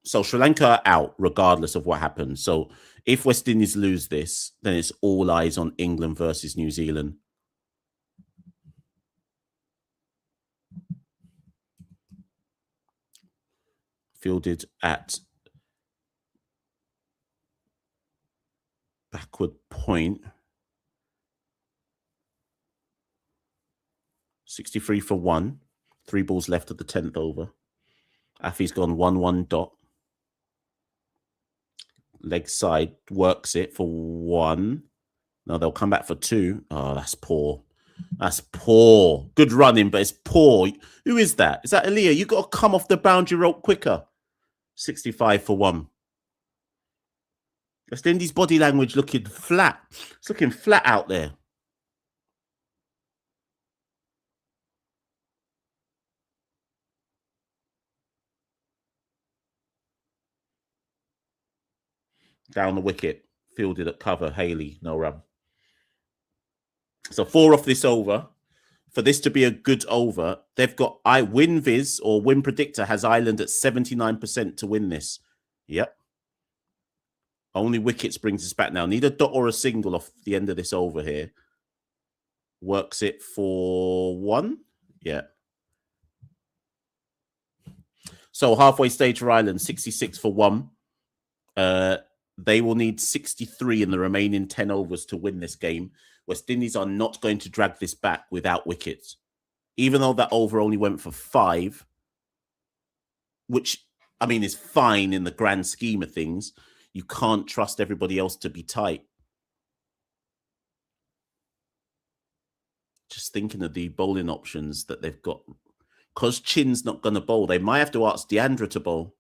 So Sri Lanka are out regardless of what happens. So if West Indies lose this, then it's all eyes on England versus New Zealand. Fielded at backward point. 63 for 1. 3 balls left at the 10th over. Afi's gone 1-1 dot. Leg side works it for 1. No, they'll come back for 2. Oh, that's poor. That's poor. Good running, but it's poor. Who is that? Is that Aaliyah? You got to come off the boundary rope quicker. 65 for 1. West Indies body language looking flat. It's looking flat out there. Down the wicket, fielded at cover. Haley, no run. So 4 off this over. For this to be a good over, they've got WinViz or Win Predictor has Ireland at 79% to win this. Yep. Only wickets brings us back now. Need a dot or a single off the end of this over here. Works it for 1. Yeah. So halfway stage for Ireland, 66 for 1. They will need 63 in the remaining 10 overs to win this game. West Indies are not going to drag this back without wickets. Even though that over only went for 5, which, I mean, is fine in the grand scheme of things, you can't trust everybody else to be tight. Just thinking of the bowling options that they've got. Because Chin's not going to bowl, they might have to ask Deandra to bowl.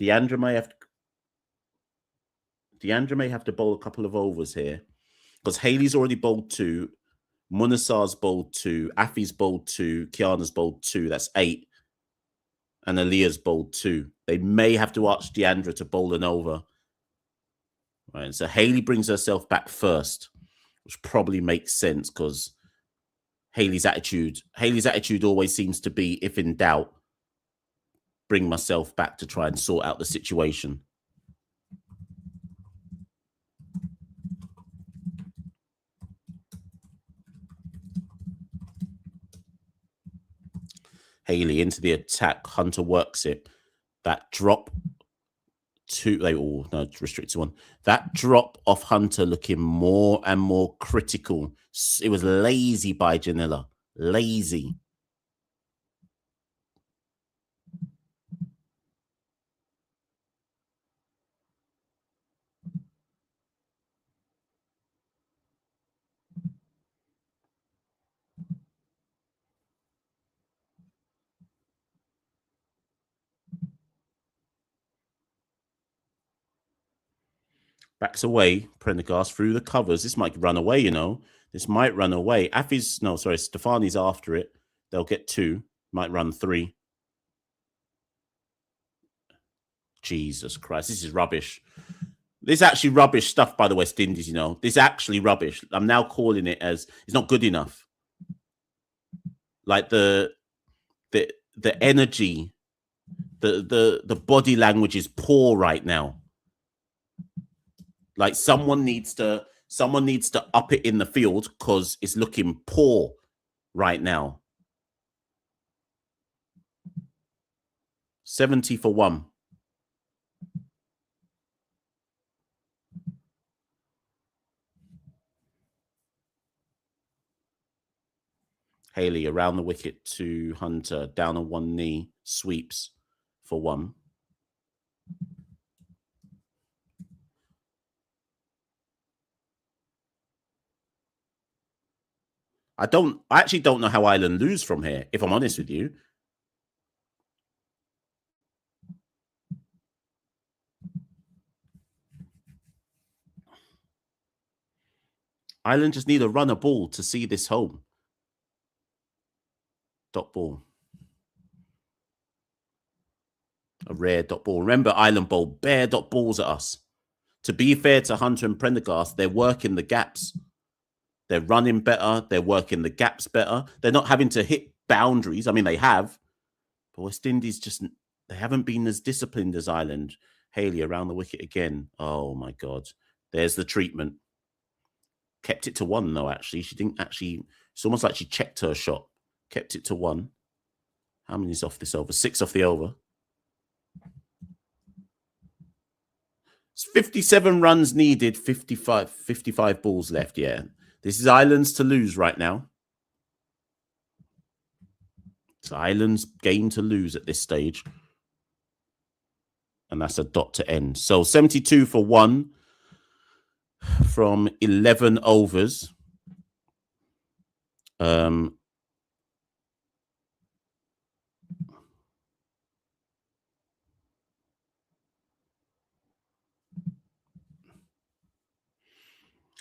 Deandra may have to bowl a couple of overs here. Because Haley's already bowled 2. Munasar's bowled 2. Afi's bowled 2. Kiana's bowled 2. That's 8. And Aaliyah's bowled 2. They may have to ask Deandra to bowl an over. Right, so Haley brings herself back first, which probably makes sense because Haley's attitude always seems to be, if in doubt, bring myself back to try and sort out the situation. Haley into the attack. Hunter works it. That drop to restricted 1. That drop off Hunter looking more and more critical. It was lazy by Janilla. Lazy. Backs away, Prendergast through the covers. This might run away, you know. This might run away. Stefani's after it. They'll get 2. Might run 3. Jesus Christ, this is rubbish. This is actually rubbish stuff by the West Indies, you know. This is actually rubbish. I'm now calling it as it's not good enough. Like the energy, the body language is poor right now. Like someone needs to Someone needs to up it in the field because it's looking poor right now. 70 for 1. Haley around the wicket to Hunter, down on one knee, sweeps for 1. I actually don't know how Ireland lose from here, if I'm honest with you. Ireland just need a run a ball to see this home. Dot ball. A rare dot ball. Remember, Ireland bowl bare dot balls at us. To be fair to Hunter and Prendergast, they're working the gaps. They're running better. They're working the gaps better. They're not having to hit boundaries. I mean, they have. But West Indies they haven't been as disciplined as Ireland. Haley around the wicket again. Oh, my God. There's the treatment. Kept it to 1, though, actually. She didn't actually... It's almost like she checked her shot. Kept it to 1. How many's off this over? 6 off the over. It's 57 runs needed, 55 balls left, yeah. This is Ireland's to lose right now. It's Ireland's game to lose at this stage. And that's a dot to end. So 72 for 1 from 11 overs.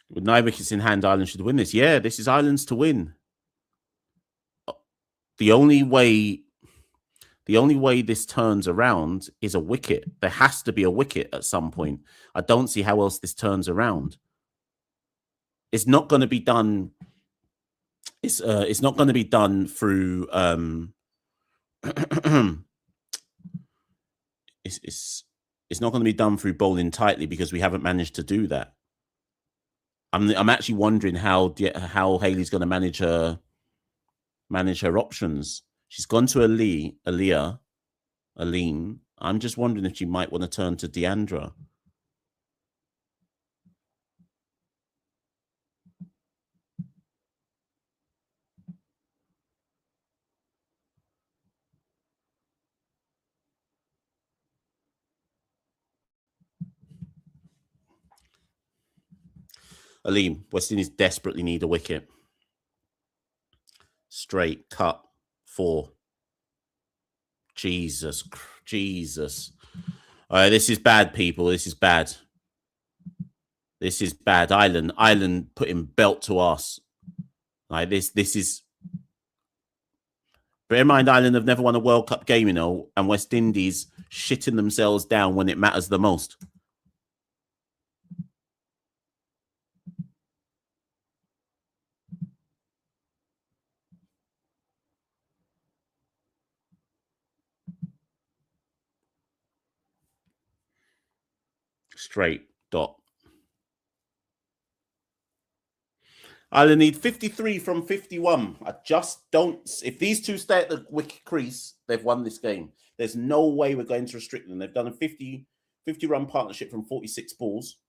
With nine wickets in hand, Ireland should win this. Yeah, this is Ireland's to win. The only way this turns around is a wicket. There has to be a wicket at some point. I don't see how else this turns around. It's not going to be done. It's not going to be done through. It's not going to be done through bowling tightly because we haven't managed to do that. I'm actually wondering how Haley's going to manage her options. She's gone to Aline. I'm just wondering if she might want to turn to Deandra. Aline, West Indies desperately need a wicket. Straight, cut, 4. Jesus. This is bad, people. This is bad. This is bad. Ireland putting belt to us. Like this is... Bear in mind, Ireland have never won a World Cup game, and West Indies shitting themselves down when it matters the most. Straight, dot. Ireland need 53 from 51. I just don't... If these two stay at the wicket crease, they've won this game. There's no way we're going to restrict them. They've done a 50-run partnership from 46 balls.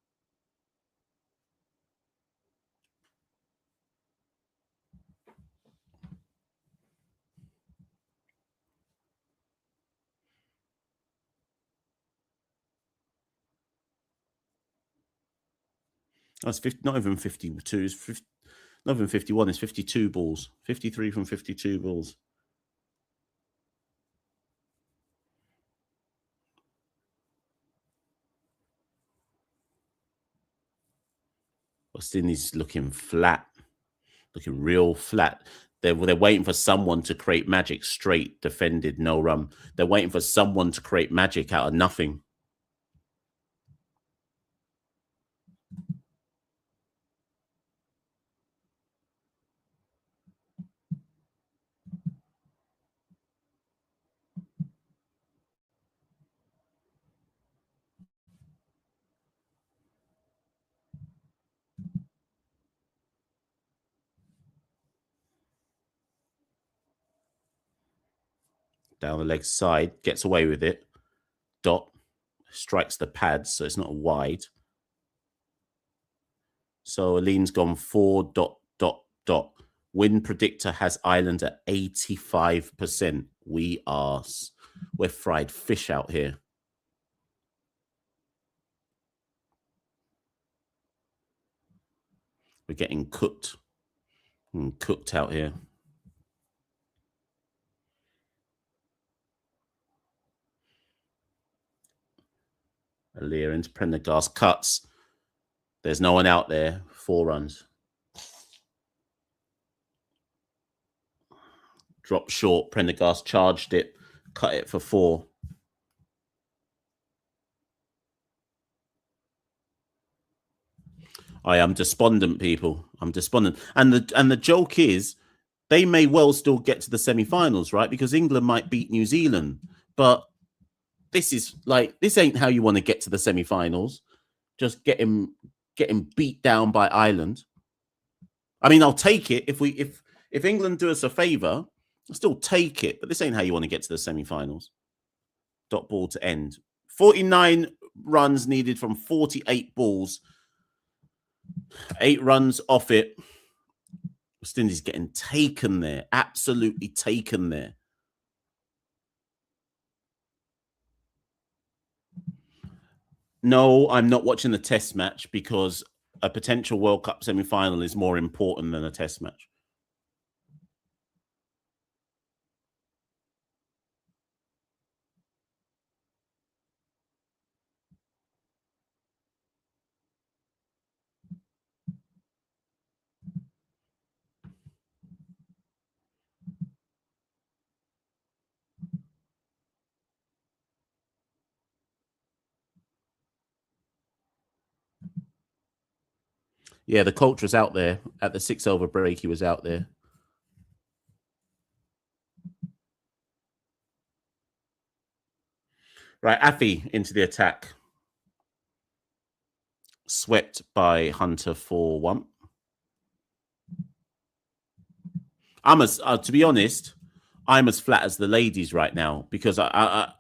That's not even 52. It's not even 51. It's 52 balls. 53 from 52 balls. West Indies looking flat. Looking real flat. They're waiting for someone to create magic. Straight, defended, no run. They're waiting for someone to create magic out of nothing. Down the leg side, gets away with it. Dot strikes the pads, so it's not wide. So Aline's gone 4 ... Win predictor has Ireland at 85%. We're fried fish out here. We're getting cooked. Cooked out here. Alir into Prendergast cuts. There's no one out there. 4 runs. Dropped short. Prendergast charged it. Cut it for 4. I am despondent, people. I'm despondent. And the joke is, they may well still get to the semi-finals, right? Because England might beat New Zealand. But this ain't how you want to get to the semi-finals. Just getting beat down by Ireland. I mean, I'll take it if England do us a favour. I'll still take it, but this ain't how you want to get to the semi-finals. Dot ball to end. 49 runs needed from 48 balls. 8 runs off it. West Indies getting taken there. Absolutely taken there. No, I'm not watching the test match because a potential World Cup semi-final is more important than a test match. Yeah, the coach was out there at the 6-over break. He was out there. Right, Afi into the attack. Swept by Hunter for 1. I'm to be honest, I'm as flat as the ladies right now because I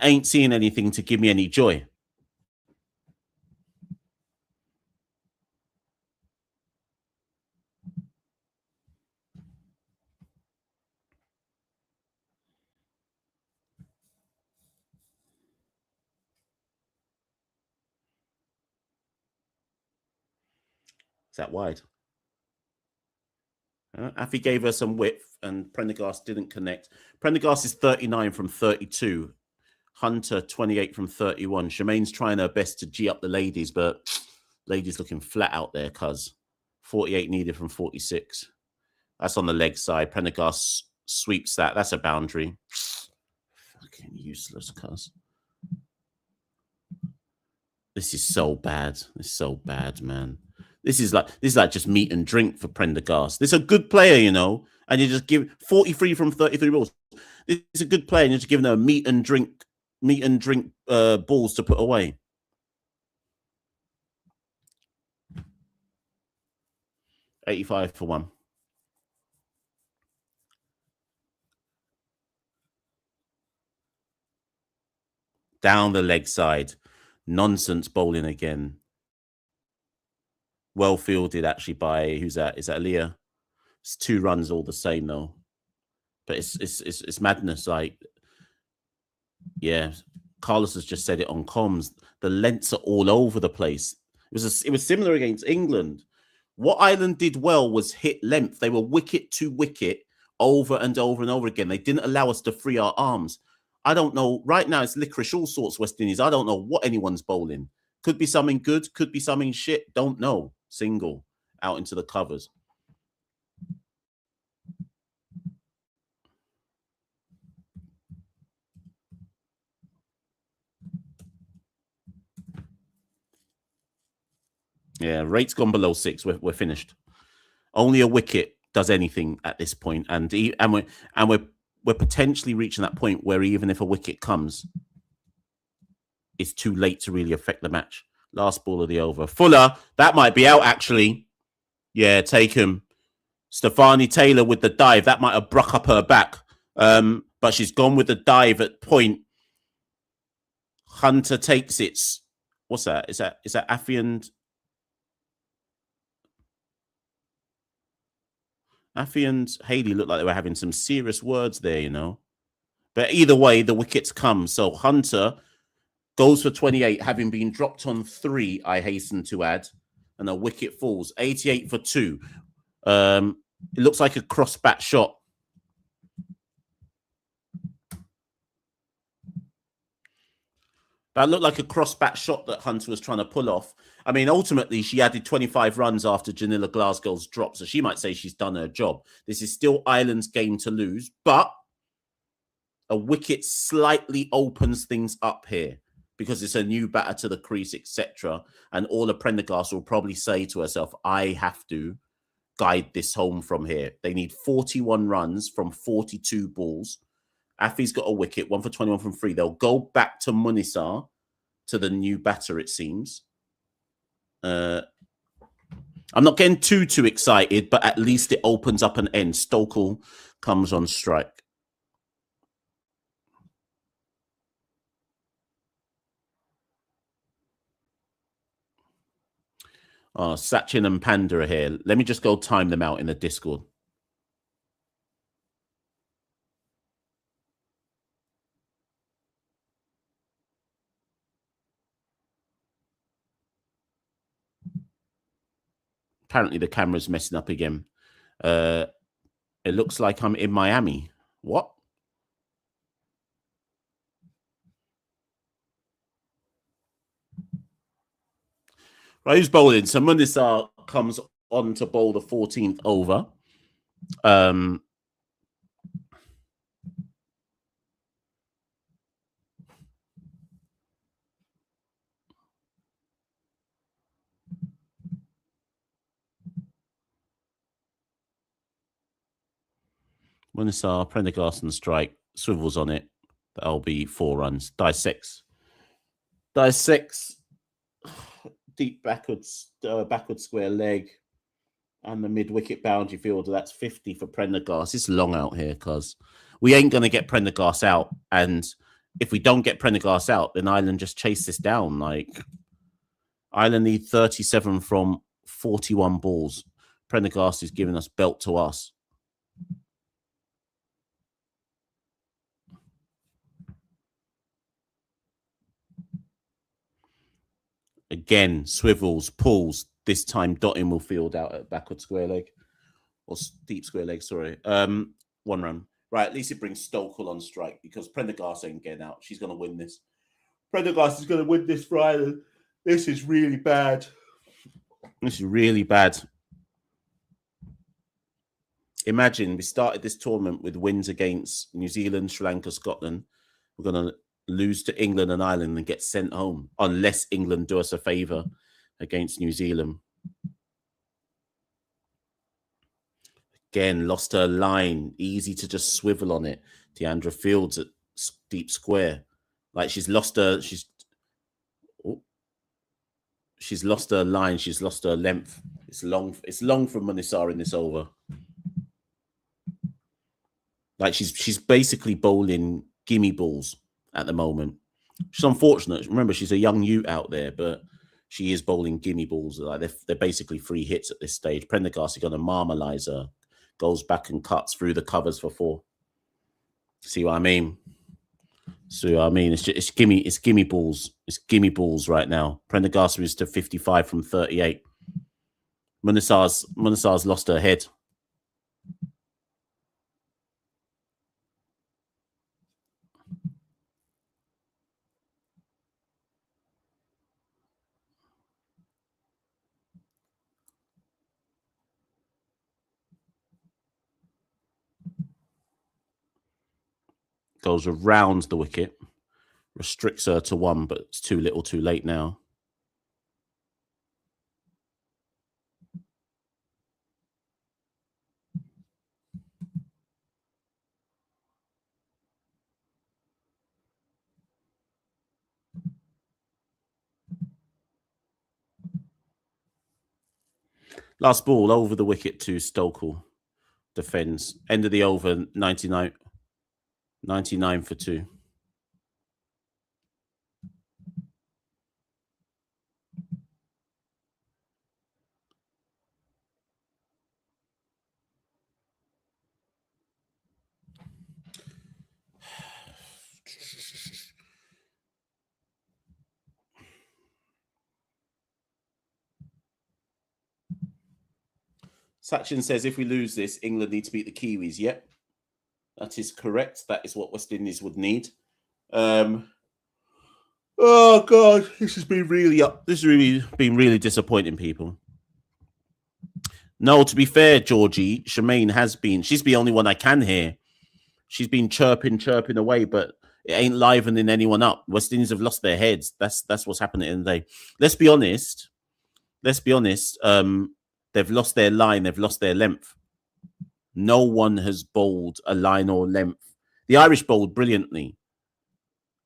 ain't seeing anything to give me any joy. Is that wide? Afi gave her some width and Prendergast didn't connect. Prendergast is 39 from 32. Hunter 28 from 31. Shemaine's trying her best to G up the ladies, but ladies looking flat out there, cuz 48 needed from 46. That's on the leg side. Prendergast sweeps that. That's a boundary. Fucking useless, cuz. This is so bad. This is so bad, man. This is like just meat and drink for Prendergast. This is a good player, you know, and you just give 43 from 33 balls. This is a good player, and you're just giving her meat and drink balls to put away. $85 for 1. Down the leg side. Nonsense bowling again. Well fielded actually by who's that? Is that Leah? It's 2 runs all the same though. But it's madness. Like, yeah, Carlos has just said it on comms. The lengths are all over the place. It was similar against England. What Ireland did well was hit length. They were wicket to wicket over and over and over again. They didn't allow us to free our arms. I don't know. Right now, it's licorice all sorts, West Indies. I don't know what anyone's bowling. Could be something good. Could be something shit. Don't know. Single out into the covers. Yeah, rate's gone below 6. We're finished. Only a wicket does anything at this point, and we're potentially reaching that point where even if a wicket comes, it's too late to really affect the match. Last ball of the over. Fuller, that might be out actually. Yeah, take him. Stefani Taylor with the dive. That might have bruck up her back. But but she's gone with the dive at point. Hunter takes it. What's that? Is that Affy and Haley looked like they were having some serious words there, you know. But either way, the wickets come. So Hunter goes for 28, having been dropped on 3, I hasten to add. And a wicket falls. 88 for 2. It looks like a cross-bat shot. That looked like a cross-bat shot that Hunter was trying to pull off. I mean, ultimately, she added 25 runs after Janila Glasgow's drop, so she might say she's done her job. This is still Ireland's game to lose, but a wicket slightly opens things up here because it's a new batter to the crease, etc. And Orla Prendergast will probably say to herself, I have to guide this home from here. They need 41 runs from 42 balls. Affy's got a wicket, 1 for 21 from 3. They'll go back to Munisar, to the new batter, it seems. I'm not getting too excited, but at least it opens up an end. Stokel comes on strike. Sachin and Panda are here. Let me just go time them out in the Discord. Apparently the camera's messing up again. It looks like I'm in Miami. What? Right, who's bowling? So Munisar comes on to bowl the 14th over. Munisar, Prendergast and strike. Swivels on it. That'll be 4 runs. Die 6. Deep backwards square leg. And the mid-wicket boundary fielder. That's 50 for Prendergast. It's long out here because we ain't going to get Prendergast out. And if we don't get Prendergast out, then Ireland just chase this down. Like, Ireland need 37 from 41 balls. Prendergast is giving us belt to us. Again, swivels, pulls. This time, Dottin will field out at backward square leg. Or deep square leg, sorry. 1 run. Right, at least it brings Stokel on strike because Prendergast ain't getting out. She's going to win this. Prendergast is going to win this for Ireland. This is really bad. This is really bad. Imagine we started this tournament with wins against New Zealand, Sri Lanka, Scotland. We're going to lose to England and Ireland and get sent home unless England do us a favour against New Zealand. Again, lost her line. Easy to just swivel on it. Deandra Fields at deep square. Like she's lost her... She's lost her line. She's lost her length. It's long from Munisar in this over. Like she's basically bowling gimme balls at the moment. She's unfortunate. Remember, she's a young ute out there, but she is bowling gimme balls. Like they're basically free hits at this stage. Prendergast is going to marmalise her. Goes back and cuts through the covers for 4. See what I mean? It's gimme balls. It's gimme balls right now. Prendergast is to 55 from 38. Munisar's lost her head. Goes around the wicket, restricts her to 1, but it's too little too late now. Last ball over the wicket to Stokel. Defends. End of the over, 99. 99 for 2. Sachin says if we lose this, England need to beat the Kiwis. Yep, that is correct. That is what West Indies would need. Oh God, this has been really up. This has really been really disappointing, people. No, to be fair, Georgie, Shemaine has been. She's the only one I can hear. She's been chirping away, but it ain't livening anyone up. West Indies have lost their heads. That's what's happening in the day. Let's be honest. They've lost their line. They've lost their length. No one has bowled a line or length. The Irish bowled brilliantly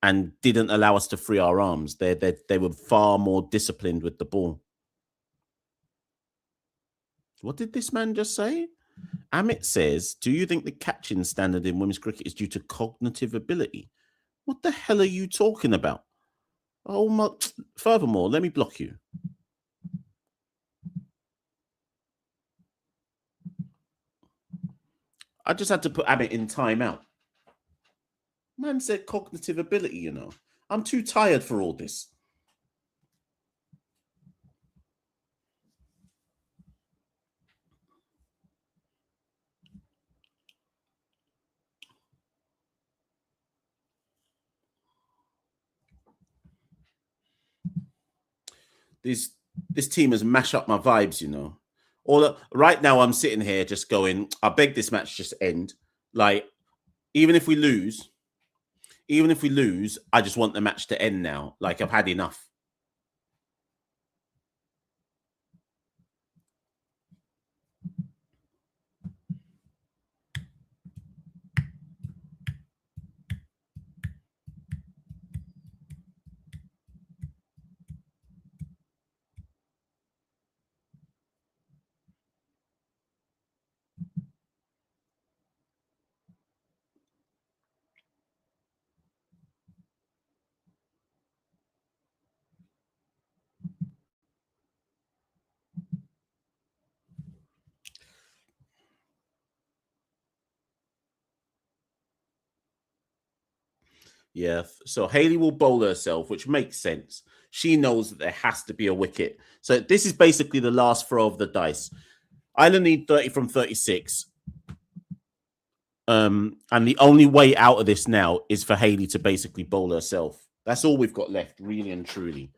and didn't allow us to free our arms. They were far more disciplined with the ball. What did this man just say? Amit says, do you think the catching standard in women's cricket is due to cognitive ability? What the hell are you talking about? Oh my! Furthermore, let me block you. I just had to put Amit in timeout. Man said cognitive ability, you know. I'm too tired for all this. This team has mashed up my vibes, you know. Right now, I'm sitting here just going, I beg this match just end. Like, even if we lose, I just want the match to end now. Like, I've had enough. Yeah. So Haley will bowl herself, which makes sense. She knows that there has to be a wicket. So this is basically the last throw of the dice. Ireland need 30 from 36. And the only way out of this now is for Haley to basically bowl herself. That's all we've got left, really and truly.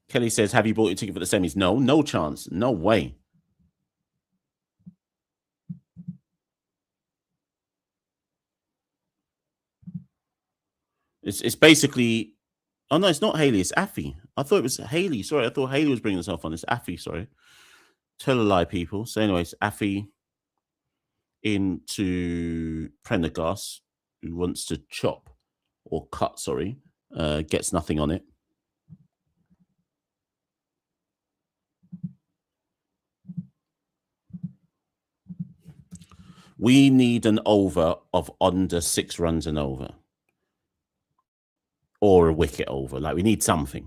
Kelly says, have you bought your ticket for the semis? No, no chance. No way. It's basically... Oh, no, it's not Haley. It's Affy. I thought it was Haley. Sorry, I thought Haley was bringing herself on. It's Affy, sorry. Tell a lie, people. So anyways, Affy into Prendergast, who wants to chop or cut, sorry, gets nothing on it. We need an over of under 6 runs and over. Or a wicket over. Like, we need something.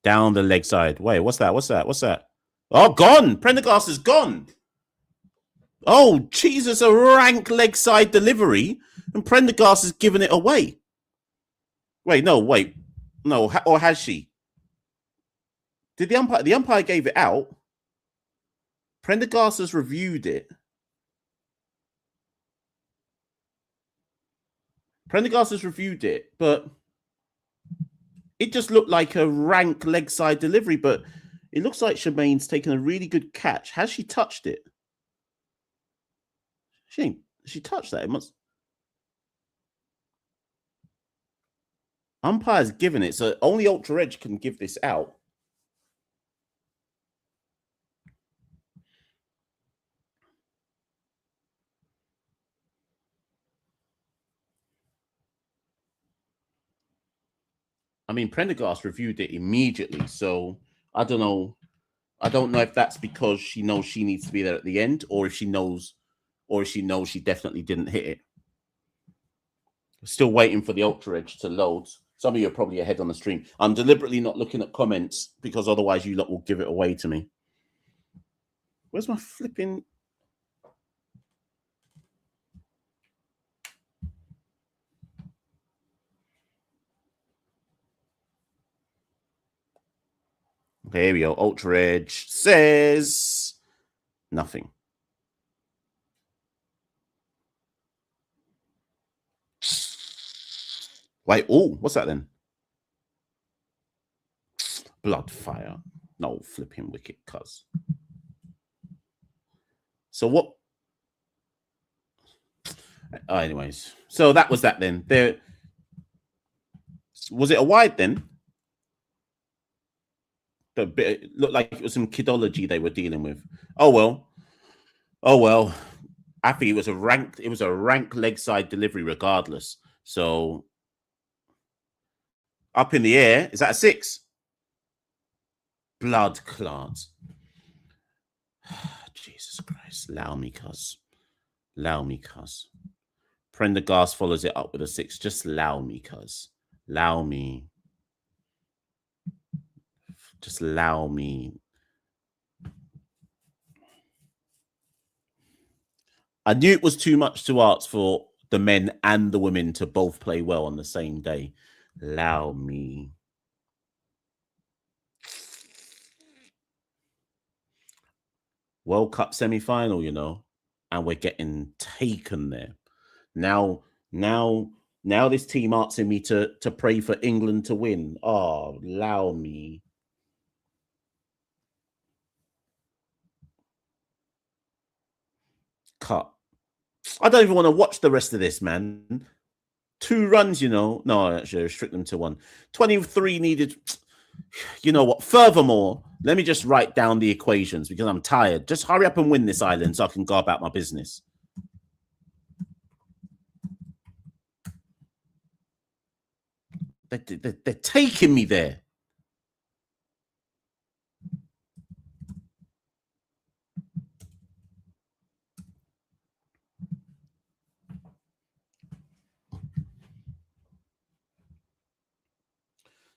Down the leg side. Wait, what's that? What's that? Oh, gone! Prendergast is gone! Oh, Jesus, a rank leg side delivery, and Prendergast has given it away. Wait. No, or has she? Did the umpire gave it out? Prendergast has reviewed it. Prendergast has reviewed it, but it just looked like a rank leg side delivery, but it looks like Shemaine's taken a really good catch. Has she touched it? She touched that. It must... Umpire's given it, so only Ultra Edge can give this out. I mean, Prendergast reviewed it immediately, so I don't know. I don't know if that's because she knows she needs to be there at the end, or if she knows she definitely didn't hit it. Still waiting for the Ultra Edge to load. Some of you are probably ahead on the stream. I'm deliberately not looking at comments because otherwise you lot will give it away to me. Where's my flipping... Okay, here we go. Ultra Edge says nothing. Wait, oh, what's that then? Bloodfire. No, flipping wicked cuz. So what? Anyways, so that was that then. There was it a wide then? It looked like it was some kidology they were dealing with. Oh well. Oh well. I think it was a rank leg side delivery regardless. So up in the air, is that a 6? Blood clots. Jesus Christ. Allow me, cuz. Allow me, cuz. Prendergast follows it up with a 6. Just allow me, cuz. Allow me. Just allow me. I knew it was too much to ask for the men and the women to both play well on the same day. Allow me. World Cup semi-final, you know, and we're getting taken there. Now this team asking me to pray for England to win. Oh, allow me. Cut. I don't even want to watch the rest of this, man. 2 runs, you know. No, actually, restrict them to 1. 23 needed. You know what? Furthermore, let me just write down the equations because I'm tired. Just hurry up and win this island so I can go about my business. They're taking me there.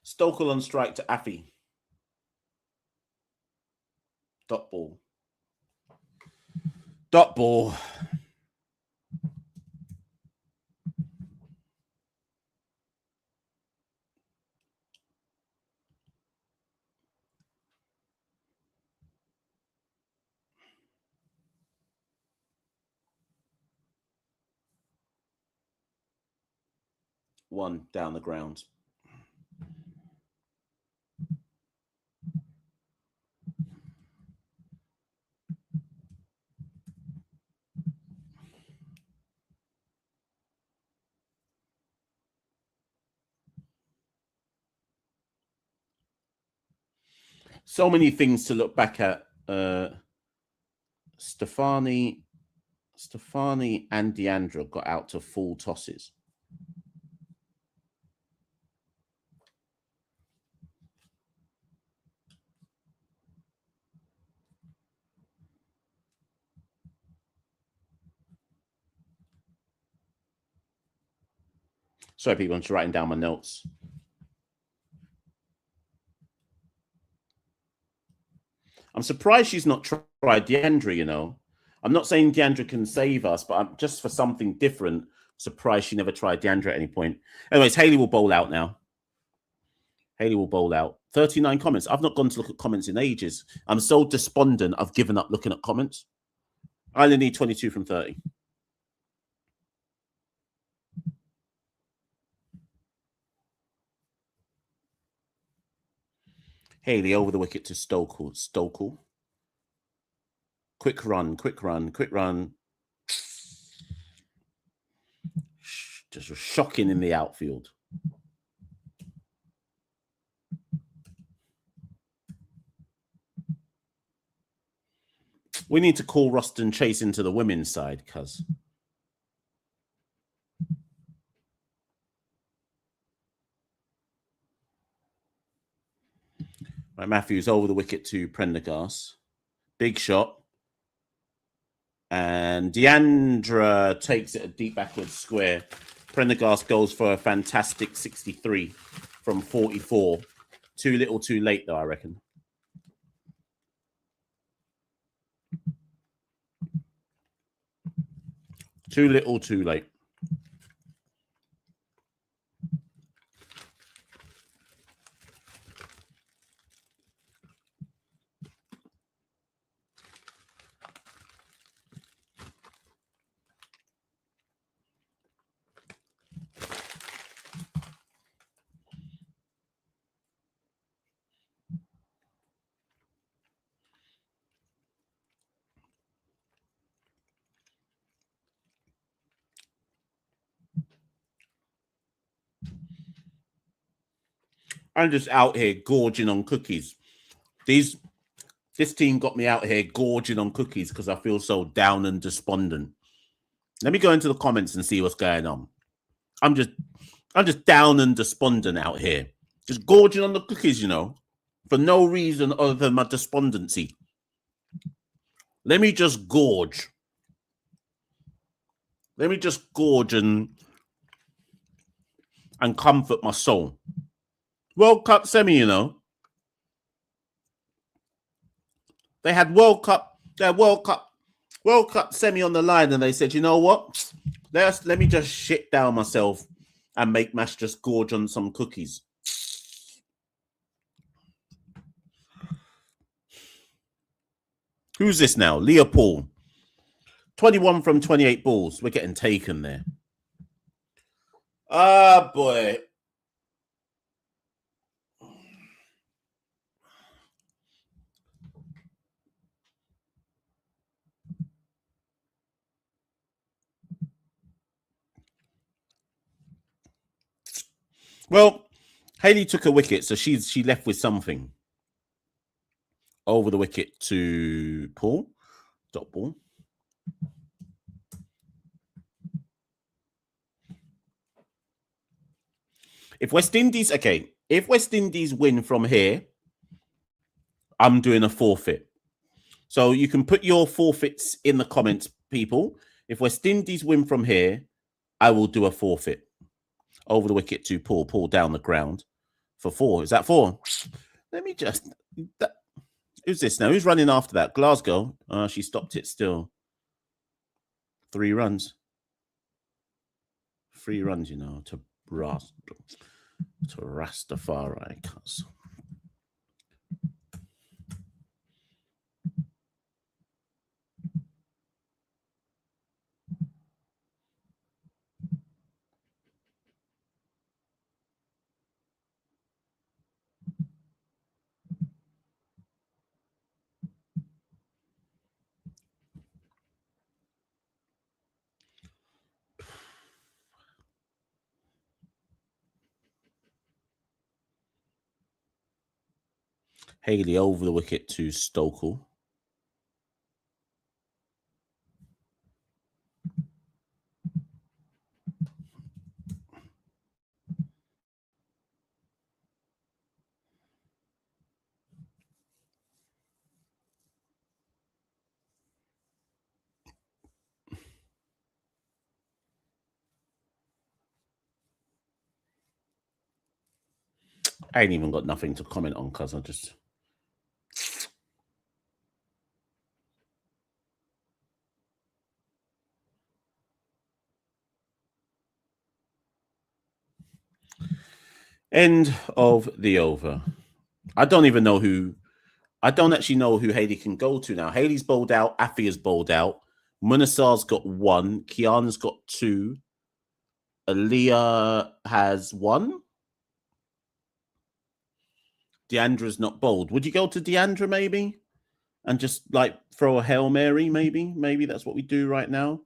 Stokel on strike to Affy. Dot ball. Dot ball. One down the ground. So many things to look back at. Stefani and Deandra got out to full tosses. Sorry, people, I'm just writing down my notes. I'm surprised she's not tried Deandra, you know. I'm not saying Deandra can save us, but I'm just for something different. Surprised she never tried Deandra at any point. Anyways, Haley will bowl out now. Haley will bowl out. 39 comments. I've not gone to look at comments in ages. I'm so despondent, I've given up looking at comments. I only need 22 from 30. Haley over the wicket to Stokel. Stokel. Quick run, quick run, quick run. Just shocking in the outfield. We need to call Ruston Chase into the women's side, cuz. Right, Matthews over the wicket to Prendergast. Big shot. And Deandra takes it a deep backwards square. Prendergast goes for a fantastic 63 from 44. Too little, too late, though, I reckon. Too little, too late. I'm just out here gorging on cookies. This team got me out here gorging on cookies because I feel so down and despondent. Let me go into the comments and see what's going on. I'm just down and despondent out here. Just gorging on the cookies, you know, for no reason other than my despondency. Let me just gorge. Let me just gorge and comfort my soul. World Cup semi, you know. They had World Cup semi on the line, and they said, you know what? Let me just shit down myself and make Mash just gorge on some cookies. Who's this now? Leopold. 21 from 28 balls. We're getting taken there. Ah, boy. Well, Haley took a wicket, so she left with something. Over the wicket to Paul. Dot ball. If West Indies win from here, I'm doing a forfeit. So you can put your forfeits in the comments, people. If West Indies win from here, I will do a forfeit. Over the wicket to Paul. Paul down the ground for 4. Is that 4? Let me just... Who's this now? Who's running after that? Glasgow. She stopped it still. 3 runs. 3 runs, you know, to Rastafari. Haley over the wicket to Stokell. I ain't even got nothing to comment on because I just... End of the over. I don't actually know who Haley can go to now. Haley's bowled out. Afia's bowled out. Munasar's got 1. Kiana's got 2. Aaliyah has 1. Deandra's not bowled. Would you go to Deandra maybe? And just like throw a Hail Mary maybe? Maybe that's what we do right now.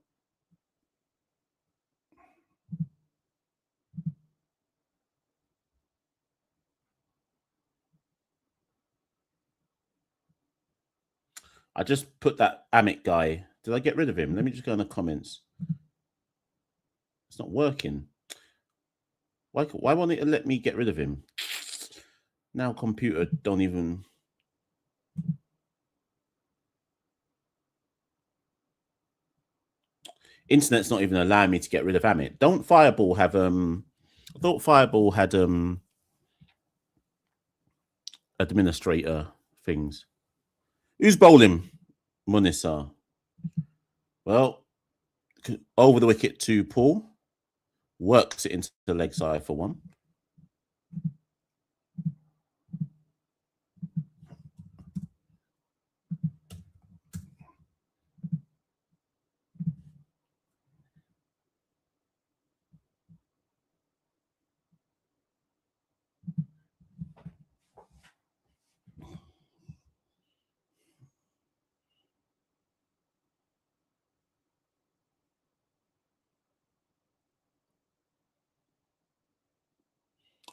I just put that Amit guy. Did I get rid of him? Let me just go in the comments. It's not working. Why won't it let me get rid of him? Now computer don't even... Internet's not even allowing me to get rid of Amit. Don't Fireball have I thought Fireball had administrator things. Who's bowling? Munisa. Well, over the wicket to Paul. Works it into the leg side for one.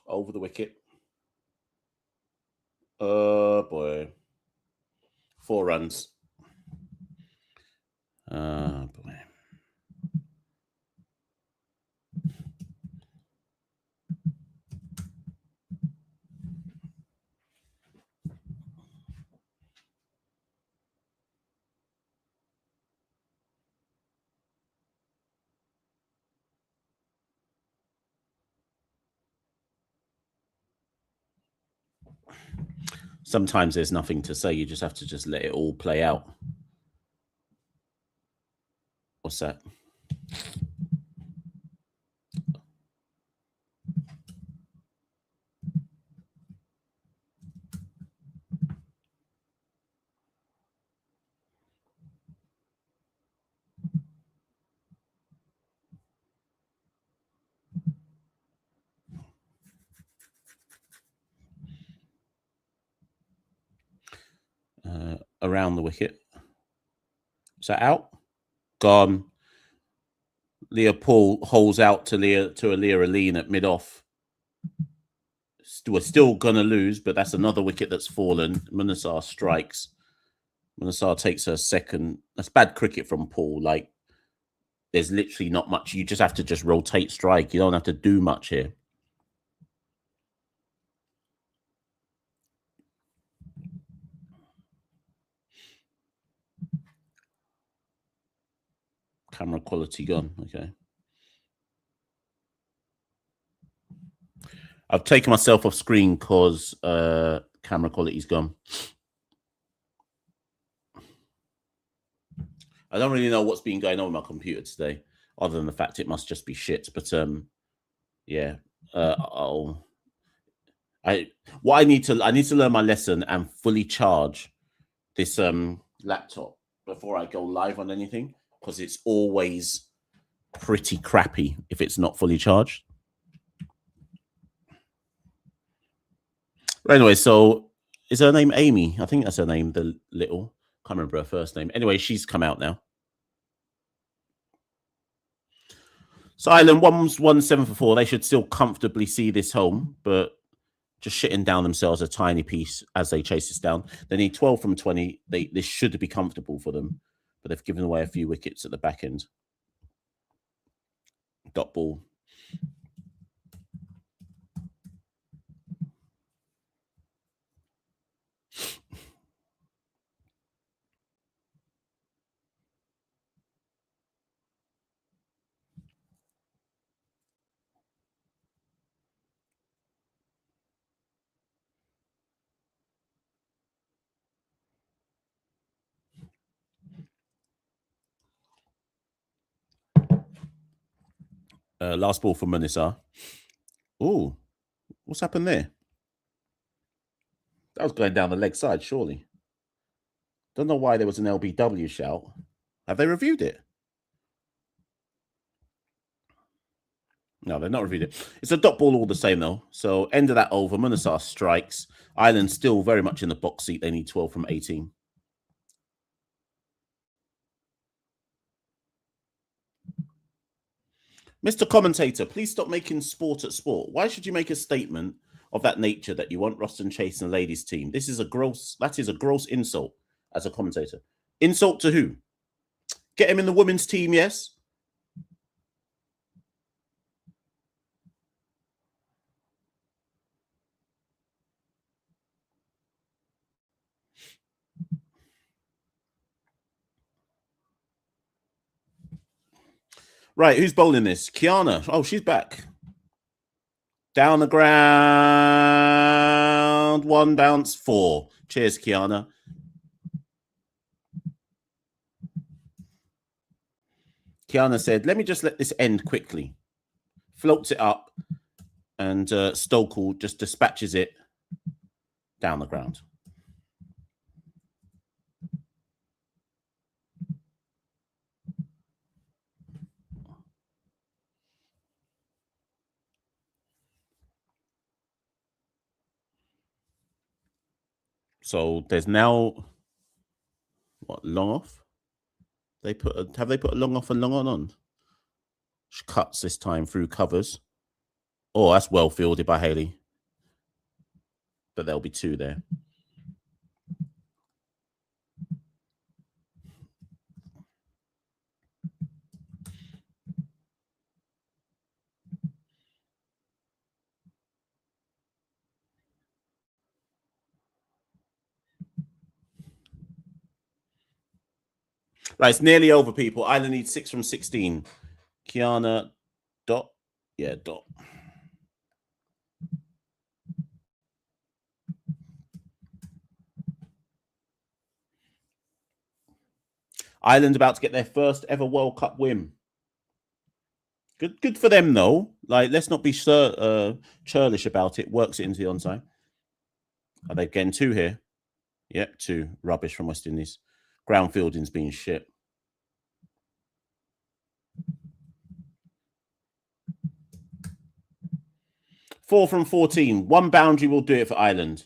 Over the wicket. Oh boy. 4 runs. Oh boy. Sometimes there's nothing to say. You just have to just let it all play out. What's that? Around the wicket. Is that out? Gone. Leah Paul holds out to Aliyah Aline at mid-off. We're still going to lose, but that's another wicket that's fallen. Munasar strikes. Munasar takes her second. That's bad cricket from Paul. Like, there's literally not much. You just have to just rotate strike. You don't have to do much here. Camera quality gone. Okay. I've taken myself off screen because camera quality's gone. I don't really know what's been going on with my computer today, other than the fact it must just be shit. But yeah, I need to learn my lesson and fully charge this laptop before I go live on anything, because it's always pretty crappy if it's not fully charged. Anyway, so is her name Amy? I think that's her name, the little. Can't remember her first name. Anyway, she's come out now. So Ireland 1-7 for 4. They should still comfortably see this home, but just shitting down themselves a tiny piece as they chase this down. They need 12 from 20. This should be comfortable for them, but they've given away a few wickets at the back end. Dot ball. Last ball for Munisa. Oh, what's happened there? That was going down the leg side, surely. Don't know why there was an LBW shout. Have they reviewed it? No, they've not reviewed it. It's a dot ball all the same, though. So end of that over. Munasar strikes. Ireland still very much in the box seat. They need 12 from 18. Mr. Commentator, please stop making sport at sport. Why should you make a statement of that nature that you want Roston Chase and the ladies' team? That is a gross insult as a commentator. Insult to who? Get him in the women's team, yes. Right, who's bowling this? Kiana. Oh, she's back. Down the ground. 1 bounce, 4. Cheers, Kiana. Kiana said, let me just let this end quickly. Floats it up, and Stokel just dispatches it down the ground. So there's now what, long off? Have they put a long off and long on? She cuts this time through covers. Oh, that's well fielded by Haley. But there'll be 2 there. Right, it's nearly over, people. Ireland needs 6 from 16. Kiana, dot. Yeah, dot. Ireland about to get their first ever World Cup win. Good for them, though. Like, let's not be churlish about it. Works it into the onside. Are they getting 2 here? Yep, 2. Rubbish from West Indies. Ground fielding's been shit. 4 from 14. 1 boundary will do it for Ireland.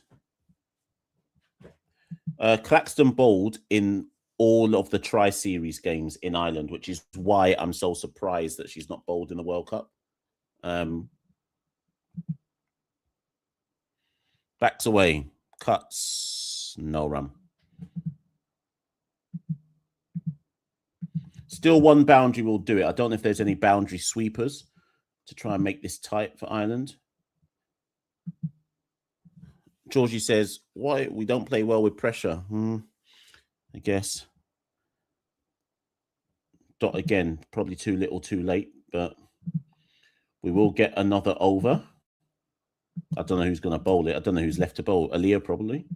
Claxton bowled in all of the Tri-Series games in Ireland, which is why I'm so surprised that she's not bowled in the World Cup. Backs away. Cuts. No run. Still 1 boundary will do it. I don't know if there's any boundary sweepers to try and make this tight for Ireland. Georgie says, why we don't play well with pressure? I guess. Dot again, probably too little, too late, but we will get another over. I don't know who's going to bowl it. I don't know who's left to bowl. Aaliyah, probably.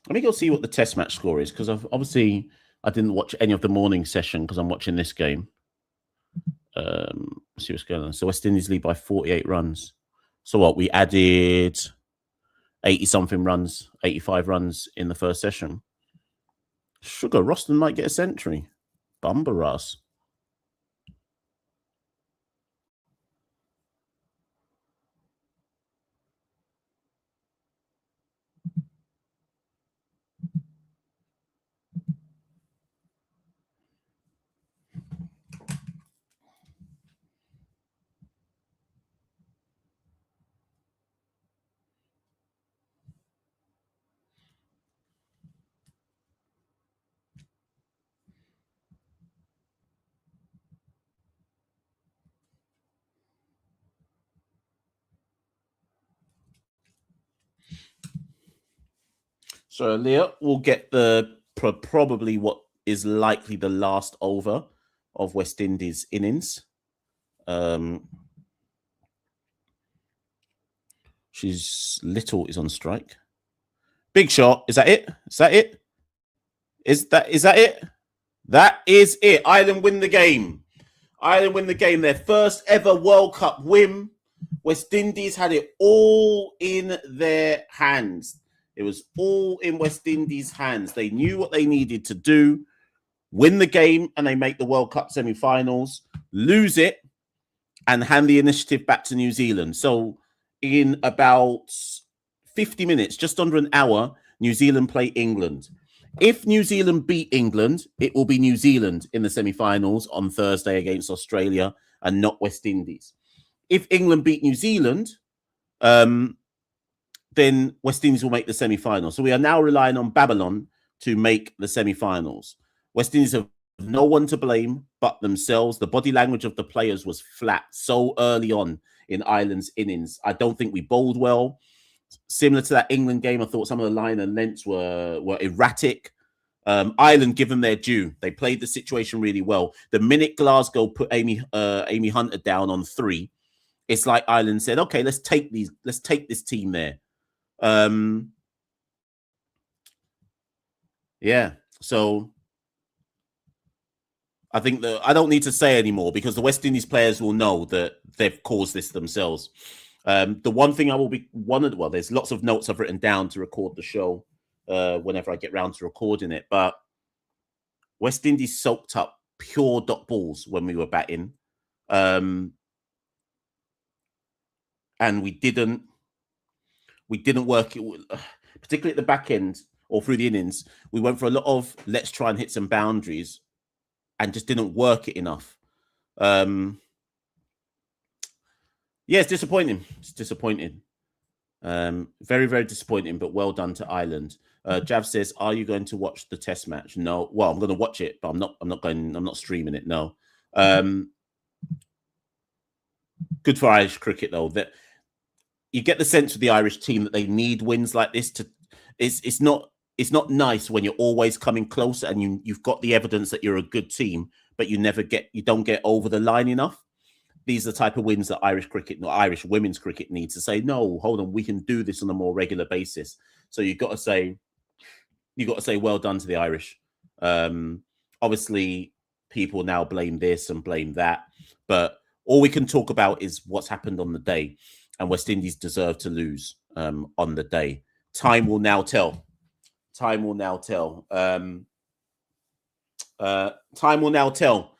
Let me go see what the test match score is, because obviously I didn't watch any of the morning session because I'm watching this game. See what's going on. So West Indies lead by 48 runs. So what? We added 80-something runs, 85 runs in the first session. Sugar, Roston might get a century. Bumbaras. So Leah will get the probably what is likely the last over of West Indies innings. She's Little is on strike. Big shot. Is that it? Is that it? Is that it? That is it. Ireland win the game. Ireland win the game. Their first ever World Cup win. West Indies had it all in their hands. It was all in West Indies' hands. They knew what they needed to do. Win the game, and they make the World Cup semi-finals. Lose it, and hand the initiative back to New Zealand. So in about 50 minutes, just under an hour, New Zealand play England. If New Zealand beat England, it will be New Zealand in the semi-finals on Thursday against Australia and not West Indies. If England beat New Zealand, then West Indies will make the semi-finals. So we are now relying on Babylon to make the semi-finals. West Indies have no one to blame but themselves. The body language of the players was flat so early on in Ireland's innings. I don't think we bowled well. Similar to that England game, I thought some of the line and lengths were erratic. Ireland, given their due, they played the situation really well. The minute Glasgow put Amy Hunter down on 3, it's like Ireland said, "Okay, let's take this team there." Yeah, so I think that I don't need to say anymore because the West Indies players will know that they've caused this themselves. The one thing I will be well, there's lots of notes I've written down to record the show whenever I get round to recording it, but West Indies soaked up pure dot balls when we were batting, and we didn't work it, particularly at the back end or through the innings. We went for a lot of let's try and hit some boundaries and just didn't work it enough. Yeah, it's disappointing. It's disappointing. Very, very disappointing, but well done to Ireland. Jav says, "Are you going to watch the Test match?" No. Well, I'm going to watch it, but I'm not streaming it. No. Good for Irish cricket though. That you get the sense with the Irish team that they need wins like this to. It's not nice when you're always coming close and you've got the evidence that you're a good team, but you don't get over the line enough. These are the type of wins that Irish women's cricket needs to say, no, hold on, we can do this on a more regular basis. So you've got to say well done to the Irish. Obviously, people now blame this and blame that, but all we can talk about is what's happened on the day, and West Indies deserve to lose on the day. Time will now tell. Time will now tell. Time will now tell.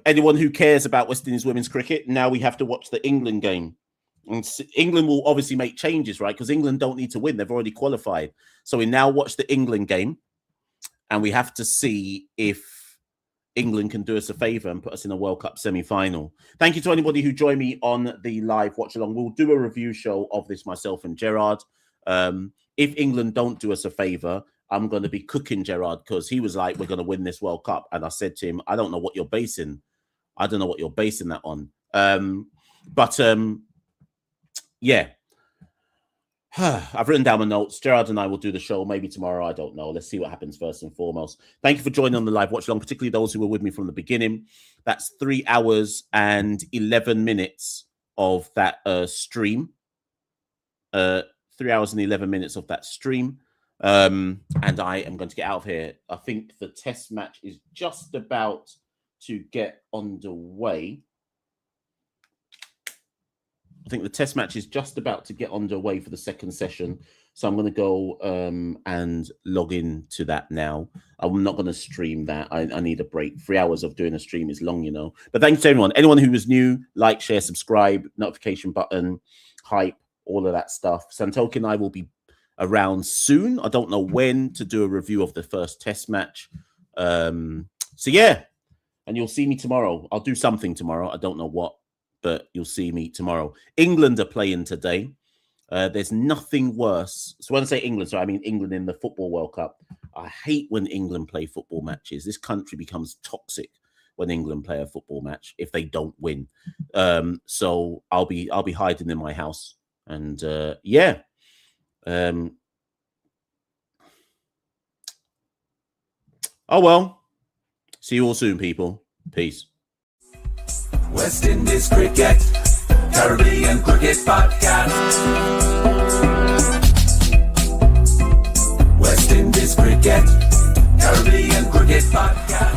Anyone who cares about West Indies women's cricket, now we have to watch the England game. And England will obviously make changes, right? Because England don't need to win. They've already qualified. So we now watch the England game, and we have to see if England can do us a favour and put us in a World Cup semi-final. Thank you to anybody who joined me on the live watch-along. We'll do a review show of this, myself and Gerard. If England don't do us a favour, I'm going to be cooking Gerard because he was like, we're going to win this World Cup. And I said to him, I don't know what you're basing that on. Yeah. I've written down my notes. Gerard and I will do the show maybe tomorrow. I don't know. Let's see what happens first and foremost. Thank you for joining on the live watch along, particularly those who were with me from the beginning. That's 3 hours and 11 minutes of that stream. 3 hours and 11 minutes of that stream. And I am going to get out of here. I think the test match is just about to get underway. I think the test match is just about to get underway for the second session. So I'm going to go and log in to that now. I'm not going to stream that. I need a break. 3 hours of doing a stream is long, you know. But thanks to everyone. Anyone who was new, like, share, subscribe, notification button, hype, all of that stuff. Santoki and I will be around soon. I don't know when to do a review of the first test match. So yeah, and you'll see me tomorrow. I'll do something tomorrow. I don't know what, but you'll see me tomorrow. England are playing today. There's nothing worse. So when I say England, so I mean England in the Football World Cup. I hate when England play football matches. This country becomes toxic when England play a football match if they don't win. So I'll be hiding in my house. And yeah. Oh well. See you all soon, people. Peace. West Indies Cricket, Caribbean Cricket Podcast. West Indies Cricket, Caribbean Cricket Podcast.